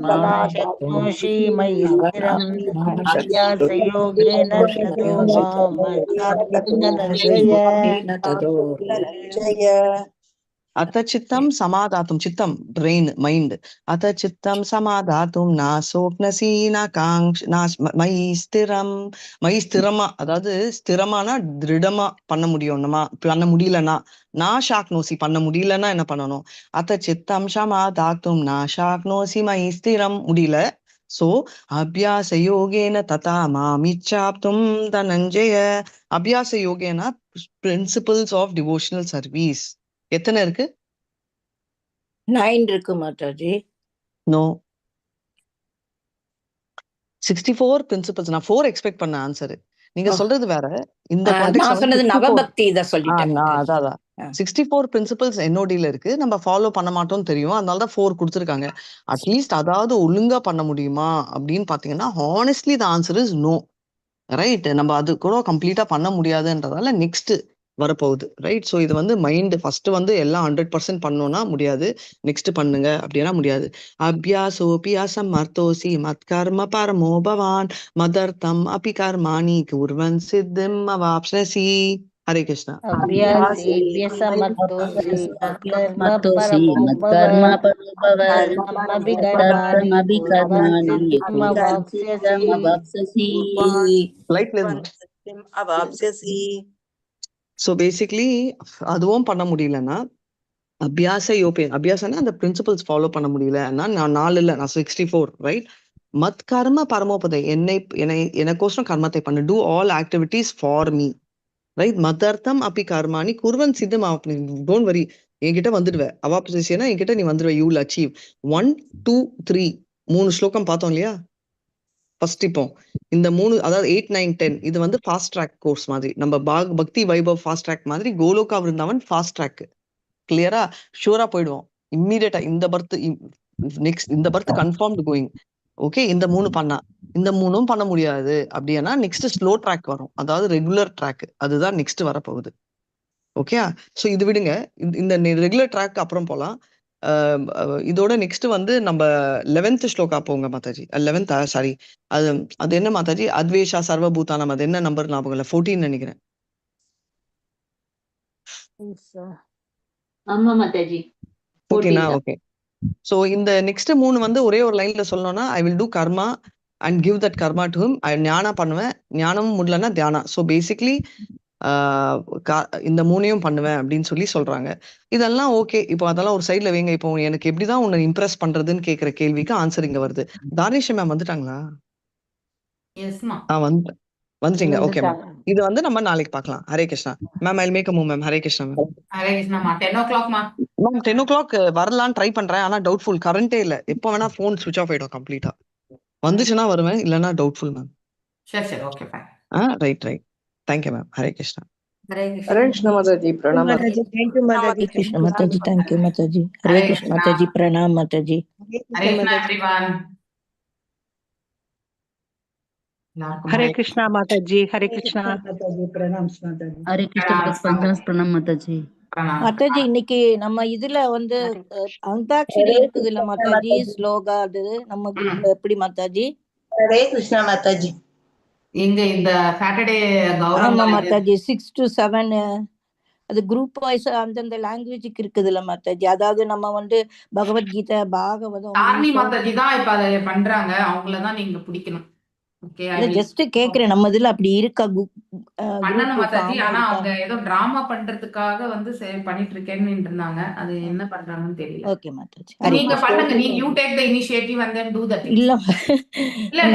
मा शक्नोषि मयि स्थिरम् अभ्यासयोगेन ततो मामर्थ्यं धनञ्जय। अथ चित्तं समादातुं चित्तं ब्रेन माइंड अथ चित्तं समादातुं ना सोप्नसी ना कांक्ष ना मयि ஸ்திரமா அதாவது ஸ்திரமானா திருடமா பண்ண முடியும்மா பண்ண முடியலன்னா நான் ஷாக்னோசி பண்ண முடியலன்னா என்ன பண்ணணும் அத்த சித்தம் சமாதாத்தும் நான் ஷாக்னோசி மயி ஸ்திரம் முடியல சோ அபியாச யோகேன ததா மாமிச்சாப்தும் தனஞ்சய அபியாச யோகேனா பிரின்சிபல்ஸ் ஆஃப் டிவோஷனல் சர்வீஸ் எத்தனை இருக்கு 9 இருக்கு மாதாஜி. No 64 principles. நான் 4 எக்ஸ்பெக்ட் பண்ண ஆன்சர். நீங்க சொல்றது வேற. இந்த கான்டெக்ஸ்ட்ல நான் சொன்னது நவபக்தி இத சொல்லிட்டேன். அதான் 64 பிரின்சிபல்ஸ் NODல இருக்கு. நம்ம ஃபாலோ பண்ண மாட்டோம்னு தெரியும். அதனால தான் 4 கொடுத்திருக்காங்க. அட்லீஸ்ட் அதாவது ஒழுங்கா பண்ண முடியுமா அப்படின்னு பாத்தீங்கன்னா honestly the answer is no. Right. நம்ம அது கூட கம்ப்ளீட்டா பண்ண முடியாதுன்றதால நெக்ஸ்ட் வரப்போகுது. ரைட். ஸோ இது வந்து மைண்ட் ஃபர்ஸ்ட் வந்து எல்லாம் 100% பண்ணோம்னா முடியாது. நெக்ஸ்ட் பண்ணுங்க அப்படின்னா முடியாது. அபியாசோபி அசமர்த்தோசி மத்கர்ம பரமோ பவான் மதர்த்தம் அபி கர்மாணி குர்வன் சித்திம் அவாப்ஸ்யசி. ஹரே கிருஷ்ணா. ஸோ பேசிக்லி அதுவும் பண்ண முடியலன்னா அபியாசனா அந்த பிரின்சிபல்ஸ் ஃபாலோ பண்ண முடியலன்னா நான் 4 இல்லை நான் 64. ரைட். மத் கர்ம பரமோபதை எனக்கோசரம் கர்மத்தை பண்ணு. Do all activities for me. Right. மதர்த்தம் அப்பி கர்மானி குர்வன் சித்தம் டோன்ட் வரி. என்கிட்ட வந்துடுவேன். அவாப்சியனா என்கிட்ட நீ வந்துடுவ. You will achieve. 1 2 3 3 ஸ்லோகம் பார்த்தோம் இல்லையா. ஃபர்ஸ்ட் இப்போ இந்த 3 அதாவது 8 9 10 இது வந்து ஃபாஸ்ட் ட்ராக் கோர்ஸ் மாதிரி. நம்ம பக்தி வைபவ் ஃபாஸ்ட் ட்ராக் மாதிரி கோலோகா விருந்தாவன் ஃபாஸ்ட் ட்ராக். கிளியரா ஷூரா போயிடுவோம் இம்மீடியட்டா. இந்த பர்த் நெக்ஸ்ட் இந்த பர்த் கன்ஃபார்ம்டு கோயிங். ஓகே. இந்த 3 பண்ணா இந்த 3ம் பண்ண முடியாது அப்படின்னா நெக்ஸ்ட் ஸ்லோ ட்ராக் வரும். அதாவது ரெகுலர் ட்ராக். அதுதான் நெக்ஸ்ட் வரப்போகுது. ஓகே. ஸோ இது விடுங்க. இந்த ரெகுலர் ட்ராக் அப்புறம் போலாம். இதோட நெக்ஸ்ட் வந்து நம்ம 11th ஸ்லோகா போங்க மாதாஜி. 11th சாரி அது அது என்ன மாதாஜி? அத்வேஷா சர்வபூதானம். அது என்ன நம்பர் ஞாபகம் இல்லை. 14 நினைக்கிறேன். ஆமா மாதாஜி 14. ஓகே. சோ இந்த நெக்ஸ்ட் 3 வந்து ஒரே ஒரு லைன்ல சொல்லணும்னா I will do karma and give that karma to him. ஞானா பண்ணுவேன். ஞானமும் முடியலன்னா தியானா. ஸோ பேசிக்லி இந்த 3ஐயும் பண்ணுவேன் அப்படின்னு சொல்றாங்க. இதெல்லாம் ஓகே. இப்போ அதெல்லாம் ஒரு சைட்ல வைங்க. இப்போ எனக்கு எப்படிதான் உன்னை இம்ப்ரெஸ் பண்றதுன்னு கேட்கிற கேள்விக்கு ஆன்சர் இங்க வருது. தானிஷ் மேம் வந்துட்டாங்களா? வந்துட்டீங்க. Okay ma'am. இது வந்து நம்ம நாளைக்கு பார்க்கலாம். Hare Krishna ma'am. I make a move ma'am. Hare Krishna ma'am. Hare Krishna 10 o'clock ma'am 10 o'clock வரலான்னு ட்ரை பண்றேன். ஆனா டவுட்ஃபுல். கரண்டே இல்ல. எப்போ வேணா போன் சுவிச் ஆஃப் ஆயிடும் கம்ப்ளீட்டா. வந்துச்சுன்னா வருவேன். இல்லன்னா டவுட்ஃபுல் மேம். சரி okay fine. Right. Thank you ma'am. Hare Krishna. Hare Krishna Mataji. பிரணாம் Mataji. Thank you Mataji. Krishna Mataji. Thank you Mataji. Hare Krishna Mataji. பிரணாம் மாதாஜி. ஹரே கிருஷ்ணா எவ்ரிவன். हरे कृष्णा माता जी. हरे कृष्णा மாதாஜி. பிரணாம் மாதாஜி. हरे कृष्णा प्रणाम माता जी. மாதாஜி இன்னைக்கு நம்ம இதுல வந்து அந்தாக்ஷரி இருக்குது இல்ல மாதாஜி. ஸ்லோகா அது நம்ம குரூப்ல எப்படி மாதாஜி? ஹரே கிருஷ்ணா மாதாஜி. இங்க இந்த சாட்டர்டே ஆமா கௌரவ மாதாஜி 6 to 7 அது குரூப் வைஸ் அந்தந்த லாங்குவேஜுக்கு இருக்குது இல்ல மாதாஜி. அதாவது நம்ம வந்து பகவத்கீதை பாகவதம் தாரணி மாதாஜி தான் இப்ப அதை பண்றாங்க. அவங்களதான் நீங்க பிடிக்கணும். ஓகே. ஜஸ்ட் கேக்குறேன் நம்ம இதுல அப்படி இருக்கா பண்ணணும் மாதாஜி. ஆனா அவங்க ஏதோ டிராமா பண்றதுக்காக வந்து பண்ணிட்டு இருக்கேன்னு இருந்தாங்க. அது என்ன பண்றாங்கன்னு தெரியல. ஓகே மாதாஜி. நீங்க பண்ணுங்க. நீங்க you take the initiative and then to that. இல்ல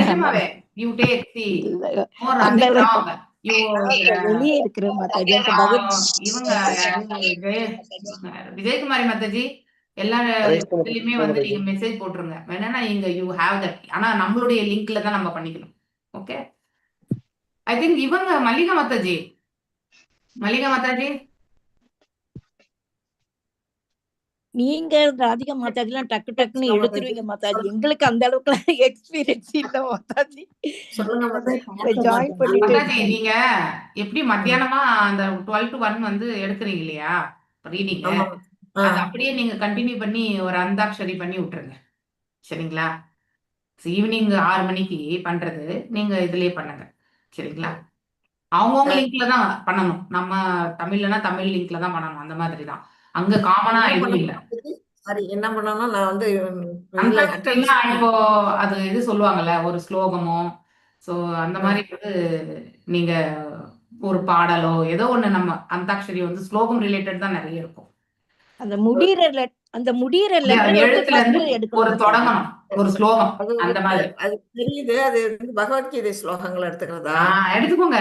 நிஜமாவே யூ டேக் தி மோர் அந்த அதிகம் வெளியே இருக்கிற மாதாஜி. இவங்க விஜயகுமாரி மாதாஜி எல்லா இதுலயுமே வந்து நீங்க மெசேஜ் போட்டுருங்க. வேணா இங்க யூ ஹேவ் தட். ஆனா நம்மளுடைய லிங்க்ல தான் நம்ம பண்ணிக்கணும். ஓகே. ஐ திங்க் இவங்க மல்லிகா மாதாஜி நீங்க ராதிகா மாதாஜி எல்லாம் டக்கு டக்குன்னு எழுத்துருவீங்க மாதாஜி. எங்களுக்கு அந்த அளவுக்கு எக்ஸ்பீரியன்ஸ் இல்ல மாதாஜி. ஜாயின் பண்ணிட்டு மாதாஜி நீங்க எப்படி மத்தியானமா அந்த 12 to 1 வந்து எடுக்கிறீங்க இல்லையா ரீடிங், அது அப்படியே நீங்க கண்டினியூ பண்ணி ஒரு அந்தாக்ஷரி பண்ணி விட்டுருங்க. சரிங்களா? ஈவினிங் 6 மணிக்கு பண்றது நீங்க இதுலயே பண்ணுங்க. சரிங்களா? அவங்கவுங்க லிங்க்ல தான் பண்ணணும். நம்ம தமிழ்லனா தமிழ் லிங்க்ல தான் பண்ணணும். அந்த மாதிரி தான். அங்க காமனா என்ன எதுவும் இல்ல. பண்ணணும் சாரி, என்ன பண்ணணும்? நான் வந்து இல்ல அந்தாக்ஷரினா இப்போ அது இது சொல்லுவாங்கல்ல, ஒரு ஸ்லோகமோ சோ அந்த மாதிரி வந்து நீங்க ஒரு பாடலோ ஏதோ ஒண்ணு நம்ம அந்தாக்ஷரி வந்து ஸ்லோகம் ரிலேட்டட் தான் நிறைய இருக்கும். அந்த முடியிற லெட்டர் வந்து எழுத்துல இருந்து ஃபர்ஸ்ட் ஒரு எடுக்கணும். தொடங்கணும் ஒரு ஸ்லோகம் அது அந்த மாதிரி. அது தெரியுது. அது வந்து பகவத்கீதை ஸ்லோகங்கள் எடுத்துக்கிறதா? எடுத்துக்கோங்க.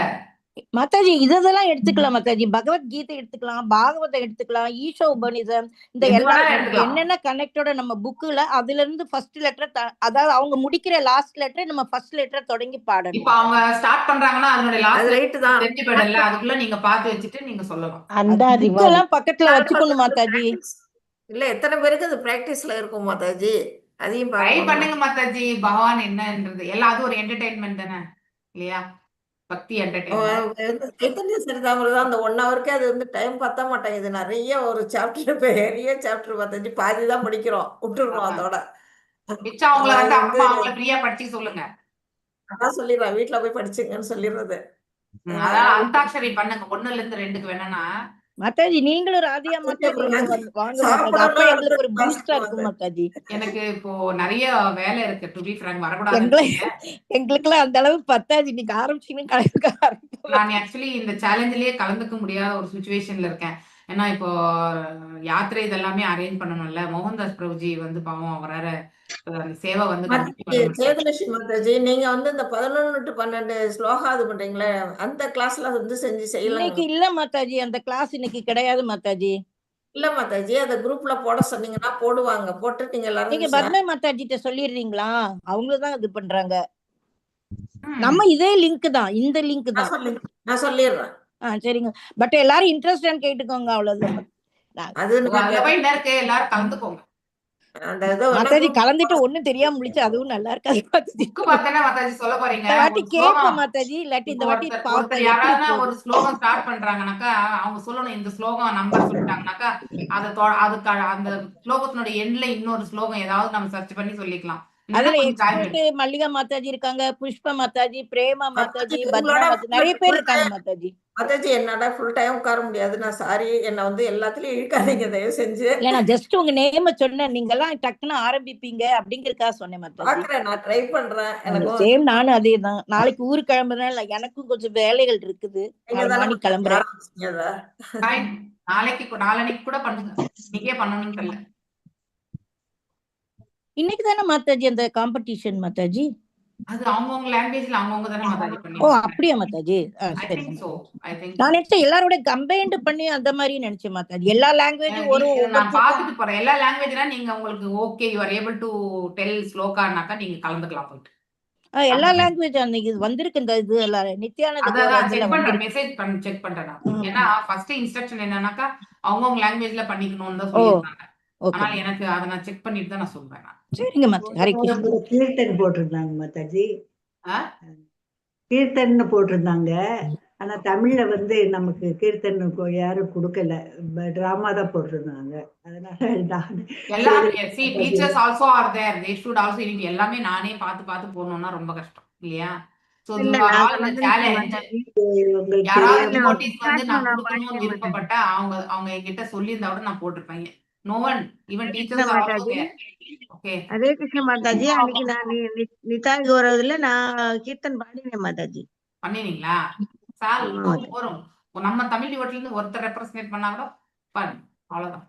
மாதாஜி இதெல்லாம் எடுத்துக்கலாம் மாதாஜி. பகவத்கீதை எடுத்துக்கலாம், பாகவதம் எடுத்துக்கலாம், ஈஷா உபநிஷம், இந்த எது எல்லா வேணா எடுத்துக்கலாம். என்னென்ன கனெக்டோட நம்ம புக்குல அதுல இருந்து ஃபர்ஸ்ட் லெட்டர், அதாவது அவங்க முடிக்கிற லாஸ்ட் லெட்டர் நம்ம ஃபர்ஸ்ட் லெட்டர் தொடங்கி பாடணும். இப்ப அவங்க ஸ்டார்ட் பண்றாங்கன்னா அதனுடைய அது லாஸ்ட் ரைட்டு தான். தெரிஞ்சு போயிடல, அதுக்குள்ள நீங்க பார்த்து வச்சுட்டு நீங்க சொல்லலாம். அந்தாதி புக்கெல்லாம் பக்கத்துல வச்சுக்கணும் மாதாஜி. இல்ல எத்தனை பேருக்கு அது பிராக்டிஸ்ல இருக்கும் மாதாஜி? அதையும் ட்ரை பார்க்கணும். பண்ணுங்க மாதாஜி. பகவான் என்னன்றது எல்லாம் அது ஒரு என்டர்டைன்மெண்ட் தானே இல்லையா? பக்தி என்டர்டைன்மெண்ட். சைத்தன்ய சரிதாமிரதம் அந்த 1 ஹவருக்கே அது வந்து டைம் பத்த மாட்டேங்குது. நிறைய ஒரு சாப்டர், பெரிய சாப்டர் மாதாஜி. பாதி தான் படிக்கிறோம், விட்டுடுறோம் அதோட. மிச்சம் அவங்கள வந்து அது அம்மா அவங்கள ஃப்ரீயா படிச்சு சொல்லுங்க. அதான் சொல்லிடுறேன், வீட்டுல போய் படிச்சுங்கன்னு சொல்லிடுறது. அதாவது அந்தாக்ஷரி பண்ணுங்க 1ல இருந்து 2க்கு வேணும்னா. மாதாஜி நீங்களும் ராதியா மாதாஜி வாங்க மாதாஜி. அப்ப எங்களுக்கு ஒரு பூஸ்டா இருக்கும் மாதாஜி. எனக்கு இப்போ நிறைய வேலை இருக்கு. டு பி ஃப்ராங்க் வரக்கூடாது. எங்களுக்குலாம் அந்த அளவு பத்தாது. நீங்க ஆரம்பிச்சீங்கன்னா நான் ஆக்சுவலி இந்த சேலஞ்சிலேயே கலந்துக்க முடியாத ஒரு சுச்சுவேஷன்ல இருக்கேன். ஏன்னா இப்போ யாத்திரை இதெல்லாமே அரேஞ்ச் பண்ணணும்ல. மோகன்தாஸ் பிரபுஜி வந்து பாவம் அவரால அந்த சேவை வந்து சேதுலட்சுமி மாதாஜி, நீங்க வந்து இந்த 11 to 12 ஸ்லோகா இது பண்றீங்களே, அந்த கிளாஸ்ல வந்து செஞ்சு செய்யலாம். இன்னைக்கு இல்ல மாதாஜி, அந்த கிளாஸ் இன்னைக்கு கிடையாது மாதாஜி. இல்ல மாதாஜி, அத குரூப்ல போட சொன்னீங்கன்னா போடுவாங்க. போட்டு நீங்க எல்லாரும் நீங்க பத்மா மாதாஜி கிட்ட சொல்லிடுறீங்களா? அவங்கதான் இது பண்றாங்க. நம்ம இதே லிங்க் தான், இந்த லிங்க் தான். நான் சொல்லிடுறேன். சரிங்க. பட் எல்லாரும் இன்ட்ரெஸ்ட் கேட்டுக்கோங்க, அவ்வளவுதான். அது எல்லாரும் கலந்துக்கோங்க. மாதாஜி கலந்துட்டு ஒண்ணும் தெரியாம முடிச்சு அதுவும் நல்லா இருக்காது மாதாஜி. சொல்ல போறீங்க. இந்த வாட்டி கேட்போம் மாதாஜி, இல்லாட்டி இந்த வாட்டி பாப்போம். யாராவது ஒரு ஸ்லோகம் ஸ்டார்ட் பண்றாங்கனாக்கா அவங்க சொல்லணும் இந்த ஸ்லோகம் நம்பர் சொல்லிட்டாங்கனாக்கா அதுக்கு அந்த ஸ்லோகத்தினுடைய எண்ட்ல இன்னொரு ஸ்லோகம் ஏதாவது நம்ம சர்ச் பண்ணி சொல்லிக்கலாம். அதுல எக்ஸ்பர்ட் மல்லிகா மாதாஜி இருக்காங்க, புஷ்பா மாதாஜி, பிரேமா மாதாஜி, பத்மா மாதாஜி, நிறைய பேர் இருக்காங்க மாதாஜி. மாதாஜி என்னால ஃபுல் டைம் உட்கார முடியாது. நான் சாரி, என்ன வந்து எல்லாத்துலயும் இழுக்காதீங்க தயவு செஞ்சு. இல்ல நான் ஜஸ்ட் உங்க நேம சொன்னேன், நீங்க எல்லாம் டக்குன்னு ஆரம்பிப்பீங்க அப்படிங்கறதுக்காக சொன்னேன் மாதாஜி. பாக்குறேன், நான் ட்ரை பண்றேன். எனக்கு சேம் நானும் அதேதான். நாளைக்கு ஊருக்கு கிளம்புறேன், எனக்கும் கொஞ்சம் வேலைகள் இருக்குது. நாளைக்கு கிளம்புறேன். நாளைக்கு கூட பண்ணுங்க. இன்னைக்கே பண்ணணும்னு தெரியல. இன்னைக்கு தானே மாதாஜி அந்த காம்படிஷன் மாதாஜி? அது அவங்கவங்க லாங்குவேஜ்ல அவங்கவங்க தானே மாதாஜி பண்ணி. ஓ அப்படியா மாதாஜி? சரி. நான் நினைச்சேன் எல்லாரோட கம்பைன்ட் பண்ணி அந்த மாதிரி நினைச்சேன் மாதாஜி. எல்லா லாங்குவேஜும் ஒரு நான் பாத்துட்டு போறேன். எல்லா லாங்குவேஜ்னா நீங்க உங்களுக்கு okay you are able to tell ஸ்லோகானாக்கா நீங்க கலந்துக்கலாம் போயிட்டு. எல்லா லாங்குவேஜ் அன்னைக்கு வந்திருக்கு. இந்த இது எல்லாம் நித்யானந்த மெசேஜ் பண்ணி செக் பண்றேன். ஏன்னா ஃபர்ஸ்ட் இன்ஸ்ட்ரக்ஷன் என்னன்னாக்கா அவங்கவங்க லாங்குவேஜ்ல பண்ணிக்கணும்னு தான் சொல்லிருக்காங்க. அதனால எனக்கு அதை நான் செக் பண்ணிட்டு தான் நான் சொல்றேன். சரிங்க மாதாஜி. ஹரே கிருஷ்ணா. கீர்த்தன் போட்டிருந்தாங்க மாதாஜி, கீர்த்தன் போட்டிருந்தாங்க. ஆனா தமிழ்ல வந்து நமக்கு கீர்த்தன் யாரும் கொடுக்கல, டிராமா தான் போட்டிருந்தாங்க. அதனால teachers also are there, they should also in it. எல்லாமே நானே பார்த்து பார்த்து போடணும்னா ரொம்ப கஷ்டம் இல்லையா? சோ யாராவது நோட்டீஸ் வந்து நான் கொடுக்கணும்னு விருப்பப்பட்டா அவங்க என்கிட்ட சொல்லியிருந்தா கூட நான் போட்டிருப்பேன். No one, even teachers are also there. Okay. Hare Krishna Mataji, அன்னைக்கு நான் நிதாய் கௌரவத்துல நான் கீர்த்தன் பாடினேன் மாதாஜி. பண்ணினீங்களா? சால் போறோம். நம்ம தமிழ் டிவோட்ல இருந்து ஒருத்தர் ரெப்ரசன்ட் பண்ணா கூட fun. அவ்வளவுதான்.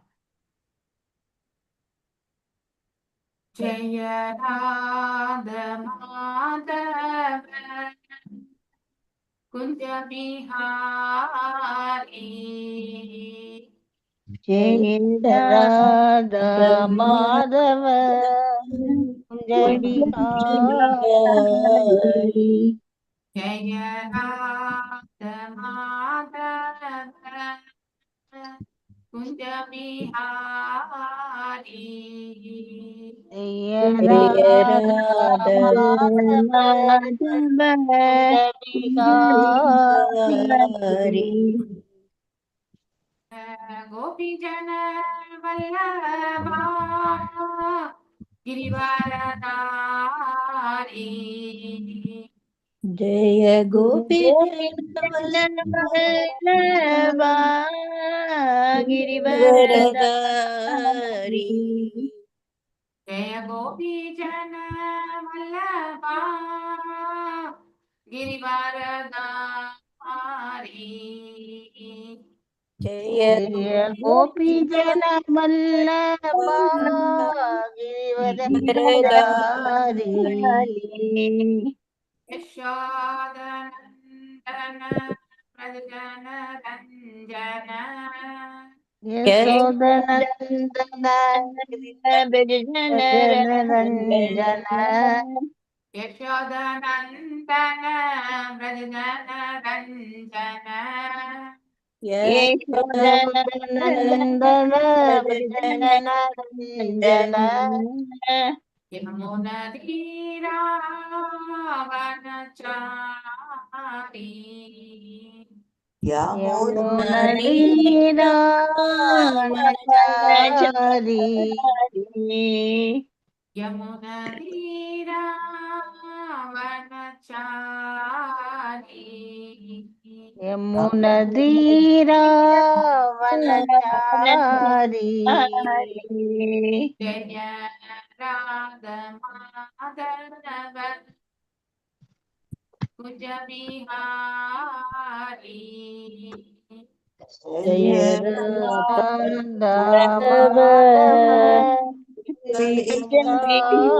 ஜெய ராத மாதவ குஞ்ச பிஹாரி, ஜெய ராதா மாதவ குஞ்ச பிஹாரி, ஜெய ராத மாதவ குஞ்ச பிஹாரி, ஜெய ராதா மாதவ பிஹாரி, கோபி ஜன வல்லபா கிரிவரதாரி, ஜெய கோபி गिरिवरदारी जय गोपी जन वल्लभा गिरिवरदारी ஜெய जय गोपी जन वल्लभा गिरिवरदारी यशोदनन्दन प्रजन रञ्जन यशोदनन्दन रञ्जन यशोदनन्दन प्रजन रञ्जन यशोदनन्दन रञ्जन यमुनधीरावनचारी यमुनधीरावनचारी यमुनधीरावनचारी यमुनधीरावनचारी जय राधमाधव कुज बिहारी जय राधमाधव जय राधमाधव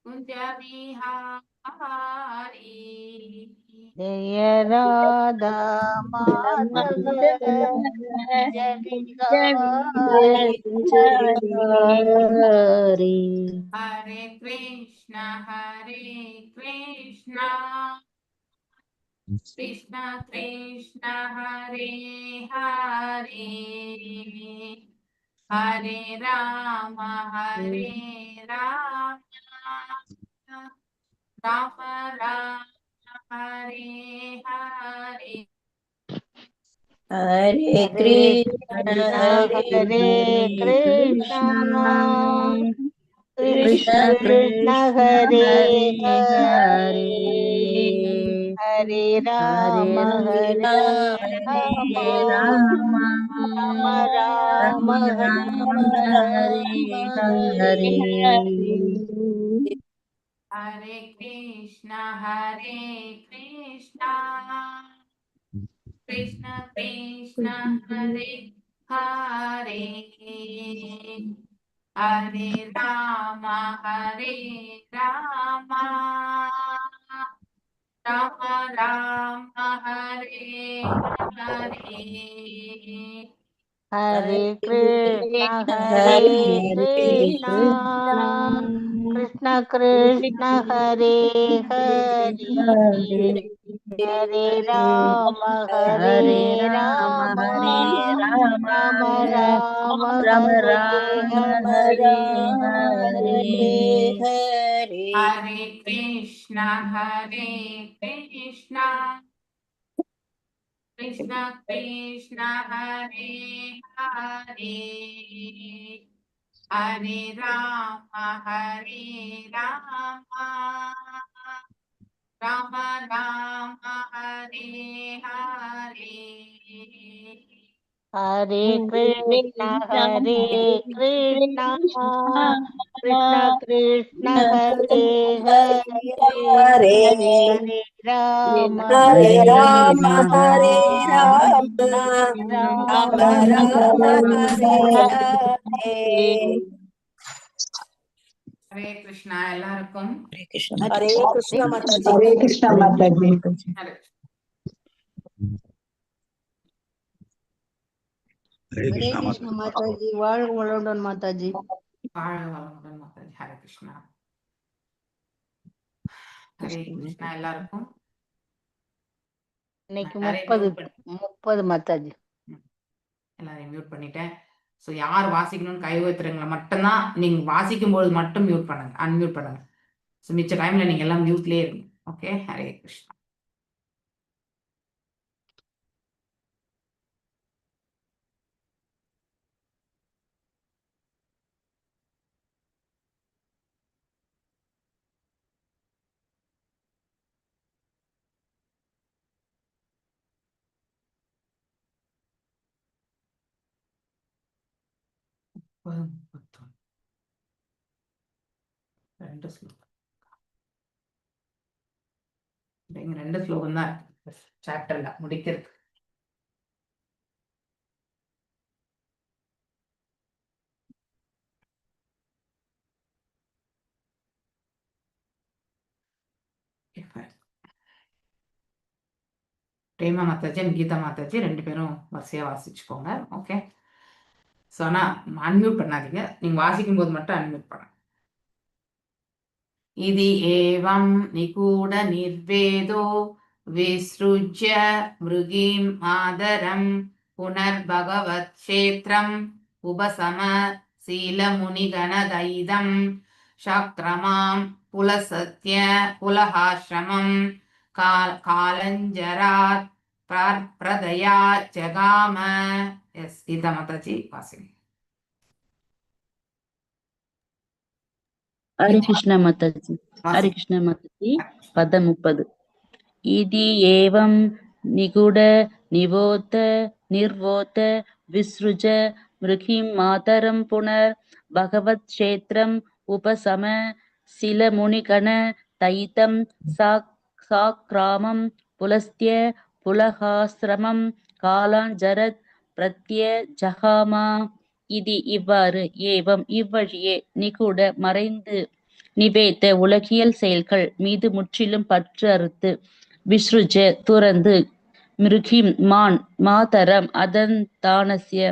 कुज बिहारी जय राधा माधव जय हरे कृष्ण कृष्ण कृष्ण हरे हरे हरे राम राम राम हरे हरे हरे कृष्ण कृष्ण हरे कृष्ण कृष्ण कृष्ण हरे हरे हरे राम राम राम हरे हरे हरे कृष्ण कृष्ण कृष्ण हरे हरे हरे राम राम राम हरे हरे हरे कृष्ण कृष्ण कृष्ण कृष्ण हरे हरे हरे राम राम राम राम हरे हरे हरे कृष्ण कृष्ण कृष्ण हरे हरे हरे राम राम राम हरे हरे हरे कृष्ण कृष्ण कृष्ण हरे हरे हरे राम हरे राम हरे राम राम राम राम हरे हरे हरे हरे कृष्णा எல்லாருக்கும் हरे कृष्ण माताजी हरे कृष्ण माताजी हरे हरे कृष्णा माता माताजी வாழ்க வளமுடன் மாதாஜி வாழ்க வளமுடன் மாதாஜி ஹரே கிருஷ்ணா ஹரே கிருஷ்ணா எல்லாருக்கும் இன்னைக்கு எல்லாரையும் 30 மாதாஜி எல்லாரையும் மியூட் பண்ணிட்டேன். ஸோ யார் வாசிக்கணும்னு கை வைத்துறவங்களை மட்டும்தான் நீங்க வாசிக்கும் போது மட்டும் மியூட் பண்ணுங்க, அன்மியூட் பண்ணுங்க. ஸோ மிச்ச டைம்ல நீங்க எல்லாம் மியூட்லயே இருங்க. ஓகே, ஹரே கிருஷ்ணா. 2 ஸ்லோகம். இங்க 2 ஸ்லோகம் தான் சாப்டர்ல முடிக்கிறது. பிரேமா மாதாஜி அண்ட் கீதா மாதாஜி 2 பேரும் வரிசையா வாசிச்சுக்கோங்க. ஓகே. ஸோ ஆனால் அன்மியூட் பண்ணாதீங்க, நீங்க வாசிக்கும் போது மட்டும் அன்மியூட் பண்ணுங்க. இது ஏவம் நிகூட நிர்வேதோ விஸ்ருஜ்ய மிருகீம் ஆதரம் புனர்பகவத் க்ஷேத்ரம் உபசம சீலமுனிகணதைதம் சக்ரமாம் புலசத்ய புலஹாஸ்ரமம் காலஞ்சராத் பிரதயா ஜகாம. எஸ் கீதா மாதாஜி வாசிங்க. ஹரே கிருஷ்ணா மாதாஜி. ஹரே கிருஷ்ணா மாதாஜி. பதம் 30. இதி ஏவம் நிகுட நிவோத நிர்வோத விஸ்ருஜ மிருகிம் மாதரம் புனர் பகவத் க்ஷேத்ரம் உபசம சில முனிகண தைத்தம் சாக்ராமம் புலஸ்திய புலஹாஸ்ரமம் காலாஞ்சரத் பிரத்ய ஜகாமா. இது இவ்வாறு, ஏவம் இவ்வழியே, நிகுட மறைந்து, நிவேத உலகியல் செயல்கள் மீது முற்றிலும் பற்று அறுத்து, விஸ்ருஜ துறந்து, மிருகிம் மான் மாதரம் அதன் தானசிய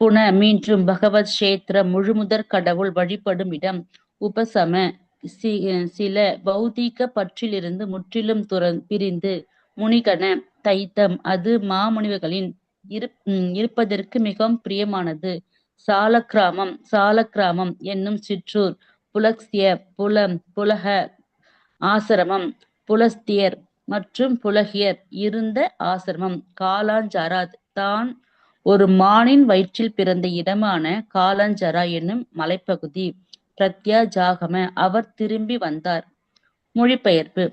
புன மீண்டும் பகவத் கஷேத்திரம் முழுமுதற் கடவுள் வழிபடும் இடம், உபசம சில பௌதீக பற்றிலிருந்து முற்றிலும் பிரிந்து, முனிகண தைத்தம் அது மாமுனிவர்களின் இருப்பதற்கு மிகவும் பிரியமானது, சாலக்கிராமம் என்னும் சிற்றூர், புலஸ்திய புலக ஆசிரமம், புலஸ்தியர் மற்றும் புலகியர் இருந்த ஆசிரமம், காலாஞ்சராத் தான் ஒரு மானின் வயிற்றில் பிறந்த இடமான காலாஞ்சரா என்னும் மலைப்பகுதி, பிரத்யா ஜாகம அவர் திரும்பி வந்தார். மொழிபெயர்ப்பு.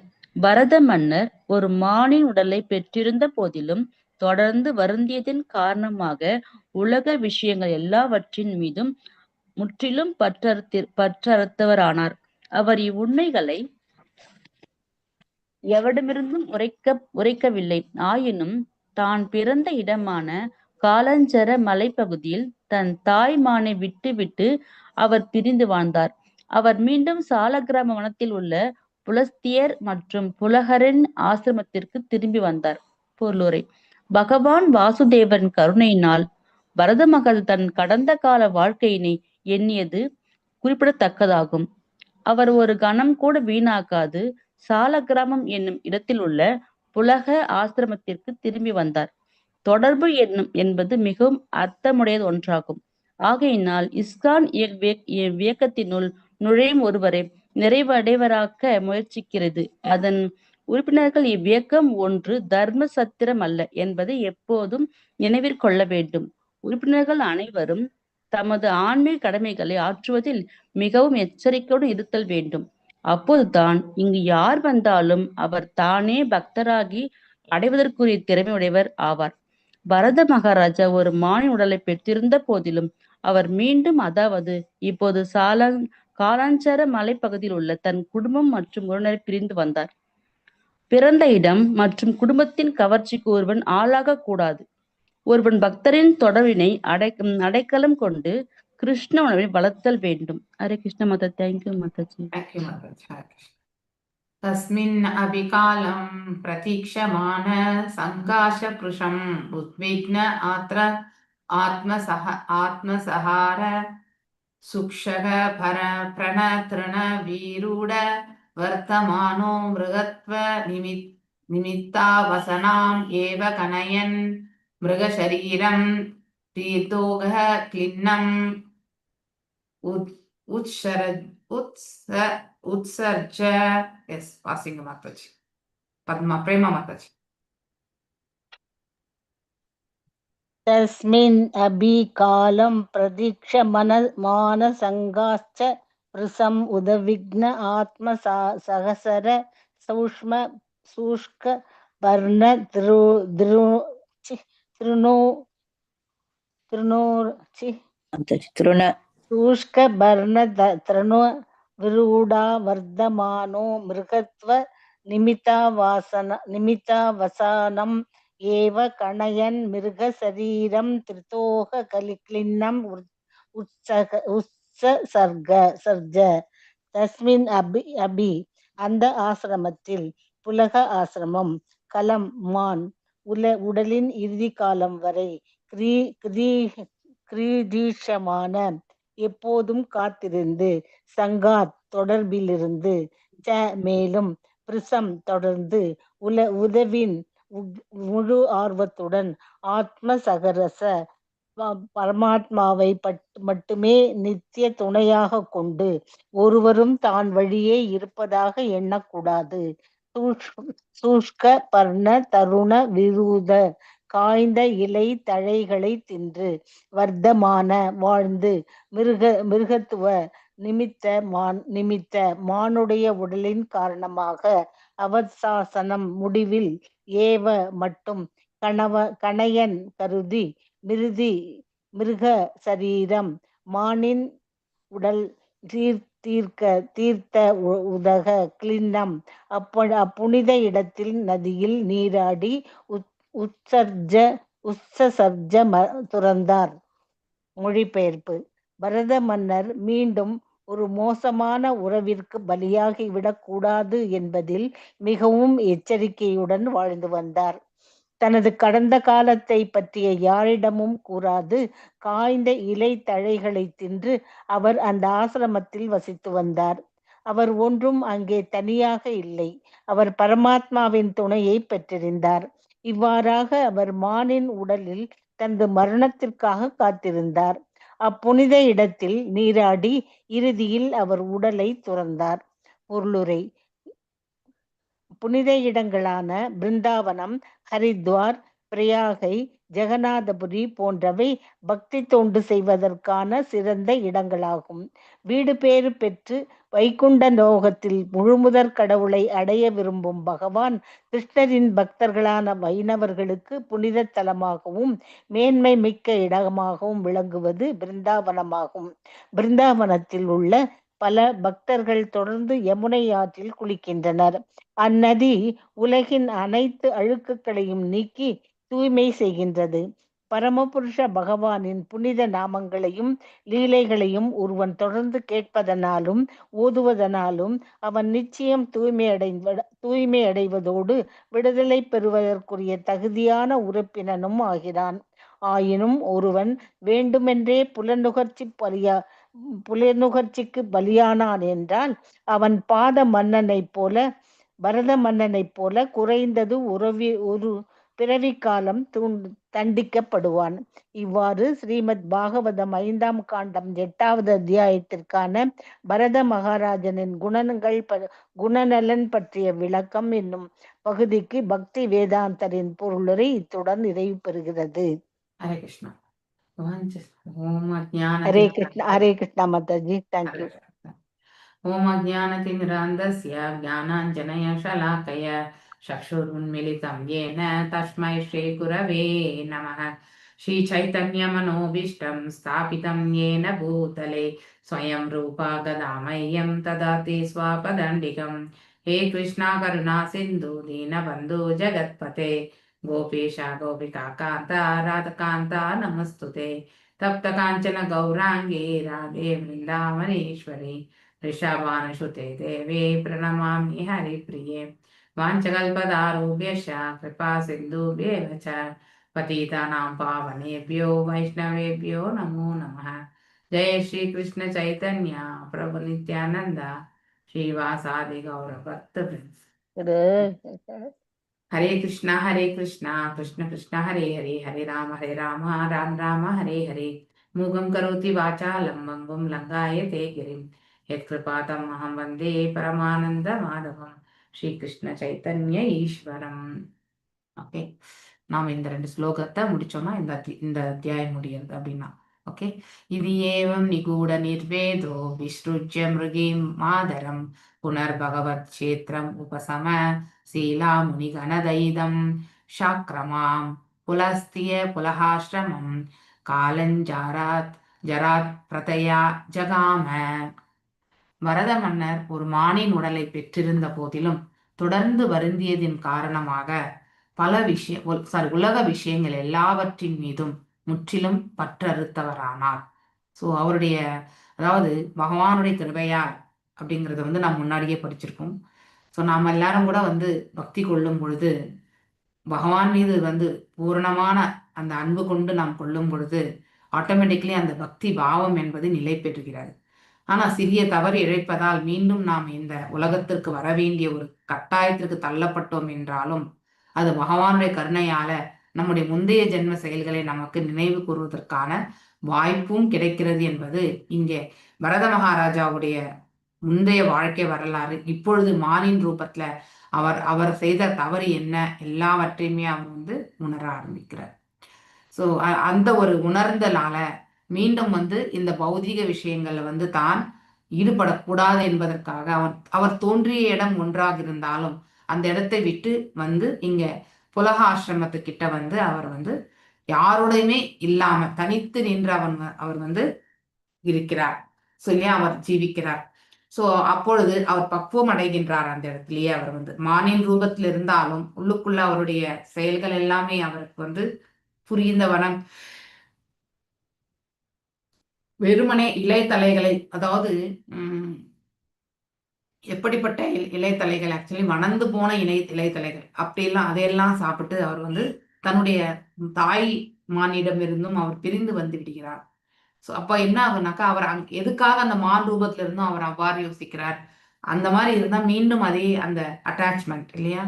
பரத மன்னர் ஒரு மானின் உடலை பெற்றிருந்த போதிலும் தொடர்ந்து வருந்தியதன் காரணமாக உலக விஷயங்கள் எல்லாவற்றின் மீதும் முற்றிலும் பற்றறுத்தவரானார். அவர் இவ்வுண்மைகளை எவரிடமிருந்தும் உரைக்கவில்லை. ஆயினும் தான் பிறந்த இடமான காலஞ்சர மலைப்பகுதியில் தன் தாய் மானை விட்டு அவர் பிரிந்து வாழ்ந்தார். அவர் மீண்டும் சாலக்கிராம வனத்தில் உள்ள புலஸ்தியர் மற்றும் புலகரின் ஆசிரமத்திற்கு திரும்பி வந்தார். பொருளுரை. பகவான் வாசுதேவன் கருணையினால் பரத மகள் தன் கடந்த கால வாழ்க்கையினை எண்ணியது குறிப்பிடத்தக்கதாகும். அவர் ஒரு கணம் கூட வீணாக்காது சாலக்கிராமம் என்னும் இடத்தில் உள்ள புலக ஆசிரமத்திற்கு திரும்பி வந்தார். தொடர்பு என்பது மிகவும் அர்த்தமுடையது ஒன்றாகும். ஆகையினால் இஸ்கான் இயக்கத்தினுள் நுழையும் ஒருவரை நிறைவடைவராக்க முயற்சிக்கிறது. அதன் உறுப்பினர்கள் இவ்வியக்கம் ஒன்று தர்ம சத்திரம் அல்ல என்பதை எப்போதும் நினைவில் கொள்ள வேண்டும். உறுப்பினர்கள் அனைவரும் தமது ஆன்மீக கடமைகளை ஆற்றுவதில் மிகவும் எச்சரிக்கையோடு இருத்தல் வேண்டும். அப்போதுதான் இங்கு யார் வந்தாலும் அவர் தானே பக்தராகி அடைவதற்குரிய திறமையுடையவர் ஆவார். பரத மகாராஜா ஒரு மானின் உடலை பெற்றிருந்த போதிலும் அவர் மீண்டும், அதாவது இப்போது காலாஞ்சர மலைப்பகுதியில் உள்ள தன் குடும்பம் மற்றும் உறவினரை பிரிந்து வந்தார். பிறந்த இடம் மற்றும் குடும்பத்தின் கவர்ச்சிக்கு ஒருவன் ஆளாக கூடாது. ஒருவன் பக்தரின் தொடர்பினை அடைக்கலம் கொண்டு கிருஷ்ண உணவை வளர்த்தல் வேண்டும். ஹரே கிருஷ்ண மாதா. தேங்க்யூ மாதாஜி. தஸ்மின் அபிகாலம் பிரதீக்ஷமான சங்காஷ புருஷம் உத்விக்ன ஆத்மசஹார சுக்ஷக பிரண திருண வீரூட வர்த்தமானோ மிருகத்வ நிமித்தாவசனாம் ஏவ கனயன் மிருகசரீரம் தீர்த்தோக கிளின்னம் உத்சர்ஜ. எஸ் வாசிங்க மாதாஜி. பத்மா பிரேமா மாதாஜி. தஸ்மின் அபிகாலம் பிரதீக்ஷமான சங்காச்ச ப்ருசம் உதவிக்ன ஆத்ம சகசர சூஷ்க வர்ண शुष्कवर्ण तृणो विरूढा वर्धमानो मृगत्व निमित्तावसानम् एव कणयन् मृगशरीरं त्रितोः क्लिन्नम् उत्सर्ज தஸ்மின் அபி அந்த ஆசிரமத்தில் புலக ஆசிரமம் கலம் மான் உடலின் இறுதி காலம் வரை கிரீடீஷமான எப்போதும் காத்திருந்து சங்காத் தொடர்பிலிருந்து மேலும் பிரிசம் தொடர்ந்து உதவின் முழு ஆர்வத்துடன் ஆத்ம சகரச பரமாத்மாவை மட்டுமே நித்திய துணையாக கொண்டு ஒருவரும் தான் வழியே இருப்பதாக எண்ணக்கூடாது. சூஷ்க பர்ண தருண விரூத காய்ந்த இலை தழைகளை தின்று வர்த்தமான வாழ்ந்து மிருகத்துவ நிமித்த மானுடைய உடலின் காரணமாக அவசாசனம் முடிவில் ஏவ மட்டும் கணையன் கருதி மிருக சரீரம் மானின் உடல் தீர்த்த உதக கிளின்னம் அப்புனித இடத்தில் நதியில் நீராடி உத்சர்ஜ துறந்தார். மொழிபெயர்ப்பு. பரத மன்னர் மீண்டும் ஒரு மோசமான உறவிற்கு பலியாகிவிடக் கூடாது என்பதில் மிகவும் எச்சரிக்கையுடன் வாழ்ந்து வந்தார். தனது கடந்த காலத்தை பற்றிய யாரிடமும் கூறாது காய்ந்த இலை தழைகளை தின்று அவர் அந்த ஆசிரமத்தில் வசித்து வந்தார். அவர் ஒன்றும் அங்கே தனியாக இல்லை. அவர் பரமாத்மாவின் துணையை பெற்றிருந்தார். இவ்வாறாக அவர் மானின் உடலில் தனது மரணத்திற்காக காத்திருந்தார். அப்புனித இடத்தில் நீராடி இறுதியில் அவர் உடலை துறந்தார். பொருளுரை. புனித இடங்களான பிருந்தாவனம், ஹரித்வார், பிரயாகை, ஜெகநாதபுரி போன்றவை பக்தி தொண்டு செய்வதற்கான சிறந்த இடங்களாகும். வீடு பேறு பெற்று வைகுண்ட லோகத்தில் முழுமுதற் கடவுளை அடைய விரும்பும் பகவான் கிருஷ்ணரின் பக்தர்களான வைணவர்களுக்கு புனித தலமாகவும் மேன்மை மிக்க இடமாகவும் விளங்குவது பிருந்தாவனமாகும். பிருந்தாவனத்தில் உள்ள பல பக்தர்கள் தொடர்ந்து யமுனை ஆற்றில் குளிக்கின்றனர். அந்நதி உலகின் அனைத்து அழுக்குகளையும் நீக்கி தூய்மை செய்கின்றது. பரமபுருஷ பகவானின் புனித நாமங்களையும் லீலைகளையும் ஒருவன் தொடர்ந்து கேட்பதனாலும் ஓதுவதனாலும் அவன் நிச்சயம் தூய்மை அடைவதோடு விடுதலை பெறுவதற்குரிய தகுதியான உறுப்பினனும் ஆகிறான். ஆயினும் ஒருவன் வேண்டுமென்றே புலனுகர்ச்சிக்கு பலியானான் என்றால் அவன் பரத மன்னனைப் போல குறைந்தது ஒரு பிறவி காலம் தண்டிக்கப்படுவான். இவ்வாறு ஸ்ரீமத் பாகவதம் 5ஆம் காண்டம் 8வது அத்தியாயத்திற்கான பரத மகாராஜனின் குணநலன் பற்றிய விளக்கம் என்னும் பகுதிக்கு பக்தி வேதாந்தரின் பொருளுரை இத்துடன் நிறைவு பெறுகிறது. ஹரே கிருஷ்ணா. ஹரே கிருஷ்ணா. ஹரே கிருஷ்ணா மாதாஜி. தேங்க்யூ. ஓம் அஜ்ஞானதிமிராந்தஸ்ய ஞானாஞ்சனய ஷலாக்கய சக்ஷுருன்மிலிதம் येन तस्मै श्रीगुरवे नमः. श्रीचैतन्यमनोभीष्टं स्थापितं येन भूतले स्वयं रूपा गदामह्यं ददाति स्वापदण्डिकं. हे कृष्णा करुणा सिन्धु दीनबन्धु जगत्पते गोपेश गोपिकान्त राधकान्त नमस्तुते. तप्त काञ्चन गौराङ्गे राधे वृन्दावनेश्वरी ऋषभानुसुते देवे प्रणमामि हरिप्रिये. वाञ्छकल्पतरुभ्यश्च कृपा सिन्धुभ्येव च पतितानां पावनेभ्यो वैष्णवेभ्यो नमो नमः. जय श्री कृष्ण चैतन्य प्रभु नित्यानंद श्रीवासादि गौर भक्तवृंद. हरे कृष्णा कृष्ण कृष्ण हरे हरे हरे राम राम राम हरे हरे. मूगं करोति वाचालं भङ्गुं लङ्घयते गिरिं यत्कृपातम् अहं वन्दे परमानन्दमाधवं ஸ்ரீகிருஷ்ண சைத்தன்ய ஈஸ்வரம். ஓகே, நாம் இந்த 2 ஸ்லோகத்தை முடிச்சோம்னா இந்த அத்தியாயம் முடியுது அப்படின்னா. ஓகே, இது ஏவம் நிகூட நிர்வேதோ விஸ்ருஜ்ய மிருகி மாதரம் புனர்பகவத் சேத்திரம் உபசம சீலா முனிகணதைதம் சாக்ரமாம் புலஸ்திய புலஹாஸ்ரமம் காலஞ்சாராத் ஜராத் பிரதயா ஜகாம. பரத மன்னர் ஒரு மானின் உடலை பெற்றிருந்த போதிலும் தொடர்ந்து வருந்தியதின் காரணமாக உலக விஷயங்கள் எல்லாவற்றின் மீதும் முற்றிலும் பற்றறுத்தவரானார். ஸோ அவருடைய அதாவது பகவானுடைய கிருபையால் அப்படிங்கிறத வந்து நாம் முன்னாடியே படிச்சிருக்கோம். ஸோ நாம் எல்லாரும் கூட வந்து பக்தி கொள்ளும் பொழுது பகவான் மீது வந்து பூரணமான அந்த அன்பு கொண்டு நாம் கொள்ளும் பொழுது ஆட்டோமேட்டிக்லி அந்த பக்தி பாவம் என்பது நிலை பெறுகிறது. ஆனா சிறிய தவறு இழைப்பதால் மீண்டும் நாம் இந்த உலகத்திற்கு வர வேண்டிய ஒரு கட்டாயத்திற்கு தள்ளப்பட்டோம் என்றாலும் அது பகவானுடைய கருணையால நம்முடைய முந்தைய ஜென்ம செயல்களை நமக்கு நினைவு கூறுவதற்கான வாய்ப்பும் கிடைக்கிறது என்பது இங்கே பரத மகாராஜாவுடைய முந்தைய வாழ்க்கை வரலாறு. இப்பொழுது மானின் ரூபத்துல அவர் செய்த தவறு என்ன எல்லாவற்றையுமே அவர் வந்து உணர ஆரம்பிக்கிறார். ஸோ அந்த ஒரு உணர்ந்தலால மீண்டும் வந்து இந்த பௌதிக விஷயங்கள்ல வந்து தான் ஈடுபடக்கூடாது என்பதற்காக அவர் தோன்றிய இடம் ஒன்றாக இருந்தாலும் அந்த இடத்தை விட்டு வந்து இங்க புலக ஆசிரமத்துக்கிட்ட வந்து அவர் வந்து யாரோடையுமே இல்லாம தனித்து நின்று அவர் வந்து இருக்கிறார். ஸோ இல்லையா அவர் ஜீவிக்கிறார். ஸோ அப்பொழுது அவர் பக்குவம் அடைகின்றார். அந்த இடத்துலயே அவர் வந்து மானின் ரூபத்தில் இருந்தாலும் உள்ளுக்குள்ள அவருடைய செயல்கள் எல்லாமே அவருக்கு வந்து புரிந்தவனம் வெறுமனே இலைத்தலைகளை, அதாவது எப்படிப்பட்ட இலைத்தலைகள், ஆக்சுவலி மணந்து போன இலைத்தலைகள் அப்படியெல்லாம் அதையெல்லாம் சாப்பிட்டு அவர் வந்து தன்னுடைய தாய் மானிடம் இருந்தும் அவர் பிரிந்து வந்து விடுகிறார். ஸோ அப்ப என்ன ஆகுனாக்கா அவர் எதுக்காக அந்த மான் ரூபத்துல இருந்தும் அவர் அவ்வாறு யோசிக்கிறார். அந்த மாதிரி இருந்தா மீண்டும் அதே அந்த அட்டாச்மெண்ட் இல்லையா,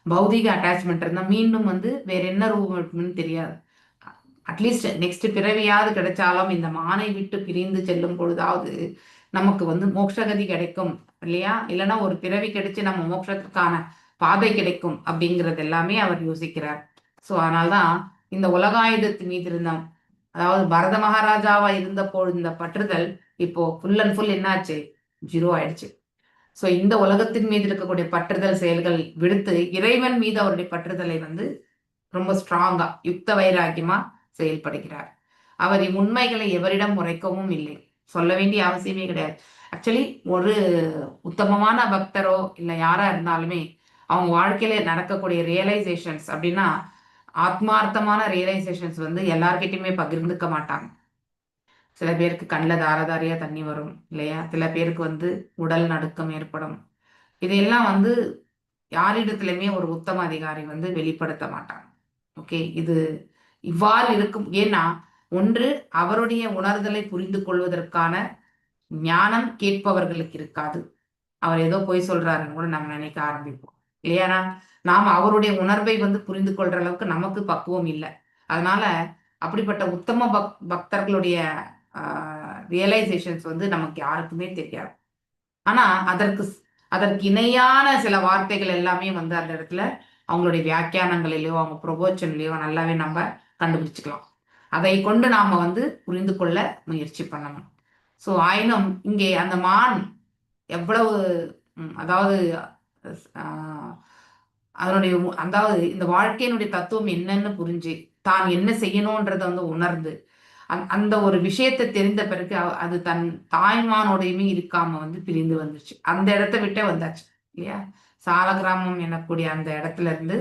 பௌதிக அட்டாச்மெண்ட் இருந்தா மீண்டும் வந்து வேற என்ன ரூபம்னு தெரியாது. அட்லீஸ்ட் நெக்ஸ்ட் பிறவியாவது கிடைச்சாலும் இந்த மானை விட்டு பிரிந்து செல்லும் பொழுதாவது நமக்கு வந்து மோட்சகதி கிடைக்கும் இல்லையா, இல்லைன்னா ஒரு பிறவி கிடைச்சு நம்ம மோட்சத்துக்கான பாதை கிடைக்கும் அப்படிங்கிறது எல்லாமே அவர் யோசிக்கிறார். ஸோ அதனால்தான் இந்த உலகாயுதத்து மீது இருந்த, அதாவது பரத மகாராஜாவா இருந்தப்போ இந்த பற்றுதல் இப்போ ஃபுல் அண்ட் ஃபுல் என்னாச்சு, ஜீரோ ஆயிடுச்சு. ஸோ இந்த உலகத்தின் மீது இருக்கக்கூடிய பற்றுதல் செயல்கள் விடுத்து இறைவன் மீது அவருடைய பற்றுதலை வந்து ரொம்ப ஸ்ட்ராங்கா யுக்த வைராக்கியமா செயல்படுகிறார். அவர் உண்மைகளை எவரிடம் உரைக்கவும் இல்லை, சொல்ல வேண்டிய அவசியமே கிடையாது. ஆக்சுவலி ஒரு உத்தமமான பக்தரோ இல்லை யாரா இருந்தாலுமே அவங்க வாழ்க்கையில நடக்கக்கூடிய ரியலைசேஷன்ஸ் அப்படின்னா ஆத்மார்த்தமான ரியலைசேஷன்ஸ் வந்து எல்லார்கிட்டையுமே பகிர்ந்துக்க மாட்டாங்க. சில பேருக்கு கண்ணில் தாரதாரியா தண்ணி வரும் இல்லையா, சில பேருக்கு வந்து உடல் நடுக்கம் ஏற்படும். இதையெல்லாம் வந்து யாரிடத்துலையுமே ஒரு உத்தம அதிகாரி வந்து வெளிப்படுத்த மாட்டாங்க. ஓகே, இது இவ்வாறு இருக்கும். ஏன்னா ஒன்று அவருடைய உணர்தலை புரிந்து கொள்வதற்கான ஞானம் கேட்பவர்களுக்கு இருக்காது. அவர் ஏதோ பொய் சொல்றாருன்னு கூட நம்ம நினைக்க ஆரம்பிப்போம் இல்லையா. நாம அவருடைய உணர்வை வந்து புரிந்து கொள்ற அளவுக்கு நமக்கு பக்குவம் இல்லை. அதனால அப்படிப்பட்ட உத்தம பக்தர்களுடைய ரியலைசேஷன்ஸ் வந்து நமக்கு யாருக்குமே தெரியாது. ஆனா அதற்கு இணையான சில வார்த்தைகள் எல்லாமே வந்து அந்த இடத்துல அவங்களுடைய வியாக்கியானங்களிலேயோ அவங்க ப்ரொபோச்சன்லயோ நல்லாவே நம்ம கண்டுபிடிச்சுக்கலாம். அதை கொண்டு நாம வந்து புரிந்து கொள்ள முயற்சி பண்ணணும். ஸோ ஆயினும் இங்கே அந்த மான் எவ்வளவு அதாவது அதனுடைய அதாவது இந்த வாழ்க்கையினுடைய தத்துவம் என்னன்னு புரிஞ்சு தான் என்ன செய்யணும்ன்றத வந்து உணர்ந்து அந்த ஒரு விஷயத்தை தெரிந்த பிறகு அது தன் தாய்மானோடையுமே இருக்காம வந்து பிரிந்து வந்துச்சு. அந்த இடத்த விட்டே வந்தாச்சு இல்லையா. சாலகிராமம் எனக்கூடிய அந்த இடத்துல இருந்து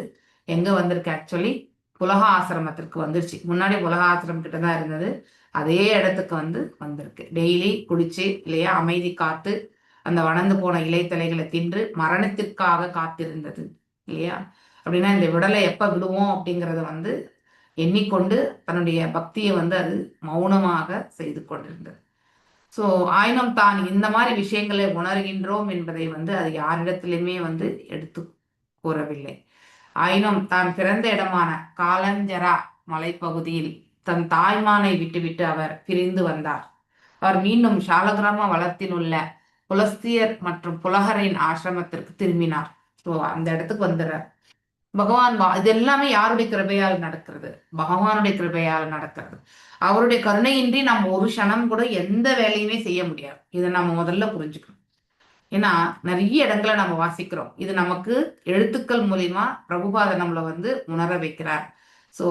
எங்க வந்திருக்கு, ஆக்சுவலி புலக ஆசிரமத்திற்கு வந்துருச்சு. முன்னாடி புலக ஆசிரமம் கிட்ட தான் இருந்தது, அதே இடத்துக்கு வந்து வந்திருக்கு. டெய்லி குடிச்சு இல்லையா, அமைதி காத்து அந்த வளர்ந்து போன இலைத்தலைகளை தின்று மரணத்திற்காக காத்திருந்தது இல்லையா. அப்படின்னா இந்த விடலை எப்ப விடுவோம் அப்படிங்கிறத வந்து எண்ணிக்கொண்டு தன்னுடைய பக்தியை வந்து அது மௌனமாக செய்து கொண்டிருந்தது. ஸோ ஆயினும் தான் இந்த மாதிரி விஷயங்களை உணர்கின்றோம் என்பதை வந்து அது யாரிடத்திலுமே வந்து எடுத்து கூறவில்லை. ஆயினும் தான் பிறந்த இடமான காலஞ்சரா மலைப்பகுதியில் தன் தாய்மானை விட்டுவிட்டு அவர் பிரிந்து வந்தார். அவர் மீண்டும் சாலகிராம வளத்தில் உள்ள புலஸ்தியர் மற்றும் புலகரின் ஆசிரமத்திற்கு திரும்பினார். ஸோ அந்த இடத்துக்கு வந்துடுறார். பகவான் இது எல்லாமே யாருடைய கிருபையால் நடக்கிறது, பகவானுடைய கிருபையால் நடக்கிறது. அவருடைய கருணையின்றி நம்ம ஒரு க்ஷணம் கூட எந்த வேலையுமே செய்ய முடியாது. இதை நம்ம முதல்ல புரிஞ்சுக்கணும். ஏன்னா நிறைய இடங்களை நம்ம வாசிக்கிறோம், இது நமக்கு எழுத்துக்கள் மூலியமா பிரபுபாத நம்மளை வந்து உணர வைக்கிறார். ஸோ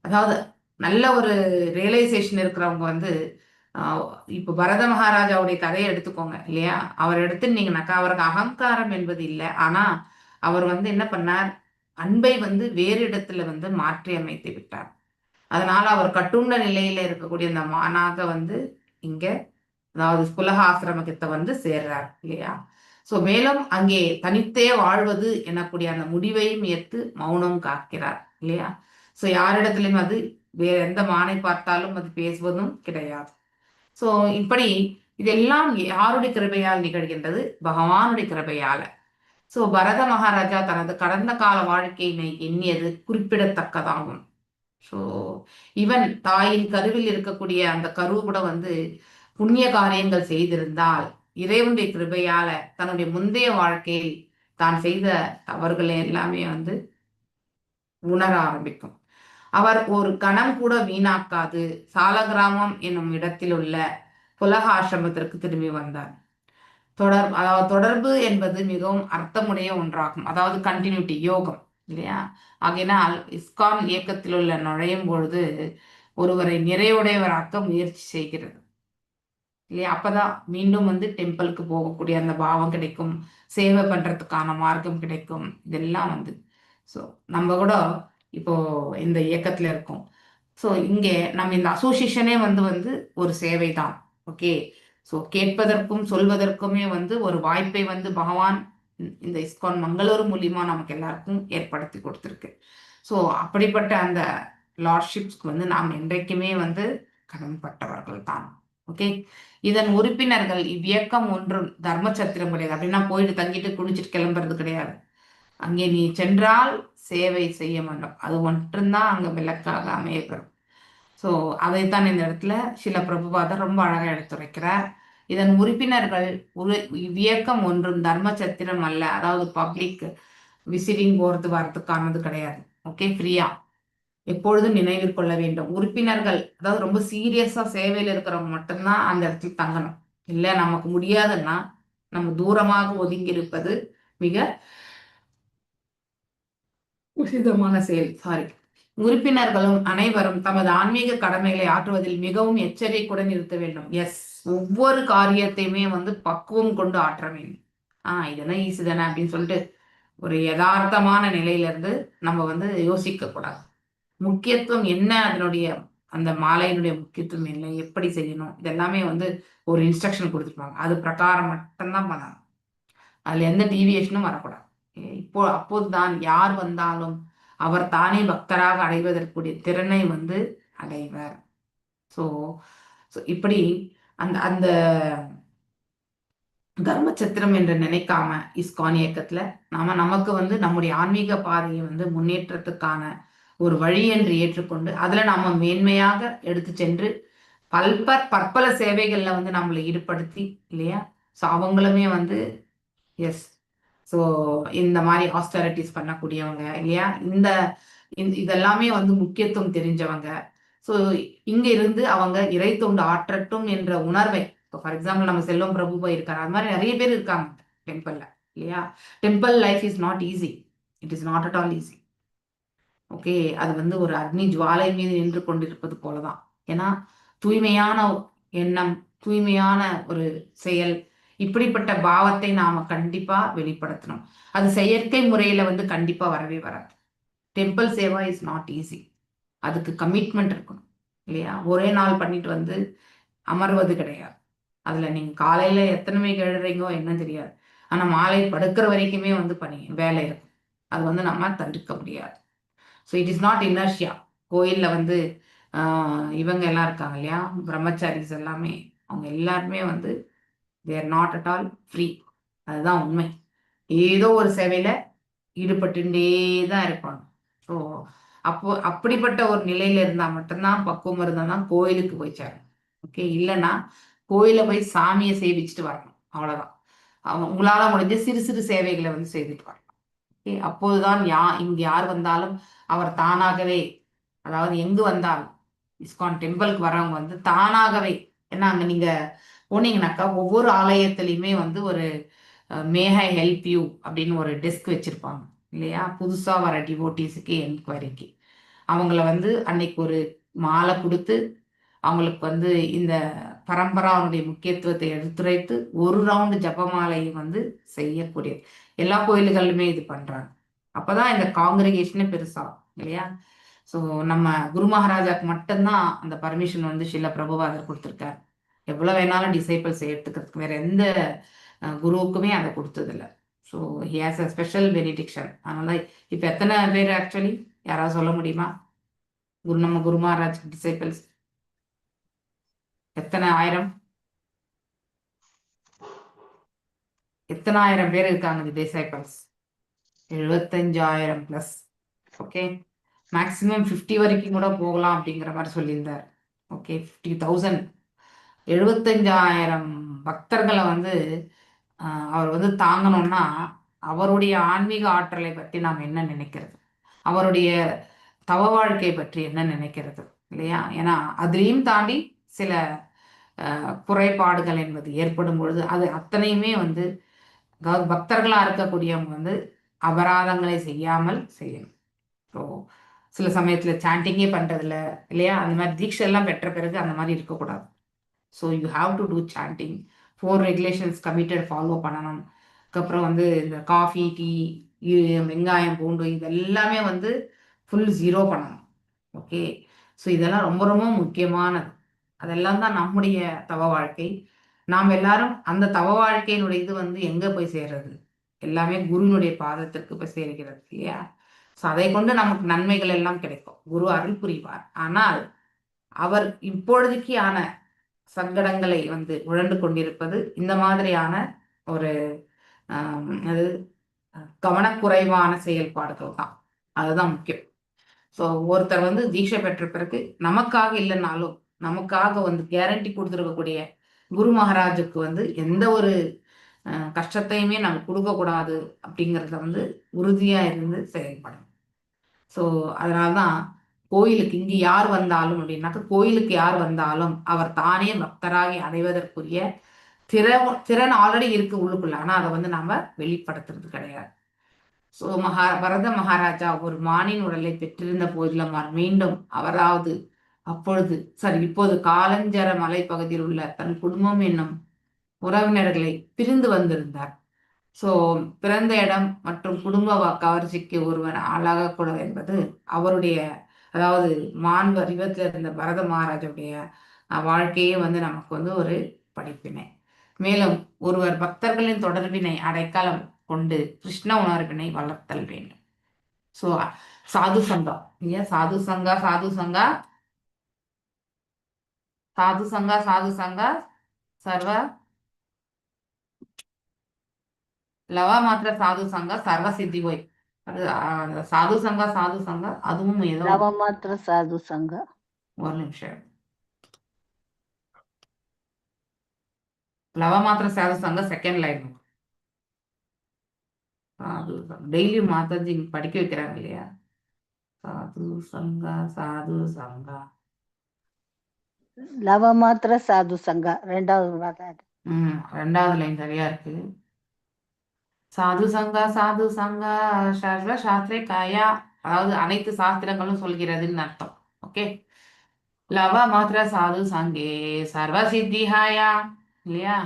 அதாவது நல்ல ஒரு ரியலைசேஷன் இருக்கிறவங்க வந்து இப்போ பரத மகாராஜாவுடைய கதையை எடுத்துக்கோங்க இல்லையா. அவர் எடுத்துட்டீங்கன்னாக்கா அவருக்கு அகங்காரம் என்பது இல்லை. ஆனா அவர் வந்து என்ன பண்ணார், அன்பை வந்து வேறு இடத்துல வந்து மாற்றி அமைத்து விட்டார். அதனால அவர் கட்டுண்ட நிலையில இருக்கக்கூடிய அந்த மானாக வந்து இங்க அதாவது புலக ஆசிரமத்தை வந்து சேர்றார் இல்லையா. சோ மேலும் அங்கே தனித்தே வாழ்வது எனக்கூடிய அந்த முடிவையும் ஏற்று மௌனம் காக்கிறார் இல்லையா. சோ யாரிடத்திலும் அது வேற எந்த மானை பார்த்தாலும் அது பேசுவதும் கிடையாது. சோ இப்படி இதெல்லாம் யாருடைய கிருபையால் நிகழ்கின்றது, பகவானுடைய கிருபையால. சோ பரத மகாராஜா தனது கடந்த கால வாழ்க்கையினை எண்ணியது குறிப்பிடத்தக்கதாகும். ஸோ இவன் தாயின் கருவில் இருக்கக்கூடிய அந்த கரு கூட வந்து புண்ணிய காரியங்கள் செய்திருந்தால் இறைவனுடைய கிருபையால தன்னுடைய முந்தைய வாழ்க்கையில் தான் செய்த தவறுகளை எல்லாமே வந்து உணர ஆரம்பிக்கும். அவர் ஒரு கணம் கூட வீணாக்காது சாலகிராமம் என்னும் இடத்தில் உள்ள புலக ஆசிரமத்திற்கு திரும்பி வந்தார். தொடர்பு என்பது மிகவும் அர்த்தமுடைய ஒன்றாகும். அதாவது கண்டினியூட்டி, யோகம் இல்லையா. ஆகையினால் இஸ்கான் இயக்கத்தில் உள்ள நுழையும் பொழுது ஒருவரை நிறைவுடையவராக்க முயற்சி செய்கிறது இல்லையா. அப்பதான் மீண்டும் வந்து டெம்பிளுக்கு போகக்கூடிய அந்த பாவம் கிடைக்கும், சேவை பண்றதுக்கான மார்க்கம் கிடைக்கும். இதெல்லாம் வந்து ஸோ நம்ம கூட இப்போ இந்த இயக்கத்துல இருக்கோம். ஸோ இங்கே நம்ம இந்த அசோசியேஷனே வந்து ஒரு சேவை தான். ஓகே. ஸோ கேட்பதற்கும் சொல்வதற்குமே வந்து ஒரு வாய்ப்பை வந்து பகவான் இந்த இஸ்கான் மங்களூர் மூலியமா நமக்கு எல்லாருக்கும் ஏற்படுத்தி கொடுத்துருக்கு. ஸோ அப்படிப்பட்ட அந்த லார்ட்ஷிப்ஸ்க்கு வந்து நாம் என்றைக்குமே வந்து கடன்பட்டவர்கள் தான். ஓகே. இதன் உறுப்பினர்கள் இவ்வியக்கம் ஒன்றும் தர்மச்சத்திரம் கிடையாது. அப்படின்னா போயிட்டு தங்கிட்டு குடிச்சிட்டு கிளம்புறது கிடையாது. அங்கே நீ சென்றால் சேவை செய்ய வேண்டும், அது மட்டும்தான் அங்க விளக்காக அமையப்பெறும். ஸோ அதைத்தான் இந்த இடத்துல சில பிரபுபாதர் ரொம்ப அழகா எடுத்துரைக்கிறார். இதன் உறுப்பினர்கள் இவ்வியக்கம் ஒன்றும் தர்மச்சத்திரம் அல்ல. அதாவது பப்ளிக் விசிட்டிங் போறது வரதுக்கானது கிடையாது. ஓகே. ஃப்ரீயா எப்பொழுதும் நினைவில் கொள்ள வேண்டும். உறுப்பினர்கள் அதாவது ரொம்ப சீரியஸா சேவையில இருக்கிறவங்க மட்டும்தான் அந்த இடத்துல தங்கணும். இல்ல நமக்கு முடியாதுன்னா நம்ம தூரமாக ஒதுங்கி இருப்பது மிக உசிதமான செயல். சாரி. உறுப்பினர்களும் அனைவரும் தமது ஆன்மீக கடமைகளை ஆற்றுவதில் மிகவும் எச்சரிக்கையுடன் இருக்க வேண்டும். எஸ், ஒவ்வொரு காரியத்தையுமே வந்து பக்குவம் கொண்டு ஆற்ற வேண்டும். இதெல்லாம் ஈஸி தானே அப்படின்னு சொல்லிட்டு ஒரு யதார்த்தமான நிலையில இருந்து நம்ம வந்து யோசிக்க கூடாது. முக்கியத்துவம் என்ன, அதனுடைய அந்த மாலையினுடைய முக்கியத்துவம் என்ன, எப்படி செய்யணும், இதெல்லாமே வந்து ஒரு இன்ஸ்ட்ரக்ஷன் கொடுத்துருப்பாங்க. அது பிரகாரம் மட்டும்தான் பண்ணணும். அதுல எந்த டீவியேஷனும் வரக்கூடாது. அப்போதுதான் யார் வந்தாலும் அவர் தானே பக்தராக அடைவதற்குரிய திறனை வந்து அடைவர். ஸோ இப்படி அந்த அந்த தர்மச்சத்திரம் என்று நினைக்காம இஸ்கான் இயக்கத்துல நமக்கு வந்து நம்முடைய ஆன்மீக பாதையை வந்து முன்னேற்றத்துக்கான ஒரு வழி என்று ஏற்றுக்கொண்டு அதுல நாம மேன்மையாக எடுத்து சென்று பற்பல சேவைகள்ல வந்து நம்மளை ஈடுபடுத்தி இல்லையா. ஸோ அவங்களுமே வந்து எஸ், ஸோ இந்த மாதிரி ஆஸ்டரிட்டிஸ் பண்ணக்கூடியவங்க இல்லையா. இதெல்லாமே வந்து முக்கியத்துவம் தெரிஞ்சவங்க. ஸோ இங்க இருந்து அவங்க இறை தொண்டு ஆற்றட்டும் என்ற உணர்வை, இப்போ ஃபார் எக்ஸாம்பிள் நம்ம செல்வம் பிரபு இருக்காரு, அது மாதிரி நிறைய பேர் இருக்காங்க டெம்பிள்ல இல்லையா. Temple life is not easy. It is not at all easy. Okay. அது வந்து ஒரு அக்னி ஜுவாலை மீது நின்று கொண்டிருப்பது போலதான். ஏன்னா தூய்மையான எண்ணம், தூய்மையான ஒரு செயல், இப்படிப்பட்ட பாவத்தை நாம கண்டிப்பா வெளிப்படுத்தணும். அது செயற்கை முறையில வந்து கண்டிப்பா வரவே வராது. Temple Seva is not easy. அதுக்கு கமிட்மெண்ட் இருக்கணும் இல்லையா. ஒரே நாள் பண்ணிட்டு வந்து அமர்வது கிடையாது. அதுல நீங்க காலையில எத்தனை மணிக்கு எழுறீங்கோ என்ன தெரியாது. ஆனா மாலை படுக்கிற வரைக்குமே வந்து வேலை இருக்கும். அது வந்து நம்ம தடுக்க முடியாது. So it is not inertia. கோயில்ல வந்து இவங்க எல்லாம் இருக்காங்க இல்லையா, பிரம்மச்சாரிஸ் எல்லாமே, அவங்க எல்லாருமே வந்து they are not at all free. அதுதான் உண்மை. ஏதோ ஒரு சேவையில ஈடுபட்டுட்டே தான் இருப்பாங்க. ஸோ அப்படிப்பட்ட ஒரு நிலையில இருந்தா மட்டும்தான், பக்குவம் இருந்தா தான் கோயிலுக்கு போய் சேரணும். ஓகே. இல்லைன்னா கோயில போய் சாமியை சேவிச்சுட்டு வரணும், அவ்வளவுதான். உங்களால முடிஞ்ச சிறு சிறு சேவைகளை வந்து செய்துட்டு வரணும். ஓகே. அப்போதுதான் இங்க யார் வந்தாலும் அவர் தானாகவே, அதாவது எங்கு வந்தாலும் இஸ்கான் டெம்பிளுக்கு வரவங்க வந்து தானாகவே, ஏன்னா அங்க நீங்க போனீங்கன்னாக்கா ஒவ்வொரு ஆலயத்திலையுமே வந்து ஒரு மே ஐ ஹெல்ப் யூ அப்படின்னு ஒரு டெஸ்க் வச்சிருப்பாங்க இல்லையா. புதுசா வர டிவோட்டிஸுக்கு என்கொயரிக்கு அவங்கள வந்து அன்னைக்கு ஒரு மாலை கொடுத்து அவங்களுக்கு வந்து இந்த பரம்பராவுடைய முக்கியத்துவத்தை எடுத்துரைத்து ஒரு ரவுண்டு ஜபமாலையை வந்து செய்யக்கூடியது. எல்லா கோயில்களிலுமே இது பண்றாங்க. அப்பதான் இந்த காங்கிரிகேஷனே பெருசாகும் இல்லையா? ஸோ நம்ம குரு மகாராஜாக்கு மட்டும்தான் அந்த பர்மிஷன் வந்து ஸ்ரீல பிரபுபாதர் கொடுத்துருக்காரு. எவ்வளவு வேணாலும் டிசைபிள்ஸ் எடுத்துக்கிறதுக்கு வேற எந்த குருவுக்குமே அதை கொடுத்ததில்லை. So he has a special benediction. அதனால இப்போ எத்தனை பேர் ஆக்சுவலி யாராவது சொல்ல முடியுமா? நம்ம குரு மகாராஜ் டிசைபிள்ஸ் எத்தனை ஆயிரம், எத்தனை ஆயிரம் பேர் இருக்காங்க டிசைபிள்ஸ்? 75,000 பிளஸ். ஓகே, மேக்சிமம் 50 வரைக்கும் கூட போகலாம் அப்படிங்கிற மாதிரி சொல்லியிருந்தார். ஓகே, 50,000, 75,000 பக்தர்களை வந்து அவர் வந்து தாங்கணும்னா அவருடைய ஆன்மீக ஆற்றலை பற்றி நாம் என்ன நினைக்கிறது, அவருடைய தவ வாழ்க்கை பற்றி என்ன நினைக்கிறது இல்லையா? ஏன்னா அதுலேயும் தாண்டி சில குறைபாடுகள் என்பது ஏற்படும் பொழுது அது அத்தனையுமே வந்து பக்தர்களாக இருக்கக்கூடியவங்க வந்து அபராதங்களை செய்யாமல் செய்யணும். ஸோ சில சமயத்தில் சாண்டிங்கே பண்ணுறதில்ல இல்லையா? அந்த மாதிரி தீட்சை எல்லாம் பெற்ற பிறகு அந்த மாதிரி இருக்கக்கூடாது. So you have to do sanding. 4 regulations committed follow பண்ணணும். அதுக்கப்புறம் வந்து இந்த காஃபி, டீ, வெங்காயம், பூண்டு இதெல்லாமே வந்து ஃபுல் 0 பண்ணணும். ஓகே, ஸோ இதெல்லாம் ரொம்ப ரொம்ப முக்கியமானது. அதெல்லாம் தான் நம்முடைய தவ வாழ்க்கை. நாம் எல்லாரும் அந்த தவ வாழ்க்கையினுடைய இது வந்து எங்கே போய் சேர்றது? எல்லாமே குருவினுடைய பாதத்திற்கு போய் சேர்கிறது இல்லையா? ஸோ அதை கொண்டு நமக்கு நன்மைகள் எல்லாம் கிடைக்கும். குரு அருள் புரிவார். ஆனால் அவர் இப்பொழுதைக்கு ஆன சங்கடங்களை வந்து உழண்டு கொண்டிருப்பது இந்த மாதிரியான ஒரு அது கவனக்குறைவான செயல்பாடுகள் தான். அதுதான் முக்கியம். ஸோ ஒருத்தர் வந்து தீட்சை பெற்ற பிறகு நமக்காக இல்லைனாலும் நமக்காக வந்து கேரண்டி கொடுத்துருக்கக்கூடிய குரு மகாராஜுக்கு வந்து எந்த ஒரு கஷ்டத்தையுமே நம்ம கொடுக்கக்கூடாது அப்படிங்கிறத வந்து உறுதியாக இருந்து செயல்படணும். ஸோ அதனால்தான் கோயிலுக்கு இங்கு யார் வந்தாலும் அப்படின்னாக்க கோயிலுக்கு யார் வந்தாலும் அவர் தானே பக்தராகி அடைவதற்குரிய திறன் ஆல்ரெடி இருக்கு உள்ளுக்குள்ள. ஆனால் அதை வந்து நாம வெளிப்படுத்துறது கிடையாது. ஸோ பரத மகாராஜா ஒரு மானின் உடலை பெற்றிருந்த போதிலும் மீண்டும் அவராவது இப்போது காலஞ்சர மலைப்பகுதியில் உள்ள தன் குடும்பம் என்னும் உறவினர்களை பிரிந்து வந்திருந்தார். ஸோ பிறந்த இடம் மற்றும் குடும்ப கவர்ச்சிக்கு ஒருவன் ஆளாகக்கூடாது என்பது அவருடைய, அதாவது மாண்பு அறிவத்தில் இருந்த பரத மகாராஜுடைய வாழ்க்கையே வந்து நமக்கு வந்து ஒரு படிப்பினை. மேலும் ஒருவர் பக்தர்களின் தொடர்பினை அடைக்காலம் கொண்டு கிருஷ்ண உணர்வினை வளர்த்தல் வேண்டும். ஸோ சாது சங்கா இல்லையா? சாது சங்கா சாது சங்கா சாது சங்கா சாது சங்கா சர்வ லவா மாத்திர சாது சங்கா சர்வ சித்தி போய். அது சாது சங்கா சாது சங்கா அதுவும் ஏதோ லவ மாத்திர சாது சங்கா. ஒரு நிமிஷம். லவ மாத்திர சாது சங்கா செகண்ட் லைன். சாது டெய்லி மாதாஜி படிக்க வைக்கிறாங்க இல்லையா? சாது சங்கா சாது சங்கா லவ மாத்திர சாது சங்கா 2வது. 2வது லைன் சரியா இருக்கு. சாது சங்கா சாது சங்கா சர்வ சாஸ்திரே காயா, அதாவது அனைத்து சாஸ்திரங்களும் சொல்கிறதுன்னு அர்த்தம். ஓகே, லவ மாத்திர சாது சங்கே சர்வ சித்திஹாயா இல்லையா?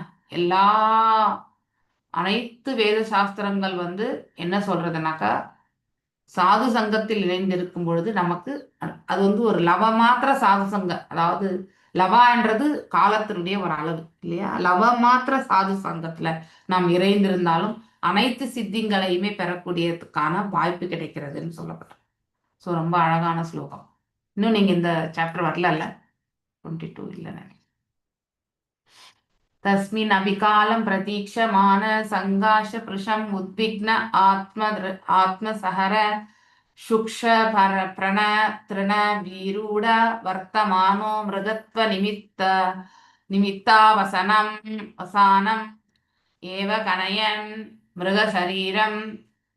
அனைத்து வேத சாஸ்திரங்கள் வந்து என்ன சொல்றதுனாக்கா சாது சங்கத்தில் இணைந்திருக்கும் பொழுது நமக்கு அது வந்து ஒரு லவ மாத்திர சாது சங்கம், அதாவது லவான்றது காலத்தினுடைய ஒரு அளவு இல்லையா? லவ மாத்திர சாது சங்கத்துல நாம் இறைந்திருந்தாலும் அனைத்து சித்திங்களையுமே பெறக்கூடியதுக்கான வாய்ப்பு கிடைக்கிறதுன்னு சொல்லப்பட்டோம். ஸோ ரொம்ப அழகான ஸ்லோகம். இன்னும் நீங்க இந்த சாப்டர் வரல 22 இல்லை. தஸ்மின் அபிகாலம் பிரதீட்சமான சங்காஷ பிருஷம் உத்விக்ன ஆத்மசஹர சுக்ஷ பிரண திருண வீரூட வர்த்தமானோ மிருகத்வ வசானம் ஏவ கணயன் மிருகசரீரம்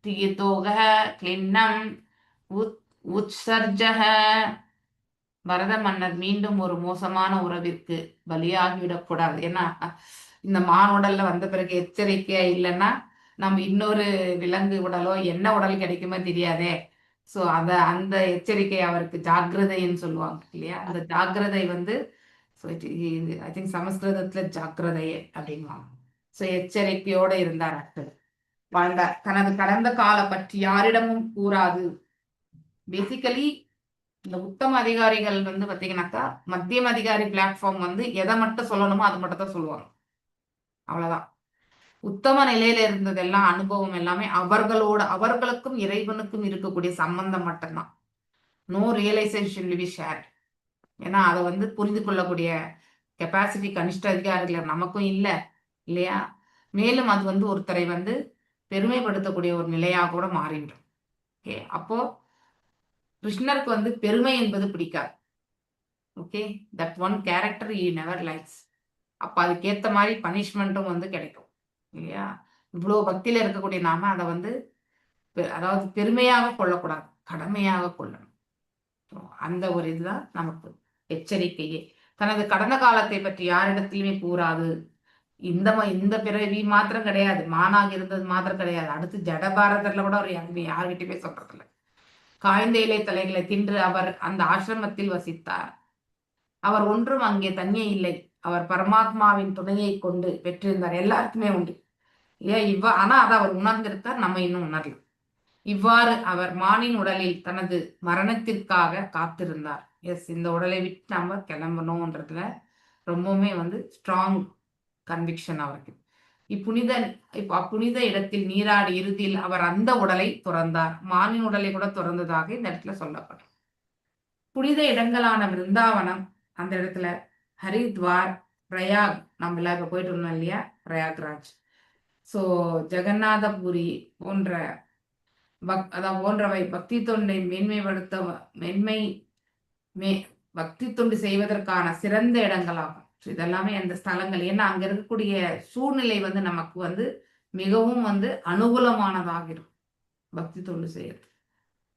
தீர்த்தோக கிளின்னம் உத்சர்ஜக. பரத மன்னர் மீண்டும் ஒரு மோசமான உறவிற்கு பலியாகிவிடக்கூடாது. ஏன்னா இந்த மான் உடல்ல வந்த பிறகு எச்சரிக்கையா இல்லைன்னா நம்ம இன்னொரு விலங்கு உடலோ என்ன உடல் கிடைக்குமோ தெரியாதே. ஸோ அந்த எச்சரிக்கை அவருக்கு ஜாக்கிரதைன்னு சொல்லுவாங்க இல்லையா? அந்த ஜாக்கிரதை வந்து ஸோ ஐ திங்க் சமஸ்கிருதத்துல ஜாக்கிரதை அப்படின்வாங்க. ஸோ எச்சரிக்கையோட இருந்தார் அக்பர். வாழ்ந்தார். தனது கடந்த கால பற்றி யாரிடமும் கூறாது. பேசிக்கலி இந்த உத்தம அதிகாரிகள் வந்து பாத்தீங்கன்னாக்கா மத்தியம அதிகாரி பிளாட்ஃபார்ம் வந்து எதை மட்டும் சொல்லணுமோ அது மட்டும் தான் சொல்லுவாங்க. அவ்வளவுதான். உத்தம நிலையில இருந்ததெல்லாம் அனுபவம் எல்லாமே அவர்களுக்கும் இறைவனுக்கும் இருக்கக்கூடிய சம்பந்தம் மட்டும்தான். No realisation will be shared. ஏன்னா அதை வந்து புரிந்து கொள்ளக்கூடிய கெப்பாசிட்டி கனிஷ்ட அதிகாரிகள் நமக்கும் இல்லை இல்லையா? மேலும் அது வந்து ஒருத்தரை வந்து பெருமைப்படுத்தக்கூடிய ஒரு நிலையாக கூட மாறிடும். ஓகே, அப்போ கிருஷ்ணருக்கு வந்து பெருமை என்பது பிடிக்காது. Okay, that one character E never likes. அப்ப அதுக்கேத்த மாதிரி பனிஷ்மெண்ட்டும் வந்து கிடைக்கும் இல்லையா? இவ்வளவு பக்தியில இருக்கக்கூடிய நாம அதை வந்து அதாவது பெருமையாக கொள்ளக்கூடாது, கடமையாக கொள்ளணும். அந்த ஒரு இதுதான் நமக்கு எச்சரிக்கையே. தனது கடந்த காலத்தை பற்றி யாரிடத்திலுமே கூறாது. இந்த பிறவி மாத்திரம் கிடையாது, மானாக இருந்தது மாத்திரம் கிடையாது, அடுத்து ஜடபாரதத்துல கூட ஒரு யார்கிட்டயுமே சொல்றது இல்லை. காய்ந்த இலை தலைகளை தின்று அவர் அந்த ஆசிரமத்தில் வசித்தார். அவர் ஒன்றும் அங்கே தனியே இல்லை. அவர் பரமாத்மாவின் துணையை கொண்டு பெற்றிருந்தார். எல்லாருக்குமே உண்டு இல்லையா? ஆனா அதை அவர் உணர்ந்திருக்கார், நம்ம இன்னும் உணரல. இவ்வாறு அவர் மானின் உடலில் தனது மரணத்திற்காக காத்திருந்தார். எஸ், இந்த உடலை விட்டு நம்ம கிளம்பணும்ன்றதுல ரொம்பவுமே வந்து ஸ்ட்ராங் கன்விக்ஷன் அவருக்கு. அப்புனித இடத்தில் நீராடி இறுதியில் அவர் அந்த உடலை துறந்தார். மானின் உடலை கூட துறந்ததாக இந்த இடத்துல சொல்லப்படும். புனித இடங்களான விருந்தாவனம், அந்த இடத்துல ஹரித்வார், பிரயாக், நம்ம எல்லாம் இப்ப போயிட்டு இருந்தோம் இல்லையா, பிரயாக்ராஜ், ஸோ ஜெகநாதபுரி போன்றவை பக்தி தொண்டை பக்தி தொண்டு செய்வதற்கான சிறந்த இடங்களாகும். இதெல்லாமே அந்த ஸ்தலங்கள். ஏன்னா அங்க இருக்கக்கூடிய சூழ்நிலை வந்து நமக்கு வந்து மிகவும் வந்து அனுகூலமானதாக இருக்கும் பக்தி தொண்டு செய்யறது.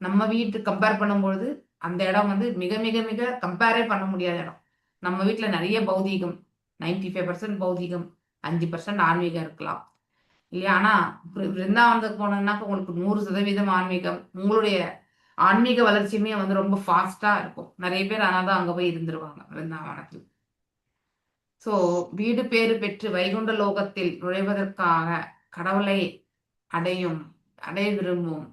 நம்ம வீட்டு கம்பேர் பண்ணும்பொழுது அந்த இடம் வந்து மிக மிக மிக கம்பேரே பண்ண முடியாத இடம். நம்ம வீட்டுல நிறைய பௌதீகம், 95% பௌதீகம், 5% ஆன்மீகம் இருக்கலாம் இல்லையா? ஆனா விருந்தாவனத்துக்கு போனோம்னாக்க உங்களுக்கு 100% ஆன்மீகம். உங்களுடைய ஆன்மீக வளர்ச்சியுமே வந்து ரொம்ப ஃபாஸ்டா இருக்கும். நிறைய பேர் ஆனாதான் அங்க போய் இருந்துருவாங்க விருந்தாவனத்தில். ஸோ வீடு பேறு பெற்று வைகுண்ட லோகத்தில் நுழைவதற்காக கடவுளை அடைய விரும்பும்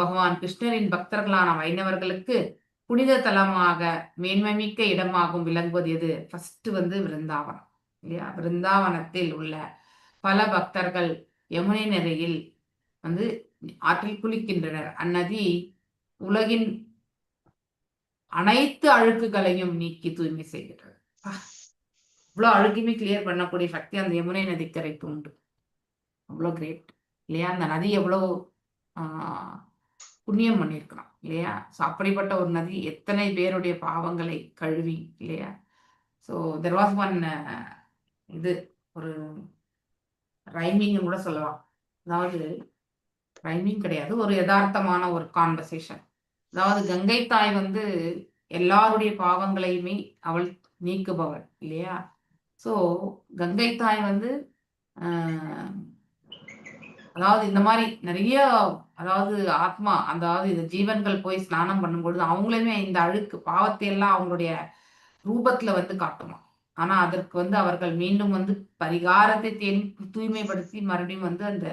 பகவான் கிருஷ்ணரின் பக்தர்களான வைணவர்களுக்கு புனித தலமாக மேன்மைமிக்க இடமாகவும் விளங்குவது எது? ஃபர்ஸ்ட் வந்து விருந்தாவனம் இல்லையா? விருந்தாவனத்தில் உள்ள பல பக்தர்கள் யமுனை நதியில் வந்து ஆற்றில் குளிக்கின்றனர். அந்நதி உலகின் அனைத்து அழுக்குகளையும் நீக்கி தூய்மை செய்கிறது. இவ்வளோ அழுக்குமே கிளியர் பண்ணக்கூடிய சக்தி அந்த யமுனை நதிக்கரைக்கு உண்டு. அவ்வளோ கிரேட் இல்லையா? அந்த நதி எவ்வளோ புண்ணியம் பண்ணியிருக்கலாம் இல்லையா? ஸோ அப்படிப்பட்ட ஒரு நதி எத்தனை பேருடைய பாவங்களை கழுவி இல்லையா? ஸோ தெர் வாஸ் ஒன் இது ஒரு ரைமிங் கூட சொல்லலாம். அதாவது ரைமிங் கிடையாது, ஒரு யதார்த்தமான ஒரு கான்வர்சேஷன். அதாவது கங்கை தாய் வந்து எல்லாருடைய பாவங்களையுமே அவள் நீக்குபவள் இல்லையா? ஸோ கங்கை தாய் வந்து அதாவது இந்த மாதிரி நிறைய அதாவது ஆத்மா அதாவது இந்த ஜீவன்கள் போய் ஸ்நானம் பண்ணும்பொழுது அவங்களுமே இந்த அழுக்கு பாவத்தை எல்லாம் அவங்களுடைய ரூபத்துல வந்து காட்டுமா. ஆனா அதற்கு வந்து அவர்கள் மீண்டும் வந்து பரிகாரத்தை தூய்மைப்படுத்தி மறுபடியும் வந்து அந்த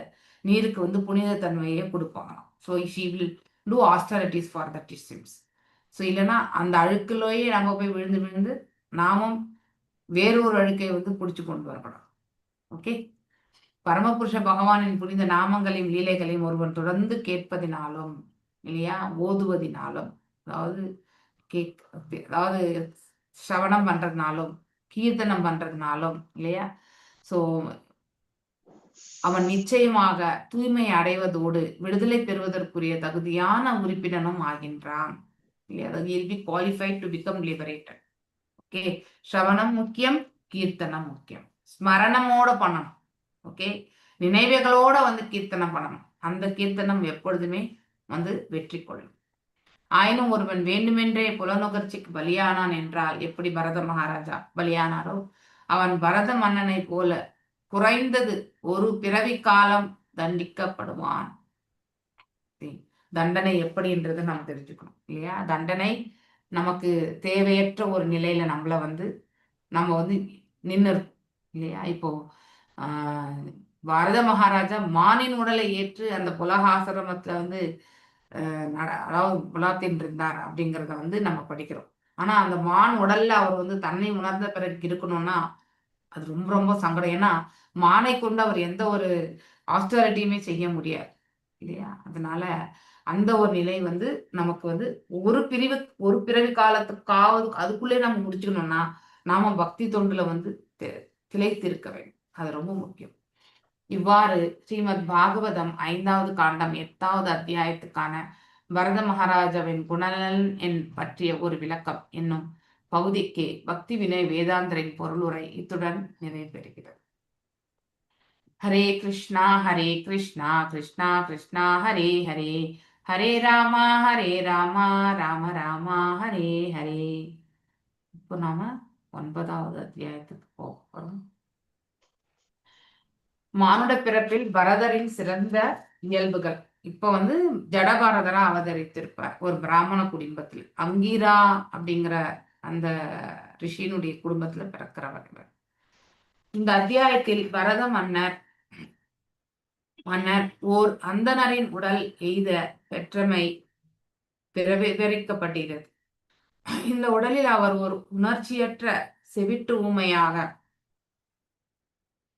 நீருக்கு வந்து புனித தன்மையை கொடுப்பாங்களாம். So she will do austerities for that distance. So இல்லைன்னா அந்த அழுக்குலயே நம்ம போய் விழுந்து விழுந்து நாமும் வேறொரு அழுக்கை வந்து பிடிச்சு கொண்டு வரப்படும். ஓகே, பரமபுருஷ பகவானின் புனித நாமங்களையும் லீலைகளையும் ஒருவன் தொடர்ந்து கேட்பதினாலும் இல்லையா, ஓதுவதினாலும், அதாவது அதாவது சிரவணம் பண்றதுனாலும் கீர்த்தனம் பண்றதுனாலும் இல்லையா, ஸோ அவன் நிச்சயமாக தூய்மை அடைவதோடு விடுதலை பெறுவதற்குரிய தகுதியான உறுப்பினனும் ஆகின்றான் இல்லையா? அதாவது he'll be qualified to become liberated. Okay, சிரவணம் முக்கியம், கீர்த்தனம் முக்கியம். ஸ்மரணமோட பண்ணணும். ஓகே, நினைவுகளோட வந்து கீர்த்தனம் பண்ணணும். அந்த கீர்த்தனம் எப்பொழுதுமே வந்து வெற்றி கொள்ளும். ஆயினும் ஒருவன் வேண்டுமென்றே புலனுகர்ச்சிக்கு பலியானான் என்றால் எப்படி பரத மகாராஜா பலியானாரோ அவன் பரத மன்னனை போல குறைந்தது ஒரு பிறவி காலம் தண்டிக்கப்படுவான். தண்டனை எப்படின்றத நம்ம தெரிஞ்சுக்கணும் இல்லையா? தண்டனை நமக்கு தேவையற்ற ஒரு நிலையில நம்மள வந்து நம்ம வந்து நின்று இல்லையா? இப்போ பாரத மகாராஜா மானின் உடலை ஏற்று அந்த புலகாசிரமத்துல வந்து அதாவது புலாத்தின் இருந்தார் அப்படிங்கிறத வந்து நம்ம படிக்கிறோம். ஆனா அந்த மான் உடல்ல அவர் வந்து தன்னை உணர்ந்த பிறகு இருக்கணும்னா அது ரொம்ப ரொம்ப சங்கடம். ஏன்னா மானை கொண்டு அவர் எந்த ஒரு ஆஸ்டாரிட்டியுமே செய்ய முடியாது இல்லையா? அதனால அந்த ஒரு நிலை வந்து நமக்கு வந்து ஒரு பிறவி காலத்துக்காவது அதுக்குள்ளே நம்ம முடிச்சுக்கணும்னா நாம பக்தி தொண்டுல வந்து திளைத்திருக்க வேண்டும். அது ரொம்ப முக்கியம். இவ்வாறு ஸ்ரீமத் பாகவதம் 5வது காண்டம் 8வது அத்தியாயத்துக்கான பரத மகாராஜாவின் குணநலன் பற்றிய ஒரு விளக்கம் என்னும் பகுதிக்கு பக்தி வினய் வேதாந்தரின் பொருளுரை இத்துடன் நிறைவு பெறுகிறது. ஹரே கிருஷ்ணா கிருஷ்ணா கிருஷ்ணா ஹரே ஹரே, ஹரே ராமா ராம ராமா ஹரே ஹரே. இப்போ நாம 9வது அத்தியாயத்துக்கு போகிறோம். மானுட பிறப்பில் பரதரின் சிறந்த இயல்புகள். இப்ப வந்து ஜடபாரதரா அவதரித்திருப்பார் ஒரு பிராமண குடும்பத்தில். அங்கீரா அப்படிங்கிற அந்த ரிஷியினுடைய குடும்பத்துல பிறக்கிறவர். இந்த அத்தியாயத்தில் பரத மன்னர் ஓர் அந்தணரின் உடல் எய்த பெற்றமை விவரிக்கப்பட்டிருக்கிறது. இந்த உடலில் அவர் ஒரு உணர்ச்சியற்ற செவிட்டு ஊமையாக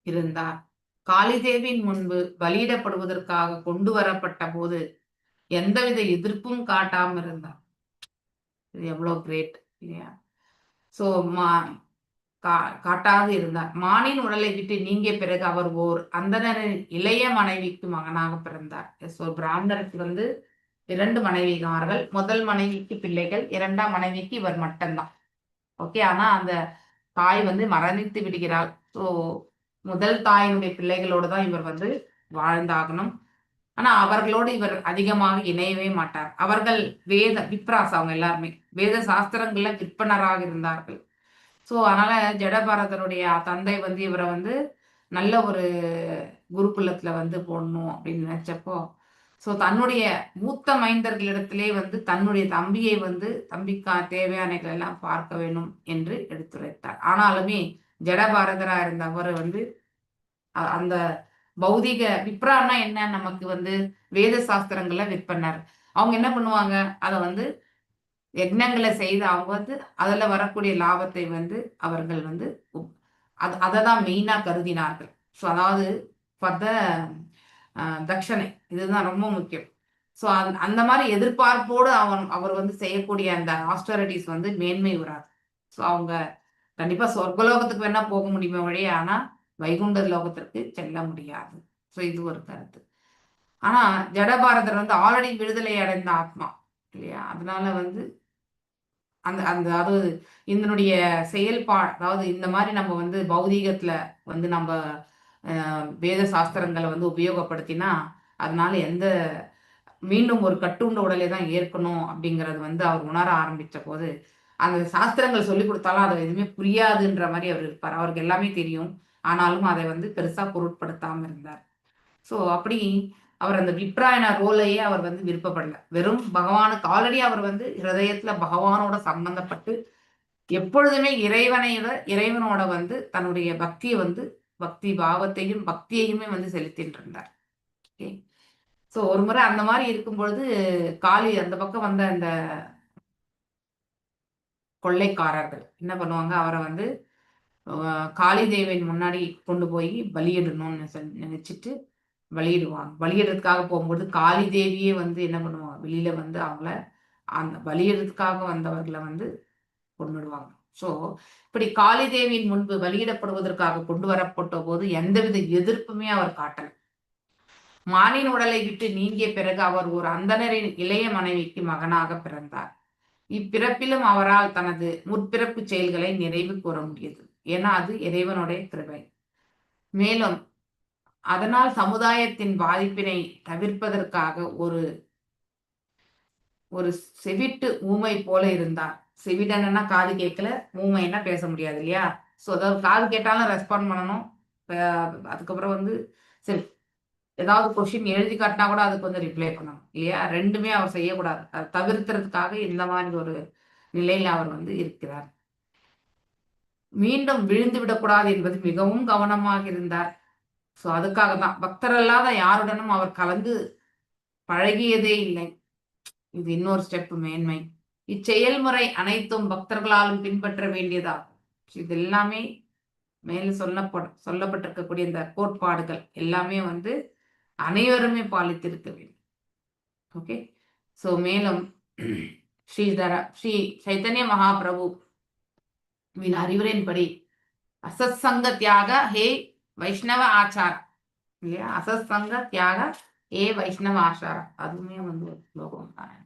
இருந்தார். காளிதேவியின் முன்பு பலியிடப்படுவதற்காக கொண்டு வரப்பட்ட போது எந்தவித எதிர்ப்பும் காட்டாம இருந்தார். இது எவ்வளவு கிரேட் இல்லையா? சோ காட்டாது இருந்தார். மானின் உடலை விட்டு நீங்கிய பிறகு அவர் ஓர் அந்தணரின் இளைய மனைவிக்கு மகனாக பிறந்தார். பிராமணருக்கு வந்து 2 மனைவிமார்கள். முதல் மனைவிக்கு பிள்ளைகள், 2ஆம் மனைவிக்கு இவர் மட்டும்தான். ஓகே. ஆனா அந்த தாய் வந்து மரணித்து விடுகிறாள். ஸோ முதல் தாயினுடைய பிள்ளைகளோடு தான் இவர் வந்து வாழ்ந்தாகணும். ஆனா அவர்களோடு இவர் அதிகமாக இணையவே மாட்டார். அவர்கள் விப்ராஸ் அவங்க எல்லாருமே வேத சாஸ்திரங்கள்ல விற்பனராக இருந்தார்கள். ஸோ அதனால ஜடபாரதருடைய தந்தை வந்து இவரை வந்து நல்ல ஒரு குருகுலத்துல வந்து போடணும் அப்படின்னு நினைச்சப்போ, ஸோ தன்னுடைய மூத்த மைந்தர்களிடத்திலே வந்து தன்னுடைய தம்பியை வந்து தம்பிக்கா தேவையானகள் எல்லாம் பார்க்க வேண்டும் என்று எடுத்துரைத்தார். ஆனாலுமே ஜடபாரதரா இருந்த அவர் வந்து அந்த பௌதிக விப்ரான்னா என்ன, நமக்கு வந்து வேத சாஸ்திரங்கள்ல விற்பனர். அவங்க என்ன பண்ணுவாங்க, அதை வந்து யக்னங்களை செய்து அவங்க வந்து அதுல வரக்கூடிய லாபத்தை வந்து அவர்கள் வந்து அதை தான் மெயினா கருதினார்கள். ஸோ அதாவது தட்சணை இதுதான் ரொம்ப முக்கியம். ஸோ அந்த மாதிரி எதிர்பார்ப்போடு அவர் வந்து செய்யக்கூடிய அந்த ஆஸ்டாரிட்டிஸ் வந்து மேன்மை வராது. ஸோ அவங்க கண்டிப்பா சொர்க்கலோகத்துக்கு வேணா போக முடியுமே வழியே, ஆனா வைகுண்ட லோகத்திற்கு செல்ல முடியாது. ஸோ இது ஒரு கருத்து. ஆனா ஜடபாரதர் வந்து ஆல்ரெடி விடுதலை அடைந்த ஆத்மா இல்லையா? அதனால வந்து அதாவது இதனுடைய அதாவது இந்த மாதிரி நம்ம வந்து பௌதீகத்துல வந்து நம்ம வேத சாஸ்திரங்களை வந்து உபயோகப்படுத்தினா அதனால மீண்டும் ஒரு கட்டுண்ட உடலை தான் ஏற்கணும் அப்படிங்கிறது வந்து அவர் உணர ஆரம்பிச்ச போது அந்த சாஸ்திரங்கள் சொல்லி கொடுத்தாலும் அதை எதுவுமே புரியாதுன்ற மாதிரி அவர் இருப்பார். அவருக்கு எல்லாமே தெரியும், ஆனாலும் அதை வந்து பெருசா பொருட்படுத்தாம இருந்தார். ஸோ அப்படி அவர் அந்த விப்ராயண ரோலையே அவர் வந்து விருப்பப்படல. வெறும் பகவானுக்கு ஆல்ரெடி அவர் வந்து ஹிருதயத்துல பகவானோட சம்பந்தப்பட்டு எப்பொழுதுமே இறைவனோட வந்து தன்னுடைய பக்தியை வந்து பக்தி பாவத்தையும் பக்தியையுமே வந்து செலுத்திட்டு இருந்தார். ஓகே. ஸோ ஒரு முறை அந்த மாதிரி இருக்கும் பொழுது காளி அந்த பக்கம் வந்த அந்த கொள்ளைக்காரர்கள் என்ன பண்ணுவாங்க, அவரை வந்து காளி தேவியின் முன்னாடி கொண்டு போய் பலியிடணும்னு நினைச்சிட்டு பலியிடுவாங்க. பலியிடுறதுக்காக போகும்போது காளி தேவியே வந்து என்ன பண்ணுவாங்க, வெளியில வந்து அவங்கள அந்த பலியிடுறதுக்காக வந்தவர்களை வந்து கொண்டுடுவாங்க. ஸோ இப்படி காளி தேவியின் முன்பு பலியிடப்படுவதற்காக கொண்டு வரப்பட்ட போது எந்தவித எதிர்ப்புமே அவர் காட்டல. மானின் உடலை விட்டு நீங்கிய பிறகு அவர் ஒரு அந்தணரின் இளைய மனைவிக்கு மகனாக பிறந்தார். இப்பிறப்பிலும் அவரால் தனது முற்பிறப்பு செயல்களை நிறைவு கூற முடியுது. ஏன்னா அது இறைவனுடைய கிருபை. மேலும் அதனால் சமுதாயத்தின் பாதிப்பினை தவிர்ப்பதற்காக ஒரு செவிட்டு ஊமை போல இருந்தார். செவிடன்னா காது கேட்கல, ஊமைன்னா பேச முடியாது இல்லையா? ஸோ அதாவது காது கேட்டாலும் ரெஸ்பாண்ட் பண்ணணும். அதுக்கப்புறம் வந்து சரி ஏதாவது கொஸ்டின் எழுதி காட்டினா கூட அதுக்கு வந்து ரிப்ளை பண்ணணும் இல்லையா? ரெண்டுமே அவர் செய்யக்கூடாது. அதை தவிர்க்கிறதுக்காக இந்த மாதிரி ஒரு நிலையில அவர் வந்து இருக்கிறார். மீண்டும் விழுந்து விடக்கூடாது என்பது மிகவும் கவனமாக இருந்தார். ஸோ அதுக்காக தான் பக்தர் அல்லாத யாருடனும் அவர் கலந்து பழகியதே இல்லை. இது இன்னொரு ஸ்டெப் மேன்மை. இச்செயல்முறை அனைத்தும் பக்தர்களாலும் பின்பற்ற வேண்டியதாகும். இது எல்லாமே மேல சொல்லப்பட்டிருக்கக்கூடிய இந்த கோட்பாடுகள் எல்லாமே வந்து அனைவருமே பாலித்திருக்க வேண்டும். ஓகே. ஸோ மேலும் ஸ்ரீ சைத்தன்ய மகாபிரபு அறிவுரையின்படி அசத்சங்க தியாக ஹே வைஷ்ணவ ஆச்சார இல்லையா? அசத்சங்க தியாக ஹே வைஷ்ணவ ஆச்சார, அதுவுமே வந்து ஒரு ஸ்லோகம் தான்.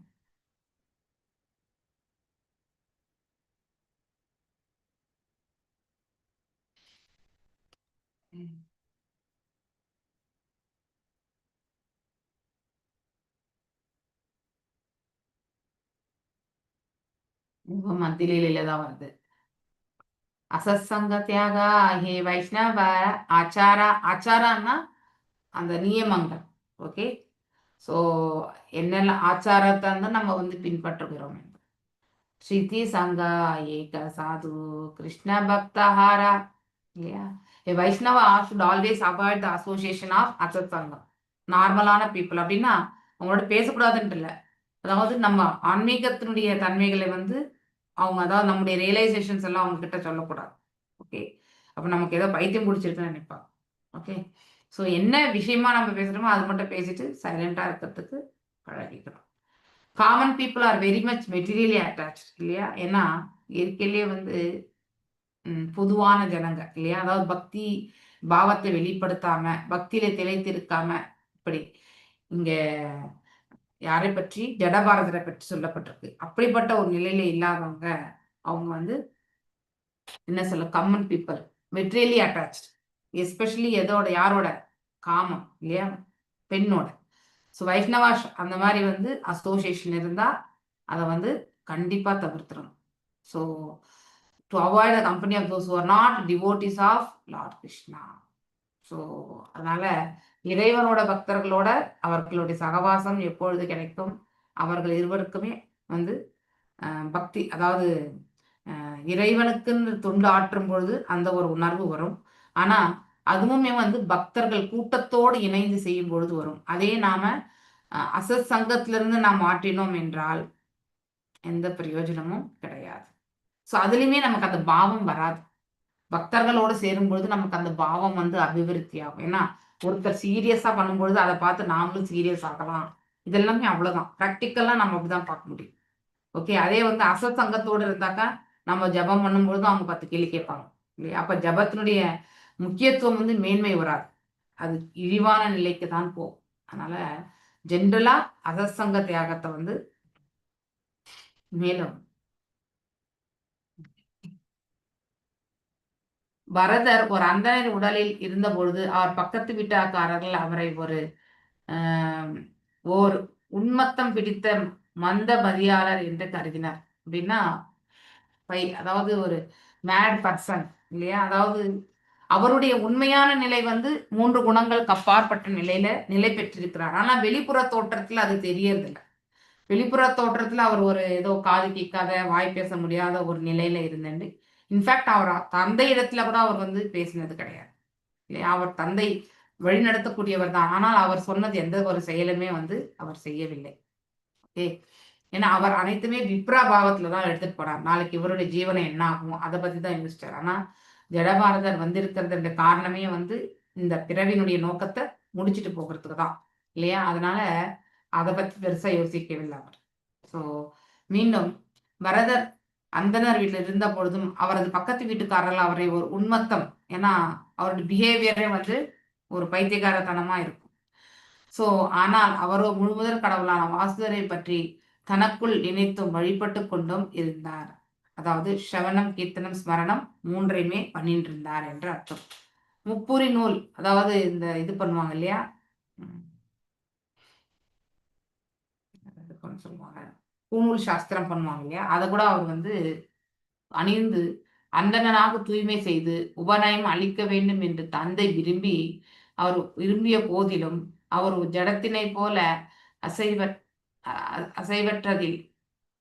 மத்தியில தான் வருது. அசத்சங்க தியாக ஹே வைஷ்ணவ ஆச்சாரா. ஆச்சாரான்னா அந்த நியமங்கள். ஓகே. ஸோ என்னெல்லாம் ஆச்சாரத்தை வந்து நம்ம வந்து பின்பற்றுகிறோம். ஸ்ருதி சங்கா ஏக சாது கிருஷ்ண பக்தஹாரா இல்லையா? வைஷ்ணவ should always avoid the association of அசத் சங்கம். நார்மலான பீப்புள் அப்படின்னா அவங்களோட பேசக்கூடாதுன்ட்டு இல்லை. அதாவது நம்ம ஆன்மீகத்தினுடைய தன்மைகளை வந்து அவங்க, அதாவது நம்முடைய ரியலைசேஷன்ஸ் எல்லாம் அவங்க கிட்ட சொல்லக்கூடாது. ஓகே. அப்போ நமக்கு ஏதோ பைத்தியம் பிடிச்சிருக்குன்னு நினைப்பாங்க. ஓகே. ஸோ என்ன விஷயமா நம்ம பேசுகிறோமோ அது மட்டும் பேசிட்டு சைலண்டாக இருக்கிறதுக்கு பழகிக்கிறோம். Common people are very much materially attach இல்லையா? ஏன்னா இயற்கையிலேயே வந்து பொதுவான ஜனங்க இல்லையா? அதாவது பக்தி பாவத்தை வெளிப்படுத்தாம பக்தியில திளைத்திருக்காம, இப்படி இங்க யாரை பற்றி ஜடபாரதரை பற்றி சொல்லப்பட்டிருக்கு. அப்படிப்பட்ட ஒரு நிலையில இல்லாதவங்க அவங்க வந்து என்ன சொல்ல, common people materially attach, especially எதோட, யாரோட? காமம் இல்லையா? பெண்ணோட. ஸோ வைஷ்ணவாஷ் அந்த மாதிரி வந்து அசோசியேஷன் இருந்தா அதை வந்து கண்டிப்பா தவிர்த்துறணும். So to avoid the company of those who are not devotees of Lord Krishna. So அதனால இறைவனோட பக்தர்களோட அவர்களுடைய சகவாசம் எப்பொழுது கிடைக்கும்? அவர்கள் இருவருக்குமே வந்து பக்தி, அதாவது இறைவனுக்குன்னு தொண்டு ஆற்றும் பொழுது அந்த ஒரு உணர்வு வரும். ஆனா அதுவுமே வந்து பக்தர்கள் கூட்டத்தோடு இணைந்து செய்யும் பொழுது வரும். அதே நாம அசத் சங்கத்திலிருந்து நாம் மாற்றினோம் என்றால் எந்த பிரயோஜனமும் கிடையாது. ஸோ அதுலயுமே நமக்கு அந்த பாவம் வராது. பக்தர்களோடு சேரும் பொழுது நமக்கு அந்த பாவம் வந்து அபிவிருத்தி ஆகும். ஏன்னா ஒருத்தர் சீரியஸா பண்ணும்பொழுது அதை பார்த்து நாமளும் சீரியஸ் ஆகலாம். இதெல்லாமே அவ்வளவுதான். ப்ராக்டிக்கலா நம்ம அப்படிதான் பார்க்க முடியும். ஓகே. அதே வந்து அசத் சங்கத்தோடு இருந்தாக்கா நம்ம ஜபம் பண்ணும்பொழுது அவங்க 10 கேள்வி கேட்பாங்க இல்லையா? அப்ப ஜபத்தினுடைய முக்கியத்துவம் வந்து மேன்மை வராது, அது இழிவான நிலைக்கு தான் போகும். அதனால ஜென்ரலா அசத்சங்க தியாகத்தை வந்து மேலும் பரதர் ஒரு அந்தனர் உடலில் இருந்த பொழுது அவர் பக்கத்து வீட்டாக்காரர்கள் அவரை ஓர் உன்மத்தம் பிடித்த மந்த மதியாளர் என்று கருதினார். அப்படின்னா அதாவது ஒரு மேட் பர்சன் இல்லையா? அதாவது அவருடைய உண்மையான நிலை வந்து 3 குணங்களுக்கு அப்பாற்பட்ட நிலையில நிலை பெற்றிருக்கிறார். ஆனா வெளிப்புற தோற்றத்துல அது தெரியறதில்லை. வெளிப்புற தோற்றத்துல அவர் ஒரு ஏதோ காது கேட்காத, வாய் பேச முடியாத ஒரு நிலையில இருந்தேன். இன்ஃபேக்ட் அவர் தந்தை இடத்துல கூட அவர் வந்து பேசினது கிடையாது இல்லையா? அவர் தந்தை வழிநடத்தக்கூடியவர் தான். ஆனால் அவர் சொன்னது எந்த ஒரு செயலுமே வந்து அவர் செய்யவில்லை. ஓகே. ஏன்னா அவர் அனைத்துமே விப்ரா பாவத்துல தான் எடுத்துட்டு போறார். நாளைக்கு இவருடைய ஜீவனம் என்ன ஆகும் அதை பத்தி தான் யோசிச்சார். ஆனா ஜடபாரதர் வந்திருக்கிறது காரணமே வந்து இந்த பிறவினுடைய நோக்கத்தை முடிச்சுட்டு போகிறதுக்கு தான் இல்லையா? அதனால அதை பத்தி பெருசா யோசிக்கவில்லை அவர். ஸோ மீண்டும் பரதர் அந்தனர் வீட்டில் இருந்த பொழுதும் அவரது பக்கத்து வீட்டுக்காரர்கள் அவரை ஒரு உன்மத்தம், ஏன்னா அவருடைய பிஹேவியரே வந்து ஒரு பைத்தியகாரத்தனமா இருக்கும். ஸோ ஆனால் அவரோ முழுமுதல் கடவுளான வாசுதரை பற்றி தனக்குள் நினைத்தும் வழிபட்டு கொண்டும் இருந்தார். அதாவது ஸ்ரவணம், கீர்த்தனம், ஸ்மரணம் 3ஐயுமே பண்ணிட்டு இருந்தார் என்று அர்த்தம். முப்புரி நூல், அதாவது இந்த இது பண்ணுவாங்க இல்லையா, சொல்லுவாங்க பூநூல் சாஸ்திரம் பண்ணுவாங்க இல்லையா, அதை கூட அவர் வந்து அணிந்து அந்தணனாக தூய்மை செய்து உபநயம் அளிக்க வேண்டும் என்று தந்தை விரும்பிய போதிலும் அவர் ஜடத்தினை போல அசைவ அசைவற்றதில்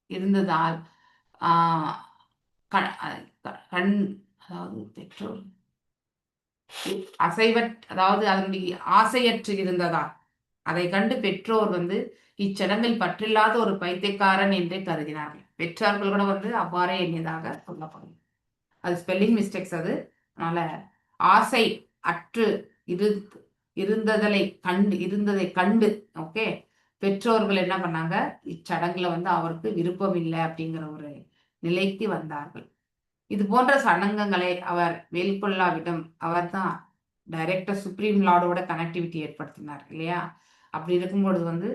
இருந்ததால் கண் அதாவது பெற்றோர் அதாவது அதனுடைய ஆசையற்று இருந்ததால் அதை கண்டு பெற்றோர் இச்சடங்கில் பற்றில்லாத ஒரு பைத்தியக்காரன் என்றே கருதினார்கள். பெற்றார்கள் கூட அவ்வாறே எண்ணியதாக சொல்லப்படும். அது ஸ்பெல்லிங் மிஸ்டேக்ஸ். அது அதனால ஆசை அற்று இருந்ததை கண்டு ஓகே பெற்றோர்கள் என்ன பண்ணாங்க, இச்சடங்குல அவருக்கு விருப்பம் இல்லை அப்படிங்கிற ஒரு நிலைக்கு வந்தார்கள். இது போன்ற சடங்குகளை அவர் மேற்கொள்ளாவிடம் அவர் தான் டைரக்டர் சுப்ரீம் லார்டோட கனெக்டிவிட்டி ஏற்படுத்தினார் இல்லையா? அப்படி இருக்கும்பொழுது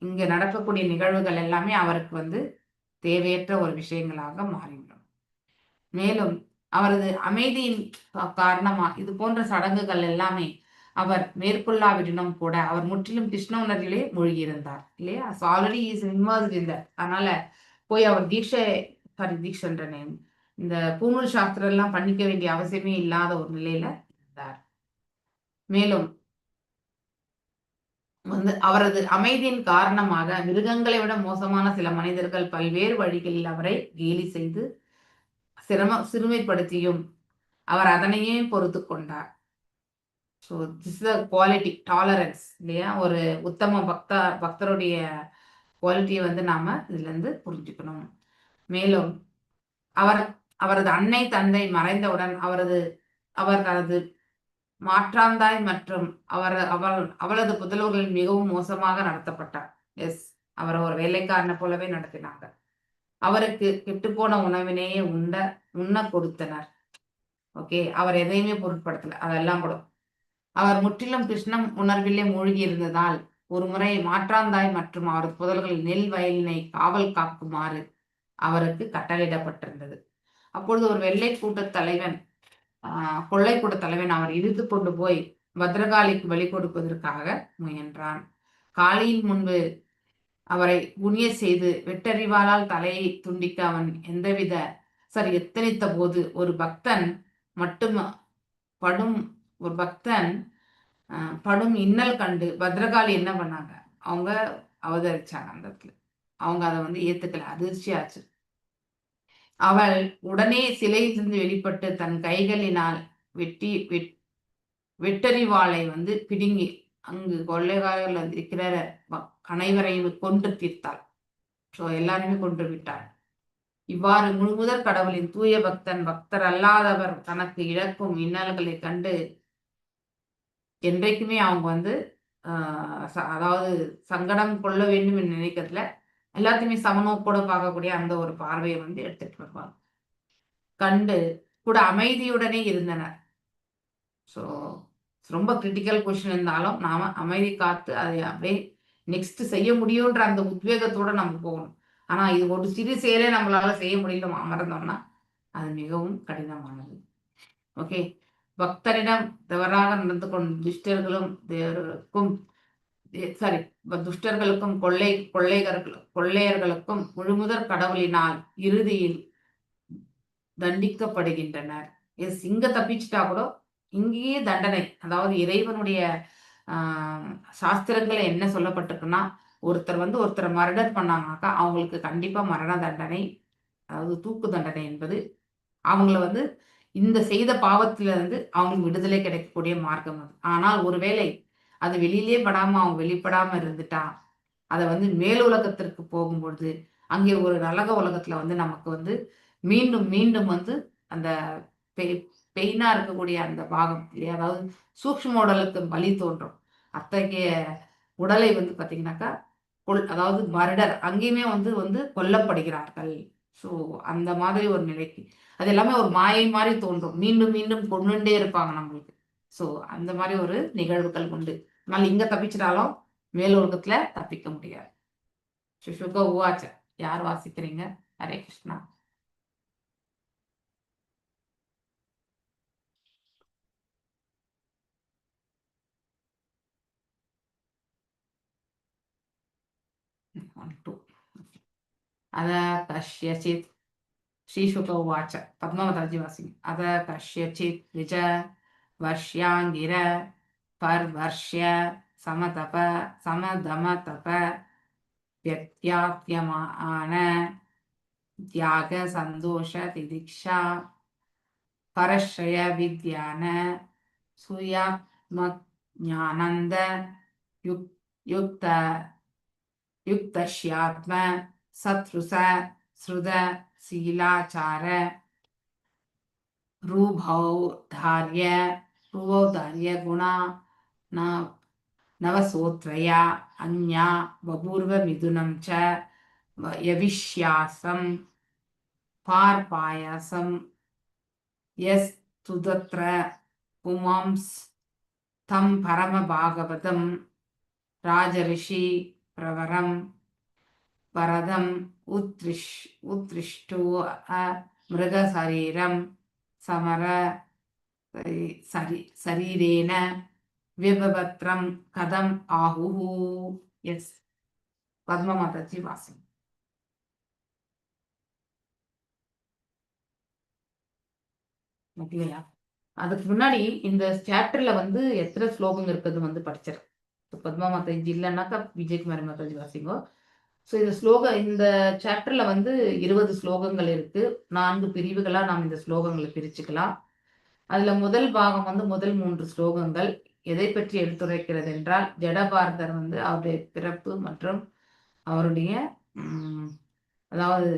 இங்க நடக்கக்கூடிய நிகழ்வுகள் எல்லாமே அவருக்கு தேவையற்ற ஒரு விஷயங்களாக மாறிவிடும். மேலும் அவரது அமைதியின் காரணமா இது போன்ற சடங்குகள் எல்லாமே அவர் மேற்கொள்ளாவிடனும் கூட அவர் முற்றிலும் கிருஷ்ண உணர்விலே மூழ்கியிருந்தார் இல்லையா? So already is involved in that. அதனால போய் அவர் தீட்சைன்ற நேம் இந்த பூணூல் சாஸ்திரம் எல்லாம் பண்ணிக்க வேண்டிய அவசியமே இல்லாத ஒரு நிலையில இருந்தார். மேலும் அவரது அமைதியின் காரணமாக மிருகங்களை விட மோசமான சில மனிதர்கள் பல்வேறு வழிகளில் அவரை கேலி செய்து சிறுமைப்படுத்தியும் அவர் அதனையே பொறுத்து கொண்டார். So this is quality tolerance இல்லையா? ஒரு உத்தம பக்தருடைய குவாலிட்டியை நாம இதுல இருந்து புரிஞ்சுக்கணும். மேலும் அவரது அன்னை தந்தை மறைந்தவுடன் அவர் தனது மாற்றாந்தாய் மற்றும் அவளது புதல்வர்கள் மிகவும் மோசமாக நடத்தப்பட்டார். எஸ், அவரை ஒரு வேலைக்காரனை போலவே நடத்தினாங்க. அவருக்கு கெட்டுப்போன உணவினையே உண்ண கொடுத்தனர். ஓகே, அவர் எதையுமே பொருட்படுத்தல. அதெல்லாம் கூட அவர் முற்றிலும் கிருஷ்ணம் உணர்விலே மூழ்கி இருந்ததால் ஒரு முறை மாற்றாந்தாய் மற்றும் அவரது புதல்களின் நெல் வயலினை காவல் காக்குமாறு அவருக்கு கட்டளையிடப்பட்டிருந்தது. அப்பொழுது ஒரு வெள்ளை கூட்ட தலைவன் கொள்ளை கூட்ட தலைவன் அவர் இழுத்து கொண்டு போய் பத்ரகாளிக்கு பலி கொடுப்பதற்காக முயன்றான். காளியின் முன்பு அவரை குனிய செய்து வெட்டறிவாளால் தலையை துண்டிக்க அவன் எத்தனித்த போது ஒரு பக்தன் படும் இன்னல் கண்டு பத்ரகாளி என்ன பண்ணாங்க, அவங்க அவதரிச்சாங்க. அந்த இடத்துல அவங்க அதை ஏத்துக்கல, அதிர்ச்சி ஆச்சு. அவள் உடனே சிலையிலிருந்து வெளிப்பட்டு தன் கைகளினால் வெட்டறிவாளை பிடுங்கி அங்கு கொள்ளைக்காரர்கள் இருக்கிற அனைவரையும் கொன்று தீர்த்தாள். ஸோ எல்லாருமே கொன்று விட்டாள். இவ்வாறு முழுமுதற் கடவுளின் தூய பக்தர் அல்லாதவர் தனக்கு இழக்கும் இன்னல்களை கண்டு என்றைக்குமே அவங்க அதாவது சங்கடம் கொள்ள வேண்டும் என்று நினைக்கிறதுல எல்லாத்தையுமே சமநோக்கோட பார்க்கக்கூடிய அந்த ஒரு பார்வையை எடுத்துட்டு வருவாங்க. கண்டு கூட அமைதியுடனே இருந்தனர். ஸோ ரொம்ப கிரிட்டிக்கல் கொஸ்டின் இருந்தாலும் நாம அமைதி காத்து அதை அப்படியே நெக்ஸ்ட் செய்ய முடியுன்ற அந்த உத்வேகத்தோட நம்ம போகணும். ஆனா இது ஒரு சிறு செயலே நம்மளால செய்ய முடியல அமர்ந்தோம்னா அது மிகவும் கடினமானது. ஓகே, பக்தரிடம் தவறாக நடந்து கொண்ட துஷ்டர்களுக்கும் கொள்ளையர்களுக்கும் முழுமுதற் கடவுளினால் இறுதியில் தண்டிக்கப்படுகின்றனர். இங்க தப்பிச்சுட்டா கூட இங்கேயே தண்டனை. அதாவது இறைவனுடைய சாஸ்திரங்களை என்ன சொல்லப்பட்டிருக்குன்னா, ஒருத்தரை மர்டர் பண்ணாங்கனாக்கா அவங்களுக்கு கண்டிப்பா மரண தண்டனை, அதாவது தூக்கு தண்டனை என்பது அவங்கள இந்த செய்த பாவத்திலிருந்து அவங்களுக்கு விடுதலை கிடைக்கக்கூடிய மார்க்கம் அது. ஆனால் ஒருவேளை அது வெளியிலே படாம அவங்க வெளிப்படாம இருந்துட்டா அதை மேல் உலகத்திற்கு போகும்பொழுது அங்கே ஒரு நரக உலகத்துல நமக்கு மீண்டும் மீண்டும் அந்த பெயினா இருக்கக்கூடிய அந்த பாகம் இல்லையா, அதாவது சூக்ஷ்ம உடலுக்கு வலி தோன்றும். அத்தகைய உடலை பார்த்தீங்கன்னாக்கா அதாவது மர்டர் அங்கேயுமே கொல்லப்படுகிறார்கள். ஸோ அந்த மாதிரி ஒரு நிலைக்கு அது எல்லாமே ஒரு மாயை மாதிரி தோன்றும். மீண்டும் மீண்டும் கொண்டுட்டே இருப்பாங்க நம்மளுக்கு. ஸோ அந்த மாதிரி ஒரு நிகழ்வுகள் உண்டு. அதனால இங்க தப்பிச்சிட்டாலும் மேல் உலகத்துல தப்பிக்க முடியாது. சுக உவாச்ச. யார் வாசிக்கிறீங்க? ஹரே கிருஷ்ணா. अद कस्यचित् श्रीशुक उवाच. पद्मावताजी वासिनी. अद कस्यचित् द्विज वर्ष्याङ्गिर पर्वर्ष्य சமதப சமதம தப வியத்யாத்யமான தியாக சந்தோஷ திதிக்ஷா பரஸ்ரய வித்யான சுயாத்ம ஞானந்த யுக்த யுக்தஷ்யாத்ம சத்ருச ஸ்ருத சீலாச்சார ரூபௌதார்ய குணா நவசோத்ரயா அந்யா வபூர்வ மிதுனம் ச யவிஷ்யாசம் பார்பாயாசம் எஸ் துதத்ர புமாம்ஸ் தம் பரம பாகவதம் ராஜரிஷி பிரவரம் பரதம் உத்ரிஷ்டோ மிருகசரீரம் சமர சரீரேன விபபத்ரம் கதம் ஆஹுஹு. எஸ் பத்மா மாதாஜி வாசி. ஓகேயா? அதுக்கு முன்னாடி இந்த சாப்டர்ல வந்து எத்தனை ஸ்லோகம் இருக்குது வந்து படிச்சிருக்கேன். பத்மா மாதாஜி இல்லைன்னாக்கா விஜயகுமாரி மாதாஜி வாசிங்கோ. ஸோ இந்த சாப்டர்ல வந்து 20 ஸ்லோகங்கள் இருக்கு. 4 பிரிவுகளா நாம் இந்த ஸ்லோகங்களை பிரிச்சுக்கலாம். அதுல முதல் பாகம் வந்து முதல் 3 ஸ்லோகங்கள் எதை பற்றி எடுத்துரைக்கிறது என்றால், ஜடபாரதர் வந்து அவருடைய பிறப்பு மற்றும் அவருடைய அதாவது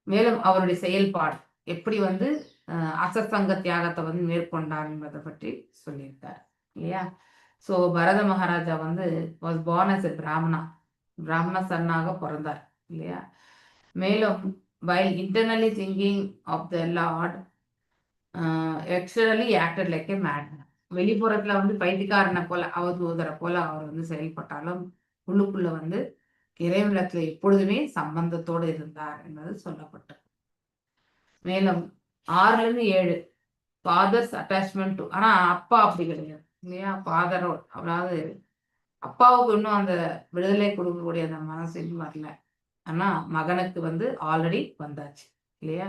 மேலும் அவருடைய செயல்பாடு எப்படி வந்து அசத்சங்க தியாகத்தை வந்து மேற்கொண்டார் என்பதை பற்றி சொல்லியிருக்கார் இல்லையா? ஸோ பரத மகாராஜா வந்து வாஸ் பார்ன் as a பிராமண சன்னாக பிறந்தார் இல்லையா? மேலும் while internally thinking of the Lord, externally acted like a madman. வெளிப்புறத்துல வந்து பைத்தியக்காரனை போல அவதூதரை போல அவர் வந்து செயல்பட்டாலும் உள்ளுக்குள்ள வந்து இறைவனத்துல எப்பொழுதுமே சம்பந்தத்தோடு இருந்தார் என்பது சொல்லப்பட்டது. மேலும் 6-7 ஃபாதர்ஸ் அட்டாச்மெண்ட் டு, ஆனா அப்பா அப்படி கிடையாது இல்லையா? ஃபாதரோட, அதாவது அப்பாவுக்கு இன்னும் அந்த விடுதலை கொடுக்கக்கூடிய அந்த மனசு இன்னும் வரல. ஆனா மகனுக்கு வந்து ஆல்ரெடி வந்தாச்சு இல்லையா?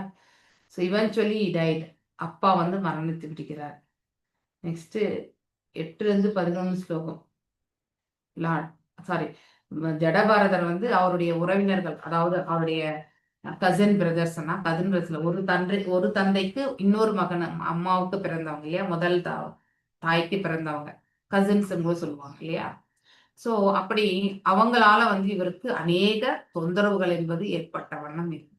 ஸோ இவென்ச்சுவலி டைட், அப்பா வந்து மரணித்து விடுகிறார். நெக்ஸ்ட் 8-11 ஸ்லோகம். ஜடபாரதர் வந்து அவருடைய உறவினர்கள், அதாவது அவருடைய கசின் பிரதர்ஸ்னா, கசின் பிரதர்ஸ்ல ஒரு தந்தைக்கு இன்னொரு மகன், அம்மாவுக்கு பிறந்தவங்க இல்லையா? முதல் தாய்க்கு பிறந்தவங்க கசின்ஸ் கூட சொல்லுவாங்க இல்லையா? ஸோ அப்படி அவங்களால வந்து இவருக்கு அநேக தொந்தரவுகள் என்பது ஏற்பட்ட வண்ணம் இருக்கு.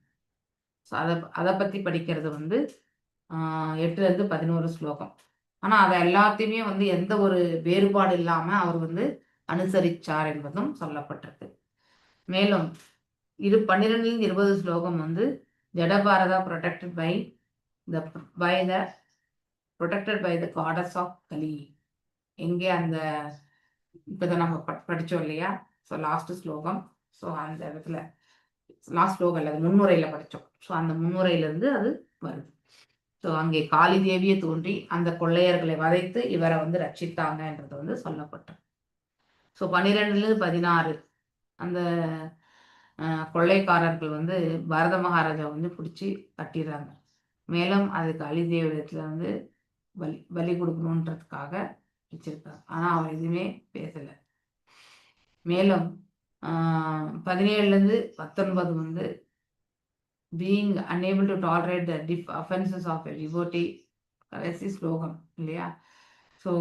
ஸோ அதை பத்தி படிக்கிறது வந்து 8-11 ஸ்லோகம். ஆனா அதை எல்லாத்தையுமே வந்து எந்த ஒரு வேறுபாடு இல்லாம அவர் வந்து அனுசரிச்சார் என்பதும் சொல்லப்பட்டிருக்கு. மேலும் 12-20 ஸ்லோகம் வந்து Jadabharata protected by the gods of Kali. எங்கே அந்த இப்பதான் நம்ம படிச்சோம் இல்லையா? ஸோ லாஸ்ட் ஸ்லோகம். ஸோ அந்த இடத்துல லாஸ்ட் ஸ்லோகம் இல்லை, அது முன்னுரையில படித்தோம். ஸோ அந்த முன்னுரையிலிருந்து அது வருது. ஸோ அங்கே காளி தேவியை தோன்றி அந்த கொள்ளையர்களை வதைத்து இவரை வந்து ரட்சித்தாங்கன்றது வந்து சொல்லப்பட்டது. ஸோ 12-16 அந்த கொள்ளைக்காரர்கள் வந்து பரத மகாராஜா வந்து பிடிச்சி கட்டிடுறாங்க. மேலும் அது காளி தேவியத்துல வந்து பலி கொடுக்கணுன்றதுக்காக வச்சிருக்காங்க. ஆனா அவர் எதுவுமே பேசல. மேலும் 17-19 வந்து being unable to tolerate the offenses of a devotee, கடைசி ஸ்லோகம் இல்லையா? So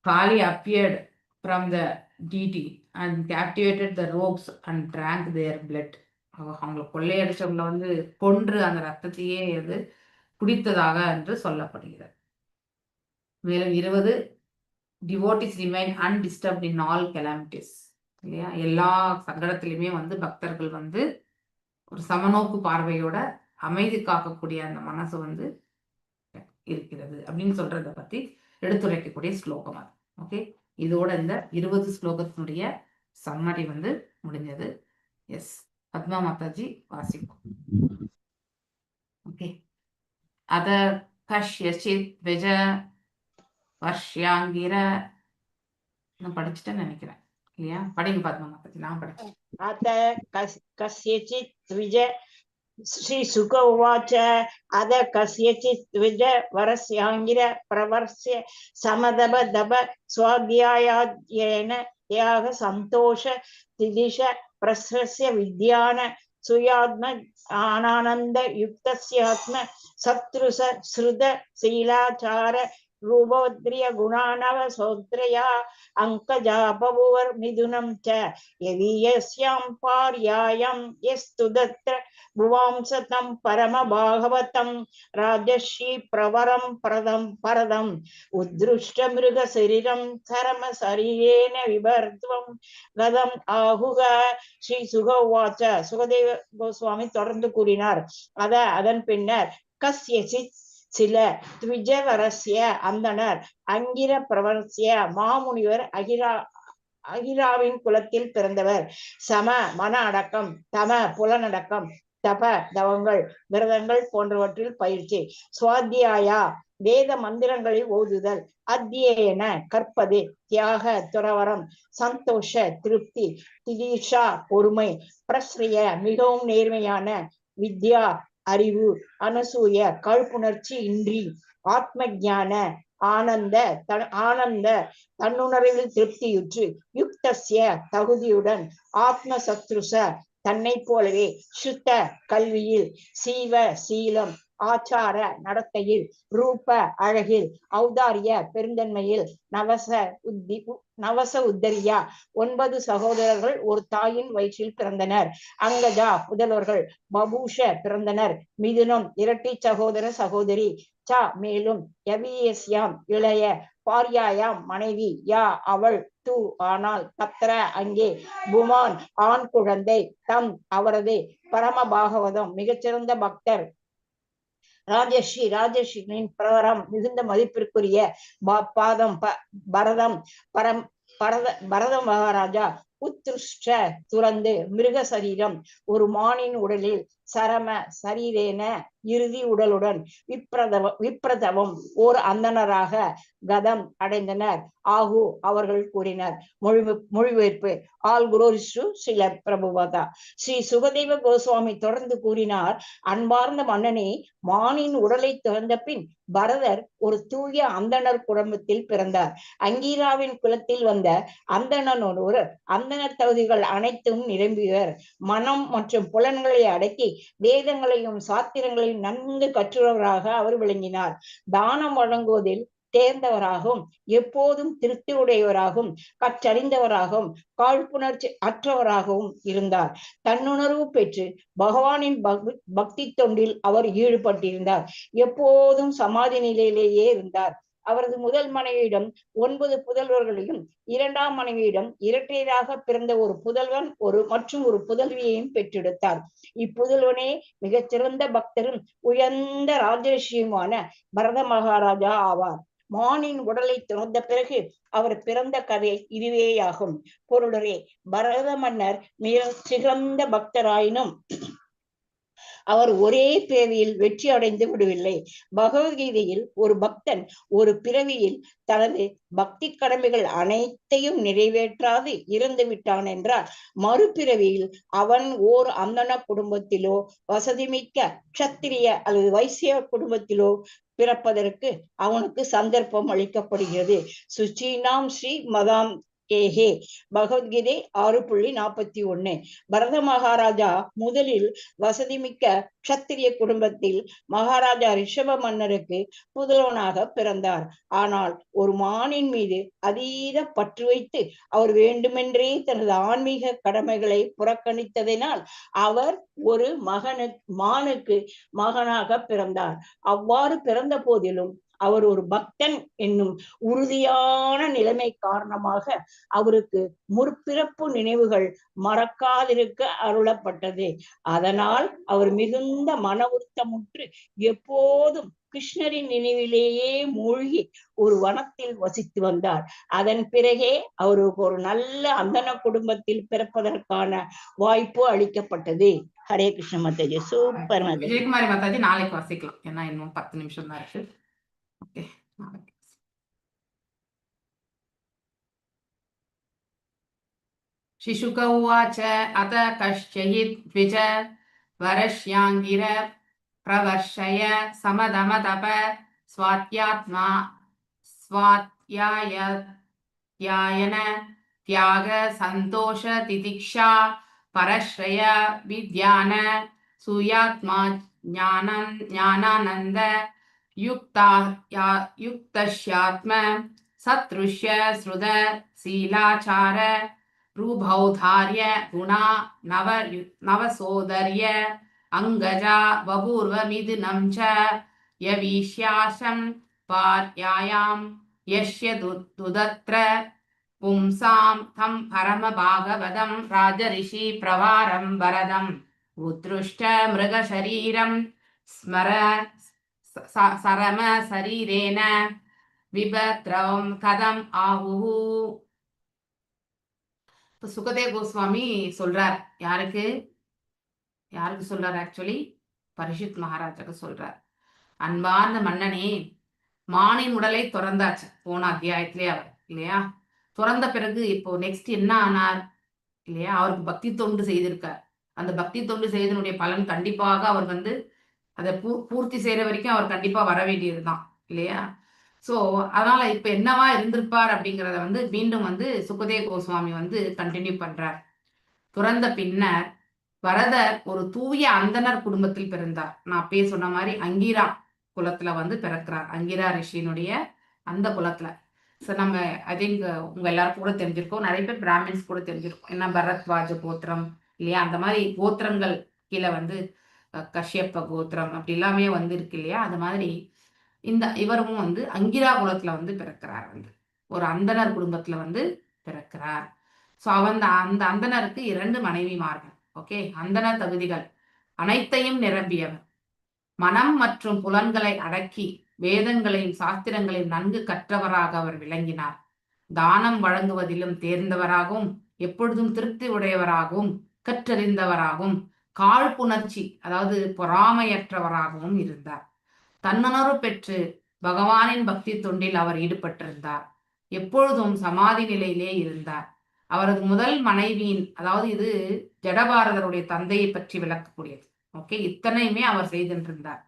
Kali appeared from the deity and captivated the rogues and drank their blood. அவங்களை கொள்ளையடிச்சவங்களை வந்து கொன்று அந்த ரத்தத்தையே வந்து குடித்ததாக என்று சொல்லப்படுகிறது. மேலும் 20 devotees remain undisturbed in all calamities இல்லையா? எல்லா சங்கடத்திலுமே வந்து பக்தர்கள் வந்து ஒரு சமநோக்கு பார்வையோட அமைதி காக்கக்கூடிய அந்த மனசு வந்து இருக்கிறது அப்படின்னு சொல்றதை பத்தி எடுத்துரைக்கக்கூடிய ஸ்லோகம் அது. ஓகே, இதோட இந்த 20 ஸ்லோகத்தினுடைய சம்மரி வந்து முடிஞ்சது. எஸ், பத்மா மாதாஜி வாசிக்கும். ஓகே, அத கஷ்யசித் விஜ வர்ஷ்யாங்கிர நான் படிச்சுட்டேன்னு நினைக்கிறேன் இல்லையா? படிங்க பத்மா மாதாஜி, நான் படிச்சேன். அத கஸ்யசித் த்விஜ श्रीशुक उवाच अद कस्यचित् द्विज वरस्याङ्गिर प्रवर्ष्य समदब दब स्वाध्यायाध्ययन याग सन्तोष तिदिश प्रसृस्य विद्यान सुयात्म आनन्द युक्तस्यात्म शत्रुस श्रुत शीलाचार रूपोद्रिय गुणानव सौत्रया अंकजापवुवर मिथुनं च यदीयस्यां पार्यायां यस्तु दत्र भुवांसतं परम भागवतं राजर्षि प्रवरं परदं उद्धृष्ट मृग शरीरं चरम शरीरेण विभर्त्वं गदम् आहुग. ஸ்ரீ சுக உவாச்ச. சுகதேவ கோஸ்வாமி தொடர்ந்து கூறினார். அதன் பின்னர் கஸ்யசித் சில த்விஜவரஸ்ய அந்தனர் அங்கிர பிரவர்சிய மாமுனிவர் அகிராவின் குலத்தில் பிறந்தவர். சம மன அடக்கம், தம புலனடக்கம், தப தவங்கள் விரதங்கள் போன்றவற்றில் பயிற்சி, சுவாத்தியாயா வேத மந்திரங்களை ஓதுதல், அத்தியன கற்பது, தியாக துறவரம், சந்தோஷ திருப்தி, திதீஷா பொறுமை, பிரஸ்ரிய மிகவும் நேர்மையான, வித்யா அறிவு, அனசூய காழ்ப்புணர்ச்சி இன்றி, ஆத்ம ஞான ஆனந்த தன்னுணர்வில் திருப்தியுற்று, யுக்தஸ்ய தகுதியுடன், ஆத்ம சத்ருச தன்னை போலவே, சுத்த கல்வியில், சீவ சீலம், ஆச்சார நடத்தையில், ரூப அழகில், ஔதாரிய பெருந்தன்மையில், நவச உத்தரியா 9 சகோதரர்கள் ஒரு தாயின் வயிற்றில் பிறந்தனர். அங்கஜா புதல்வர்கள், பபூஷ பிறந்தனர். மிதுனம் இரட்டை சகோதர சகோதரி. ச மேலும் யவியஸ்யாம் இளைய, பாரியாயாம் மனைவி, யா அவள், து ஆனால், தத்ர அங்கே, புமான் ஆண் குழந்தை, தம் அவரது, பரம பாகவதம் மிகச்சிறந்த பக்தர், ராஜர்ஷிகளின் பிரவரம் மிகுந்த மதிப்பிற்குரிய பாதம் பரதம் மகாராஜா உத்ருஷ்ட துறந்து மிருக சரீரம் ஒரு மானின் உடலில் சரம சரீரேன இறுதி உடலுடன் விப்ரதவம் ஓர் அந்தனராக கதம் அடைந்தனர். ஆகு அவர்கள் கூறினர். மொழிபெயர்ப்பு. ஆல் குரோரிஷு சில பிரபுவதா. ஸ்ரீ சுகதேவ கோஸ்வாமி தொடர்ந்து கூறினார். அன்பார்ந்த மன்னனே, மானின் உடலை துறந்த பின் பரதர் ஒரு தூய அந்தனர் குடும்பத்தில் பிறந்தார். அங்கீராவின் குலத்தில் வந்த அந்தணன் ஒரு அந்தனர் தகுதிகள் அனைத்தும் நிரம்பியவர். மனம் மற்றும் புலன்களை அடக்கி வேதங்களையும் சாத்திரங்களையும் நன்கு கற்றுள்ளவராக அவர் விளங்கினார். தானம் வழங்குவதில் தேர்ந்தவராகவும், எப்போதும் திருப்தி உடையவராகவும், கற்றறிந்தவராகவும், காழ்ப்புணர்ச்சி அற்றவராகவும் இருந்தார். தன்னுணர்வு பெற்று பகவானின் பக்தி தொண்டில் அவர் ஈடுபட்டிருந்தார். எப்போதும் சமாதி நிலையிலேயே இருந்தார். அவரது முதல் மனைவியிடம் 9 புதல்வர்களையும், 2ஆம் மனைவியிடம் இரட்டையராக பிறந்த ஒரு புதல்வன் மற்றும் ஒரு புதல்வியையும் பெற்றெடுத்தார். இப்புதல்வனே மிகச்சிறந்த பக்தரும் உயர்ந்த ராஜரிஷியுமான பரத மகாராஜா ஆவார். மானின் உடலை துறந்த பிறகு அவர் பிறந்த கதை இதுவேயாகும். பொருளரே, பரத மன்னர் மிக சிறந்த பக்தராயினும் அவர் ஒரே பிறவியில் வெற்றி அடைந்து விடவில்லை. பகவத்கீதையில் ஒரு பக்தன் ஒரு பிறவியில் தனது பக்தி கடமைகள் அனைத்தையும் நிறைவேற்றாது இறந்து விட்டான் என்றால், மறுபிறவியில் அவன் ஓர் அந்தன குடும்பத்திலோ, வசதிமிக்க க்ஷத்திரிய அல்லது வைசிய குடும்பத்திலோ பிறப்பதற்கு அவனுக்கு சந்தர்ப்பம் அளிக்கப்படுகிறது. சுச்சீனாம் ஸ்ரீ மதாம் ஏஹே. பகவத்கீதை 6.41. பரத மகாராஜா முதலில் வசதிமிக்க க்ஷத்திரிய குடும்பத்தில் மகாராஜா ரிஷப மன்னருக்கு புதல்வனாக பிறந்தார். ஆனால் ஒரு மானின் மீது அதீத பற்று வைத்து அவர் வேண்டுமென்றே தனது ஆன்மீக கடமைகளை புறக்கணித்ததினால் அவர் ஒரு மானுக்கு மகனாக பிறந்தார். அவ்வாறு பிறந்த போதிலும் அவர் ஒரு பக்தன் என்னும் உறுதியான நிலைமை காரணமாக அவருக்கு முற்பிறப்பு நினைவுகள் மறக்காதிருக்க அருளப்பட்டது. அதனால் அவர் மிகுந்த மன உறுத்தமுற்று எப்போதும் கிருஷ்ணரின் நினைவிலேயே மூழ்கி ஒரு வனத்தில் வசித்து வந்தார். அதன் பிறகே அவருக்கு ஒரு நல்ல அந்தன குடும்பத்தில் பிறப்பதற்கான வாய்ப்பு அளிக்கப்பட்டது. ஹரே கிருஷ்ண மாதாஜி. சூப்பர் மாதாஜி. விஜயகுமாரி மாதாஜி நாளைக்கு வாசிக்கலாம், ஏன்னா இன்னும் 10 நிமிஷம் தான் இருக்கு. ஓகே, நாளைக்கு. शिशुक उवाच अत कश्चित् द्विज வரஷ்யாங்கிர பிரவர்ஷய சமதம தப ஸ்வாத்யாத்மா ஸ்வாத்யாயன தியாக சந்தோஷ திதிக்ஷா பரஸ்ரய வித்யான சுயாத்மா ஞானானந்த யுக்தஸ்யாத்ம சத்ருஷ்ய ஸ்ருத சீலாச்சார ரூபௌதார்ய குணா நவசோதர்ய அங்கஜா வபூர்வமிதுனம் ச யவீஷ்யாசம் பார்யாயாம் யஸ்ய துதத்ர பும்சாம் தம் பரம பாகவதம் ராஜரிஷி பிரவாரம் வரதம் உத்ருஷ்ட மிருக சரீரம் ஸ்மர சரம சரீரேன விபத்ரம் கதம் ஆஹு. சுகதேவ கோஸ்வாமி சொல்றார். யாருக்கு சொல்றார்? ஆக்சுவலி பரிஷித் மகாராஜாக்கு சொல்றார். அன்பார்ந்த மன்னனே, மானின் உடலை துறந்தாச்சு போன அத்தியாயத்திலே அவர் இல்லையா. துறந்த பிறகு இப்போ நெக்ஸ்ட் என்ன ஆனார் இல்லையா? அவருக்கு பக்தி தொண்டு செய்திருக்கார். அந்த பக்தி தொண்டு செய்தனுடைய பலன் கண்டிப்பாக அவர் வந்து அதை பூர்த்தி செய்யற வரைக்கும் அவர் கண்டிப்பா வர வேண்டியதுதான் இல்லையா. ஸோ அதனால இப்ப என்னவா இருந்திருப்பார் அப்படிங்கிறத வந்து மீண்டும் வந்து சுகதேவ கோஸ்வாமி வந்து கண்டினியூ பண்றார். துறந்த பின்னர் பரதர் ஒரு தூய அந்தனர் குடும்பத்தில் பிறந்தார். நான் அப்பயே சொன்ன மாதிரி அங்கீரா குலத்துல வந்து பிறக்கிறார். அங்கீரா ரிஷியினுடைய அந்த குலத்துல. ஸோ நம்ம ஐ திங்க் உங்க எல்லாருக்கும் கூட தெரிஞ்சிருக்கோம். நிறைய பேர் பிராமின்ஸ் கூட தெரிஞ்சிருக்கோம். ஏன்னா பரத்வாஜ கோத்திரம் இல்லையா, அந்த மாதிரி கோத்திரங்கள் கீழே வந்து கஷ்யப்ப கோத்திரம் அப்படி எல்லாமே வந்து இருக்கு இல்லையா. அது மாதிரி இவரும் வந்து அங்கிரா குலத்துல வந்து பிறக்கிறார். வந்து ஒரு அந்தனர் குடும்பத்துல வந்து பிறக்கிறார். ஸோ அந்த அந்தனருக்கு 2 மனைவிமார்கள். ஓகே, அந்தனர் தகுதிகள் அனைத்தையும் நிரம்பியவர். மனம் மற்றும் புலன்களை அடக்கி வேதங்களையும் சாஸ்திரங்களையும் நன்கு கற்றவராக அவர் விளங்கினார். தானம் வழங்குவதிலும் தேர்ந்தவராகவும் எப்பொழுதும் திருப்தி உடையவராகவும் கற்றறிந்தவராகவும் காழ்ப்புணர்ச்சி அதாவது பொறாமையற்றவராகவும் இருந்தார். தன்னுணர்வு பெற்று பகவானின் பக்தி தொண்டில் அவர் ஈடுபட்டிருந்தார். எப்பொழுதும் சமாதி நிலையிலே இருந்தார். அவரது முதல் மனைவியின், அதாவது இது ஜடபாரதருடைய தந்தையை பற்றி விளக்கக்கூடியது. ஓகே, இத்தனையுமே அவர் செய்திருந்தார்.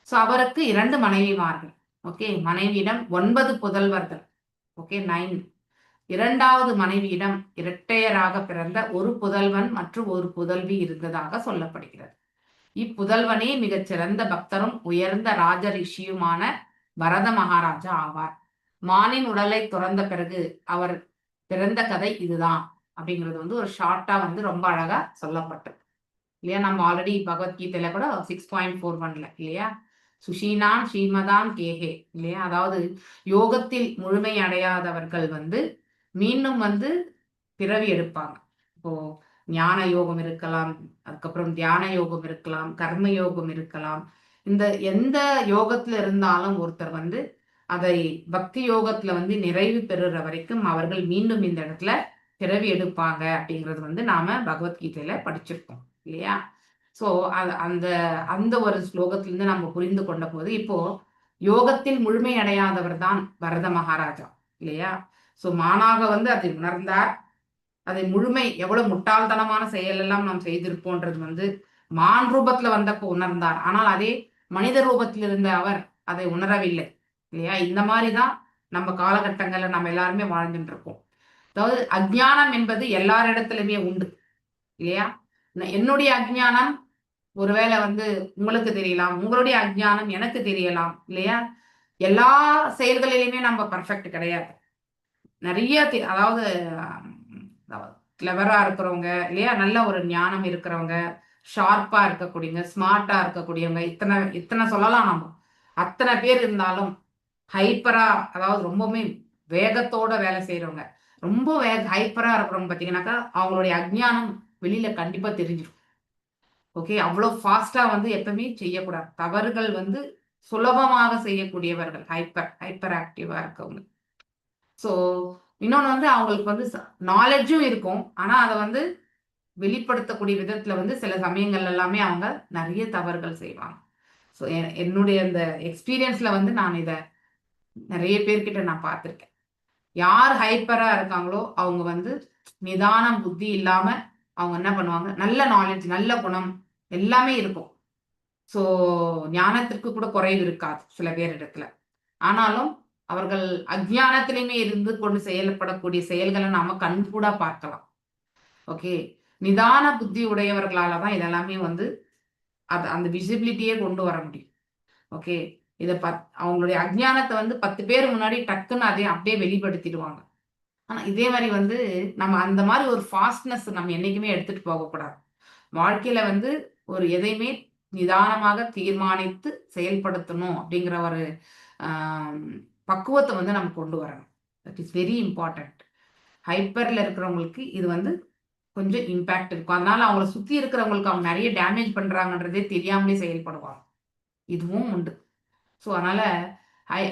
ஸோ அவருக்கு 2 மனைவிமார்கள். ஓகே, மனைவியிடம் 9 புதல்வர்கள். ஓகே, 9. 2வது மனைவியிடம் இரட்டையராக பிறந்த ஒரு புதல்வன் மற்றும் ஒரு புதல்வி இருந்ததாக சொல்லப்படுகிறது. இப்புதல்வனே மிகச் சிறந்த பக்தரும் உயர்ந்த ராஜரிஷியுமான பரத மகாராஜா ஆவார். மானின் உடலை துறந்த பிறகு அவர் பிறந்த கதை இதுதான் அப்படிங்கிறது வந்து ஒரு ஷார்ட்டா வந்து ரொம்ப அழகா சொல்லப்பட்டது இல்லையா. நம்ம ஆல்ரெடி பகவத்கீதையில கூட 6.41 இல்லையா, சுஷீனான் ஸ்ரீமதான் கேஹே இல்லையா, அதாவது யோகத்தில் முழுமை அடையாதவர்கள் வந்து மீண்டும் வந்து பிறவி எடுப்பாங்க. இப்போ ஞான யோகம் இருக்கலாம், அதுக்கப்புறம் தியான யோகம் இருக்கலாம், கர்ம யோகம் இருக்கலாம். இந்த எந்த யோகத்துல இருந்தாலும் ஒருத்தர் வந்து அதை பக்தி யோகத்துல வந்து நிறைவு பெறுற வரைக்கும் அவர்கள் மீண்டும் இந்த இடத்துல பிறவி எடுப்பாங்க அப்படிங்கிறது வந்து நாம பகவத்கீதையில படிச்சிருக்கோம் இல்லையா. ஸோ அந்த அந்த ஒரு ஸ்லோகத்திலிருந்து நம்ம புரிந்து கொண்ட போது இப்போ யோகத்தில் முழுமை அடையாதவர் தான் பரத மகாராஜா இல்லையா. ஸோ மானாக வந்து அதை உணர்ந்தார். அதை முழுமை எவ்வளவு முட்டாள்தனமான செயல் எல்லாம் நாம் செய்திருப்போன்றது வந்து மான் ரூபத்துல வந்தப்போ உணர்ந்தார். ஆனால் அதே மனித ரூபத்தில் இருந்த அவர் அதை உணரவில்லை இல்லையா. இந்த மாதிரிதான் நம்ம காலகட்டங்கள்ல நம்ம எல்லாருமே வாழ்ந்துட்டு இருக்கோம். அதாவது அஜ்ஞானம் என்பது எல்லாரிடத்துலயுமே உண்டு இல்லையா. என்னுடைய அஜ்ஞானம் ஒருவேளை வந்து உங்களுக்கு தெரியலாம், உங்களுடைய அஜ்ஞானம் எனக்கு தெரியலாம் இல்லையா. எல்லா செயல்களிலுமே நம்ம பர்ஃபெக்ட் கிடையாது. நிறைய அதாவது கிளவரா இருக்கிறவங்க இல்லையா, நல்ல ஒரு ஞானம் இருக்கிறவங்க, ஷார்ப்பா இருக்கக்கூடியவங்க, ஸ்மார்ட்டா இருக்கக்கூடியவங்க, இத்தனை சொல்லலாம். நம்ம அத்தனை பேர் இருந்தாலும் ஹைப்பரா, அதாவது ரொம்பவுமே வேகத்தோட வேலை செய்யறவங்க, ரொம்ப ஹைப்பரா இருக்கிறவங்க பார்த்தீங்கன்னாக்கா அவங்களுடைய அஜ்ஞானம் வெளியில கண்டிப்பா தெரிஞ்சிடும். ஓகே, அவ்வளோ ஃபாஸ்டா வந்து எப்பவுமே செய்யக்கூடாது. தவறுகள் வந்து சுலபமாக செய்யக்கூடியவர்கள் ஹைப்பர் ஆக்டிவா இருக்கவங்க. ஸோ இன்னொன்று வந்து அவங்களுக்கு வந்து நாலேஜும் இருக்கும், ஆனா அதை வந்து வெளிப்படுத்தக்கூடிய விதத்துல வந்து சில சமயங்கள் எல்லாமே அவங்க நிறைய தவறுகள் செய்வாங்க. ஸோ என்னுடைய இந்த எக்ஸ்பீரியன்ஸ்ல வந்து நான் இதை நிறைய பேர்கிட்ட நான் பார்த்துருக்கேன். யார் ஹைப்பரா இருக்காங்களோ அவங்க வந்து நிதானம் புத்தி இல்லாம அவங்க என்ன பண்ணுவாங்க, நல்ல நாலேஜ் நல்ல குணம் எல்லாமே இருக்கும். ஸோ ஞானத்திற்கு கூட குறைவு இருக்காது சில பேர் இடத்துல. ஆனாலும் அவர்கள் அஜ்ஞானத்திலையுமே இருந்து கொண்டு செயல்படக்கூடிய செயல்களை நாம கண்கூடா பார்க்கலாம். ஓகே, நிதான புத்தி உடையவர்களால தான் இதெல்லாமே வந்து அந்த விசிபிலிட்டியே கொண்டு வர முடியும். ஓகே, இதை அவங்களுடைய அஜ்ஞானத்தை வந்து 10 பேர் முன்னாடி டக்குன்னு அதை அப்படியே வெளிப்படுத்திடுவாங்க. ஆனா இதே மாதிரி வந்து நம்ம அந்த மாதிரி ஒரு ஃபாஸ்ட்னஸ் நம்ம என்னைக்குமே எடுத்துட்டு போகக்கூடாது. வாழ்க்கையில வந்து ஒரு எதையுமே நிதானமாக தீர்மானித்து செயல்படுத்தணும் அப்படிங்கிற ஒரு பக்குவத்தை வந்து நம்ம கொண்டு வரணும். That is very important. ஹைப்பர்ல இருக்கிறவங்களுக்கு இது வந்து கொஞ்சம் இம்பேக்ட் இருக்கும். அதனால அவங்கள சுத்தி இருக்கிறவங்களுக்கு அவங்க நிறைய டேமேஜ் பண்றாங்கன்றதே தெரியாமலே செயல்படுவாங்க. இதுவும் உண்டு. ஸோ அதனால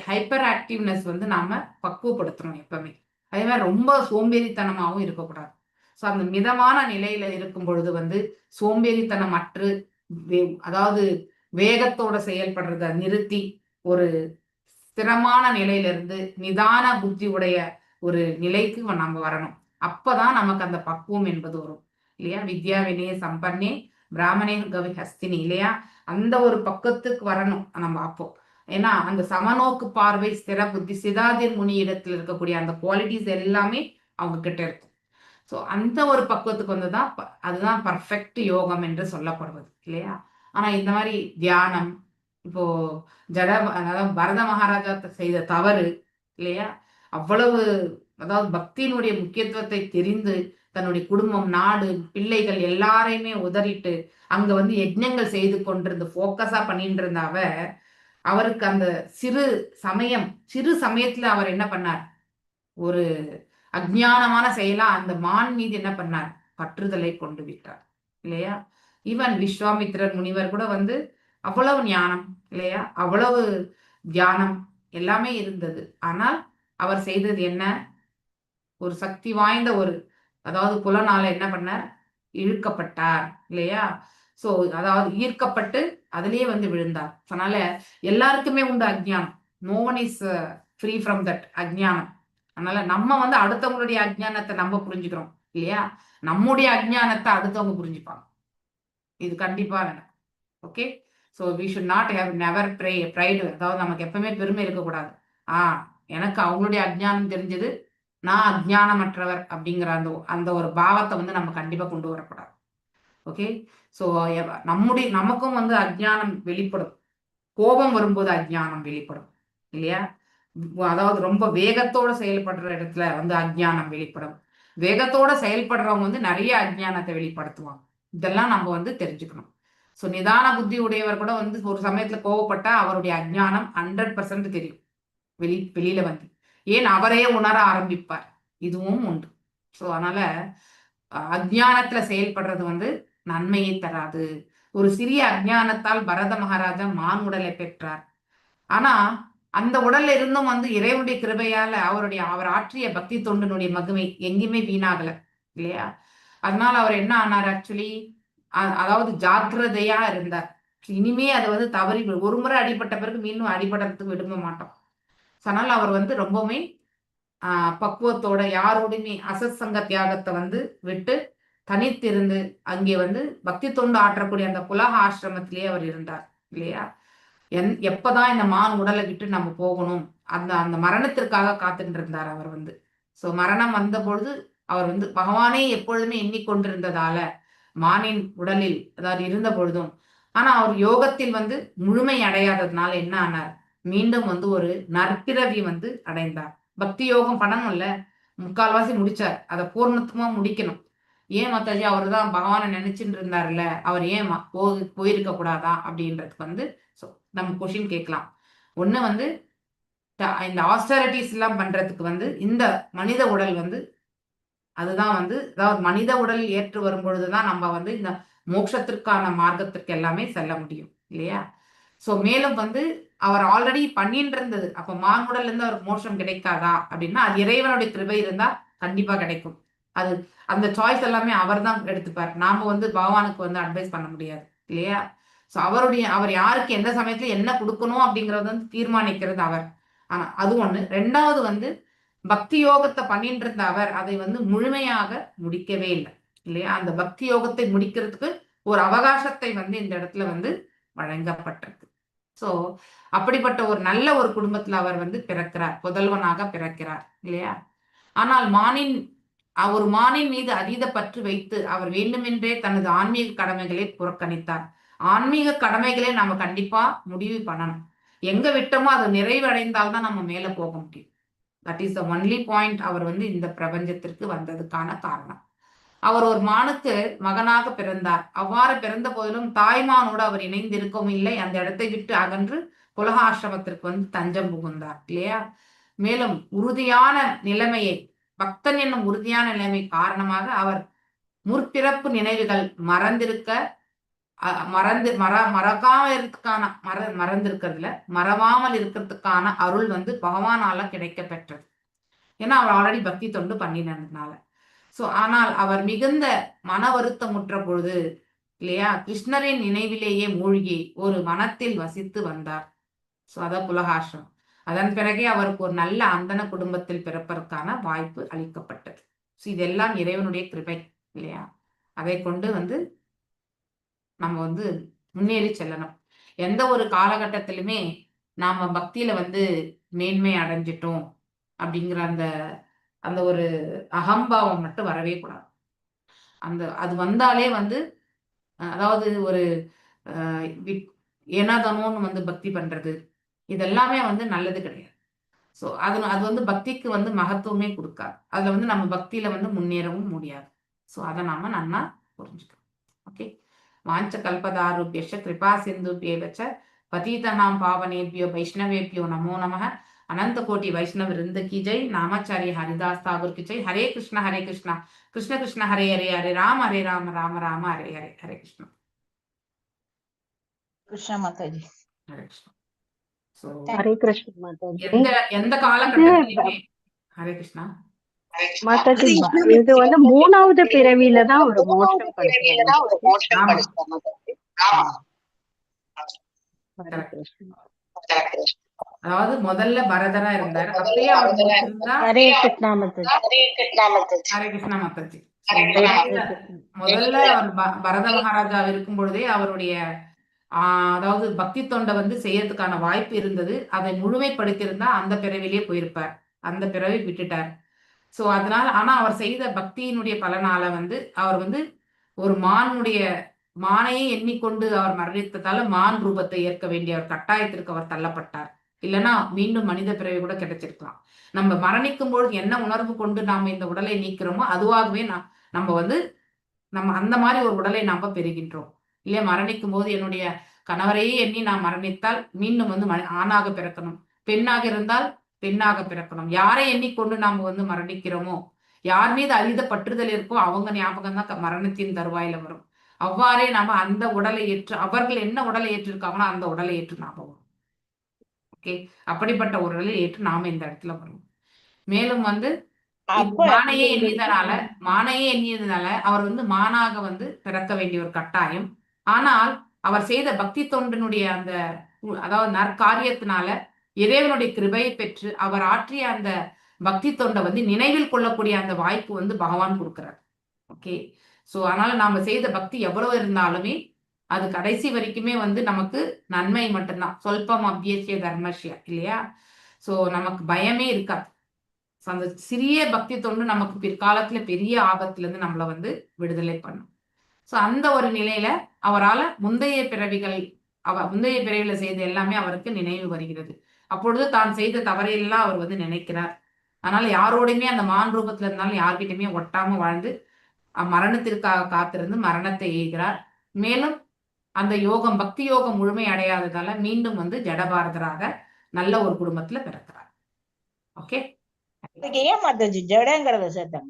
ஹைப்பர் ஆக்டிவ்னஸ் வந்து நாம பக்குவப்படுத்தணும் எப்பவுமே. அதே மாதிரி ரொம்ப சோம்பேறித்தனமாகவும் இருக்கக்கூடாது. ஸோ அந்த மிதமான நிலையில இருக்கும் பொழுது வந்து சோம்பேறித்தனம் அற்று அதாவது வேகத்தோட செயல்படுறத நிறுத்தி ஒரு ஸ்திரமான நிலையில இருந்து நிதான புத்தி உடைய ஒரு நிலைக்கு நம்ம வரணும். அப்பதான் நமக்கு அந்த பக்குவம் என்பது வரும் இல்லையா? வித்யா வினய சம்பன்னே பிராமணே கவி ஹஸ்தினி இல்லையா? அந்த ஒரு பக்கத்துக்கு வரணும் நம்ம அப்போ. ஏன்னா அந்த சமநோக்கு பார்வை, ஸ்திர புத்தி, சிதாதிர் முனி இடத்துல இருக்கக்கூடிய அந்த குவாலிட்டிஸ் எல்லாமே அவங்க கிட்ட இருக்கும். ஸோ அந்த ஒரு பக்குவத்துக்கு வந்துதான் அதுதான் பர்ஃபெக்ட் யோகம் என்று சொல்லப்படுவது இல்லையா? ஆனா இந்த மாதிரி தியானம், இப்போ அதாவது பரத மகாராஜா செய்த தவறு இல்லையா? அவ்வளவு அதாவது பக்தியினுடைய முக்கியத்துவத்தை தெரிந்து தன்னுடைய குடும்பம், நாடு, பிள்ளைகள் எல்லாரையுமே உதறிட்டு அங்க வந்து யஜ்ஞங்கள் செய்து கொண்டிருந்து போக்கஸா பண்ணிட்டு இருந்த அவருக்கு அந்த சிறு சமயத்துல அவர் என்ன பண்ணார்? ஒரு அஜ்ஞானமான செயலா அந்த மான் மீது என்ன பண்ணார்? பற்றுதலை கொண்டு விட்டார் இல்லையா? ஈவன் விஸ்வாமித்திரர் முனிவர் கூட வந்து அவ்வளவு ஞானம் இல்லையா? அவ்வளவு தியானம் எல்லாமே இருந்தது. ஆனால் அவர் செய்தது என்ன? ஒரு சக்தி வாய்ந்த அதாவது புலனால என்ன பண்ணார்? இழுக்கப்பட்டார் இல்லையா? சோ அதாவது ஈர்க்கப்பட்டு அதுலயே வந்து விழுந்தார். அதனால எல்லாருக்குமே உண்டு அஜ்ஞானம். No one is free from that அஜ்ஞானம். அதனால நம்ம வந்து அடுத்தவங்களுடைய அஜ்ஞானத்தை நம்ம புரிஞ்சுக்கிறோம் இல்லையா? நம்முடைய அஜ்ஞானத்தை அடுத்தவங்க புரிஞ்சுப்பாங்க. இது கண்டிப்பா வேணும். Okay, so we should not have never pride. அதாவது நமக்கு எப்பவுமே பெருமை இருக்கக்கூடாது. எனக்கு அவங்களுடைய அஜ்ஞானம் தெரிஞ்சது, நான் அஜ்ஞானமற்றவர் அப்படிங்கிற அந்த ஒரு பாவத்தை வந்து நம்ம கண்டிப்பா கொண்டு வரக்கூடாது. ஓகே, ஸோ நமக்கும் வந்து அஜ்ஞானம் வெளிப்படும். கோபம் வரும்போது அஜ்ஞானம் வெளிப்படும் இல்லையா? அதாவது ரொம்ப வேகத்தோட செயல்படுற இடத்துல வந்து அஜ்ஞானம் வெளிப்படும். வேகத்தோட செயல்படுறவங்க வந்து நிறைய அஜ்ஞானத்தை வெளிப்படுத்துவாங்க. இதெல்லாம் நம்ம வந்து தெரிஞ்சுக்கணும். ஸோ நிதான புத்தி உடையவர் கூட வந்து ஒரு சமயத்துல கோவப்பட்டா அவருடைய அஜ்ஞானம் 100% தெரியும் வெளியில வந்து. ஏன் அவரே உணர ஆரம்பிப்பார். இதுவும் உண்டு. ஸோ அதனால அஜ்ஞானத்துல செயல்படுறது வந்து நன்மையை தராது. ஒரு சிறிய அஜ்ஞானத்தால் பரத மகாராஜா மான் உடலை பெற்றார். ஆனா அந்த உடல்ல இருந்தும் வந்து இறைவனுடைய கிருபையால அவர் ஆற்றிய பக்தி தொண்டினுடைய மகிமை எங்கேயுமே வீணாகல இல்லையா? அதனால அவர் என்ன ஆனார்? ஆக்சுவலி அதாவது ஜாக்கிரதையா இருந்தார். இனிமே அதை வந்து தவறி ஒரு முறை அடிபட்ட பிறகு மீண்டும் அடிபடுறதுக்கு விரும்ப மாட்டோம். அதனால அவர் வந்து ரொம்பவுமே பக்குவத்தோட யாரோடையுமே அசத்சங்க தியாகத்தை வந்து விட்டு தனித்திருந்து அங்கே வந்து பக்தி தொண்டு ஆற்றக்கூடிய அந்த புலக ஆசிரமத்திலேயே அவர் இருந்தார் இல்லையா? எப்பதான் இந்த மான் உடலை விட்டு நம்ம போகணும், அந்த மரணத்திற்காக காத்துட்டு இருந்தார் அவர் வந்து. ஸோ மரணம் வந்த பொழுது அவர் வந்து பகவானே எப்பொழுதுமே எண்ணிக்கொண்டிருந்ததால மானின் உடலில் அதாவது இருந்த பொழுதும், ஆனா அவர் யோகத்தில் வந்து முழுமை அடையாததுனால என்ன ஆனார்? மீண்டும் வந்து ஒரு நற்பிறவி வந்து அடைந்தார். பக்தி யோகம் பண்ணணும்ல, முக்கால்வாசி முடிச்சார். அதை பூர்ணத்துவமா முடிக்கணும். ஏன் மாதாஜி அவர் தான் பகவானை நினைச்சுட்டு இருந்தாருல்ல, அவர் ஏன் போயிருக்க கூடாதா அப்படின்றதுக்கு வந்து நம்ம கொஸ்டின் கேட்கலாம். ஒண்ணு வந்து இந்த ஆஸ்டரிட்டிஸ் எல்லாம் பண்றதுக்கு வந்து இந்த மனித உடல் வந்து அதுதான் வந்து அதாவது மனித உடல் ஏற்று வரும் பொழுதுதான் நம்ம வந்து இந்த மோட்சத்திற்கான மார்க்கத்திற்கு எல்லாமே செல்ல முடியும் இல்லையா? சோ மேலும் வந்து அவர் ஆல்ரெடி பண்ணிட்டு இருந்தது. அப்ப மானுடல்ல இருந்து அவருக்கு மோட்சம் கிடைக்காதா அப்படின்னா, அது இறைவனுடைய கிருபை இருந்தா கண்டிப்பா கிடைக்கும். அது அந்த சாய்ஸ் எல்லாமே அவர் தான் எடுத்துப்பார். நாம வந்து பகவானுக்கு வந்து அட்வைஸ் பண்ண முடியாது இல்லையா? சோ அவர் யாருக்கு எந்த சமயத்துல என்ன கொடுக்கணும் அப்படிங்கறது வந்து தீர்மானிக்கிறது அவர். ஆனா அது ஒண்ணு. ரெண்டாவது வந்து பக்தி யோகத்தை பண்ணிட்டு இருந்த அவர் அதை வந்து முழுமையாக முடிக்கவே இல்லை இல்லையா? அந்த பக்தி யோகத்தை முடிக்கிறதுக்கு ஒரு அவகாசத்தை வந்து இந்த இடத்துல வந்து வழங்கப்பட்டிருக்கு. சோ அப்படிப்பட்ட ஒரு நல்ல ஒரு குடும்பத்துல அவர் வந்து பிறக்கிறார், புதல்வனாக பிறக்கிறார் இல்லையா? ஆனால் ஒரு மானின் மீது அதீத பற்று வைத்து அவர் வேண்டுமென்றே தனது ஆன்மீக கடமைகளை புறக்கணித்தார். ஆன்மீக கடமைகளை நாம கண்டிப்பா முடிவு பண்ணணும். எங்க விட்டோமோ அது நிறைவடைந்தால்தான் நம்ம மேல போக முடியும். That is the only point. அவர் வந்து இந்த பிரபஞ்சத்திற்கு வந்ததுக்கான காரணம். அவர் ஒரு மானுக்கு மகனாக பிறந்தார். அவ்வாறு பிறந்த போதிலும் தாய்மானோடு அவர் இணைந்திருக்கவும் இல்லை. அந்த இடத்தை விட்டு அகன்று புலக ஆசிரமத்திற்கு வந்து தஞ்சம் புகுந்தார் இல்லையா? மேலும் உறுதியான நிலைமையை, பக்தன் என்னும் உறுதியான நிலைமை காரணமாக அவர் முற்பிறப்பு நினைவுகள் மறவாமல் இருக்கிறதுக்கான அருள் வந்து பகவானால கிடைக்க பெற்றது. ஏன்னா அவர் ஆல்ரெடி பக்தி தொண்டு பண்ணினதுனால. சோ ஆனால் அவர் மிகுந்த மன வருத்தமுற்ற பொழுது இல்லையா, கிருஷ்ணரின் நினைவிலேயே மூழ்கி ஒரு வனத்தில் வசித்து வந்தார். சோ அதான் புலகாசிரம். அதன் பிறகே அவருக்கு ஒரு நல்ல அந்தன குடும்பத்தில் பிறப்பதற்கான வாய்ப்பு அளிக்கப்பட்டது. சோ இதெல்லாம் இறைவனுடைய கிருபை இல்லையா? அதை கொண்டு வந்து நம்ம வந்து முன்னேறி செல்லணும். எந்த ஒரு காலகட்டத்திலுமே நாம பக்தியில வந்து மேன்மை அடைஞ்சிட்டோம் அப்படிங்கிற அந்த அந்த ஒரு அகம்பாவம் மட்டும் வரவே கூடாது. அது வந்தாலே வந்து அதாவது ஒரு ஏனாதானோன்னு வந்து பக்தி பண்றது இதெல்லாமே வந்து நல்லது கிடையாது. ஸோ அது வந்து பக்திக்கு வந்து மகத்துவமே கொடுக்காது. அதுல வந்து நம்ம பக்தியில வந்து முன்னேறவும் முடியாது. ஸோ அதை நாம நன்னா புரிஞ்சுக்கணும். ஓகே. வாஞ்ச கல்பதாருபியஷ கிருபா சிந்துபியவச்ச பதீதனாம் பாவனேபியோ வைஷ்ணவேபியோ நமோ நமः. अनंत कोटि वैष्णव वृंद की जय. नामाचार्य हरिदास ठाकुर की जय. हरे कृष्णा कृष्ण कृष्ण हरे हरे, हरे राम राम राम हरे हरे, हरे कृष्ण. கிருஷ்ணா மாதாஜி. हरे कृष्ण. So ஹரே கிருஷ்ண மாதாஜி. எந்த காலகட்டத்திலுமே ஹரே கிருஷ்ணா மாதாஜி, இது வந்து 3வது பிறவியில தான் ஒரு மோட்சம் கிடைக்கும். அதாவது முதல்ல பரதரா இருந்தார். அப்பயே அவர் முடிச்சிருந்தா ஹரே கிருஷ்ணா மாதாஜி. ஹரே கிருஷ்ணா மாதாஜி. முதல்ல அவர் பரத மகாராஜா இருக்கும் பொழுதே அவருடைய அதாவது பக்தி தொண்டை வந்து செய்யறதுக்கான வாய்ப்பு இருந்தது. அதை முழுமைப்படுத்தியிருந்தா அந்த பிறவிலேயே போயிருப்பார். அந்த பிறவி விட்டுட்டார். சோ அதனால ஆனா அவர் செய்த பக்தியினுடைய பலனால வந்து அவர் வந்து ஒரு மானையே எண்ணிக்கொண்டு அவர் மரணித்ததால மான் ரூபத்தை ஏற்க வேண்டிய அவர் கட்டாயத்திற்கு அவர் தள்ளப்பட்டார். இல்லைன்னா மீண்டும் மனித பிறவி கூட கிடைச்சிருக்கலாம். நம்ம மரணிக்கும் பொழுது என்ன உணர்வு கொண்டு நாம இந்த உடலை நீக்கிறோமோ அதுவாகவே நம்ம அந்த மாதிரி ஒரு உடலை நாம பெறுகின்றோம் இல்லையா? மரணிக்கும் போது என்னுடைய கணவரையே எண்ணி நான் மரணித்தால் மீண்டும் வந்து ஆணாக பிறக்கணும், பெண்ணாக இருந்தால் பெண்ணாக பிறக்கணும். யாரை எண்ணிக்கொண்டு நாம வந்து மரணிக்கிறோமோ, யார் மீது அதீத பற்றுதல் இருக்கோ அவங்க ஞாபகம் தான் மரணத்தின் தருவாயில வரும். அவ்வாறே நாம அந்த உடலை ஏற்று, அவர்கள் என்ன உடலை ஏற்றிருக்காங்களோ அந்த உடலை ஏற்று நாம வரும். ஓகே. அப்படிப்பட்ட ஒரு உடலை ஏற்று நாம இந்த இடத்துல வரும். மேலும் வந்து மானையே எண்ணியதுனால அவர் வந்து மானாக வந்து பிறக்க வேண்டிய ஒரு கட்டாயம். ஆனால் அவர் செய்த பக்தி தொண்டினுடைய அந்த அதாவது நற்காரியத்தினால இறைவனுடைய கிருபையை பெற்று அவர் ஆற்றிய அந்த பக்தி தொண்டை வந்து நினைவில் கொள்ளக்கூடிய அந்த வாய்ப்பு வந்து பகவான் கொடுக்கிறார். ஓகே. சோ அதனால நாம செய்த பக்தி எவ்வளவு இருந்தாலுமே அது கடைசி வரைக்குமே வந்து நமக்கு நன்மை மட்டும்தான். சொல்பம் அபியசிய தர்மஷ்ய இல்லையா? சோ நமக்கு பயமே இருக்காது. அந்த சிறிய பக்தி தொண்டு நமக்கு பிற்காலத்துல பெரிய ஆபத்துல இருந்து நம்மளை வந்து விடுதலை பண்ணும். சோ அந்த ஒரு நிலையில அவரால் முந்தைய பிறவியில செய்த எல்லாமே அவருக்கு நினைவு வருகிறது. அப்பொழுது தான் செய்த தவறையெல்லாம் அவர் வந்து நினைக்கிறார். அதனால யாரோடையுமே அந்த மான் ரூபத்துல இருந்தாலும் யார்கிட்டயுமே ஒட்டாம வாழ்ந்து மரணத்திற்காக காத்திருந்து மரணத்தை எய்கிறார். மேலும் அந்த யோகம் பக்தி யோகம் முழுமை அடையாததால மீண்டும் வந்து ஜடபாரதராக நல்ல ஒரு குடும்பத்துல பிறக்கிறார். ஓகே. இதுக்கு ஏன் மாதாஜி ஜடங்கிறத சேர்த்தாங்க?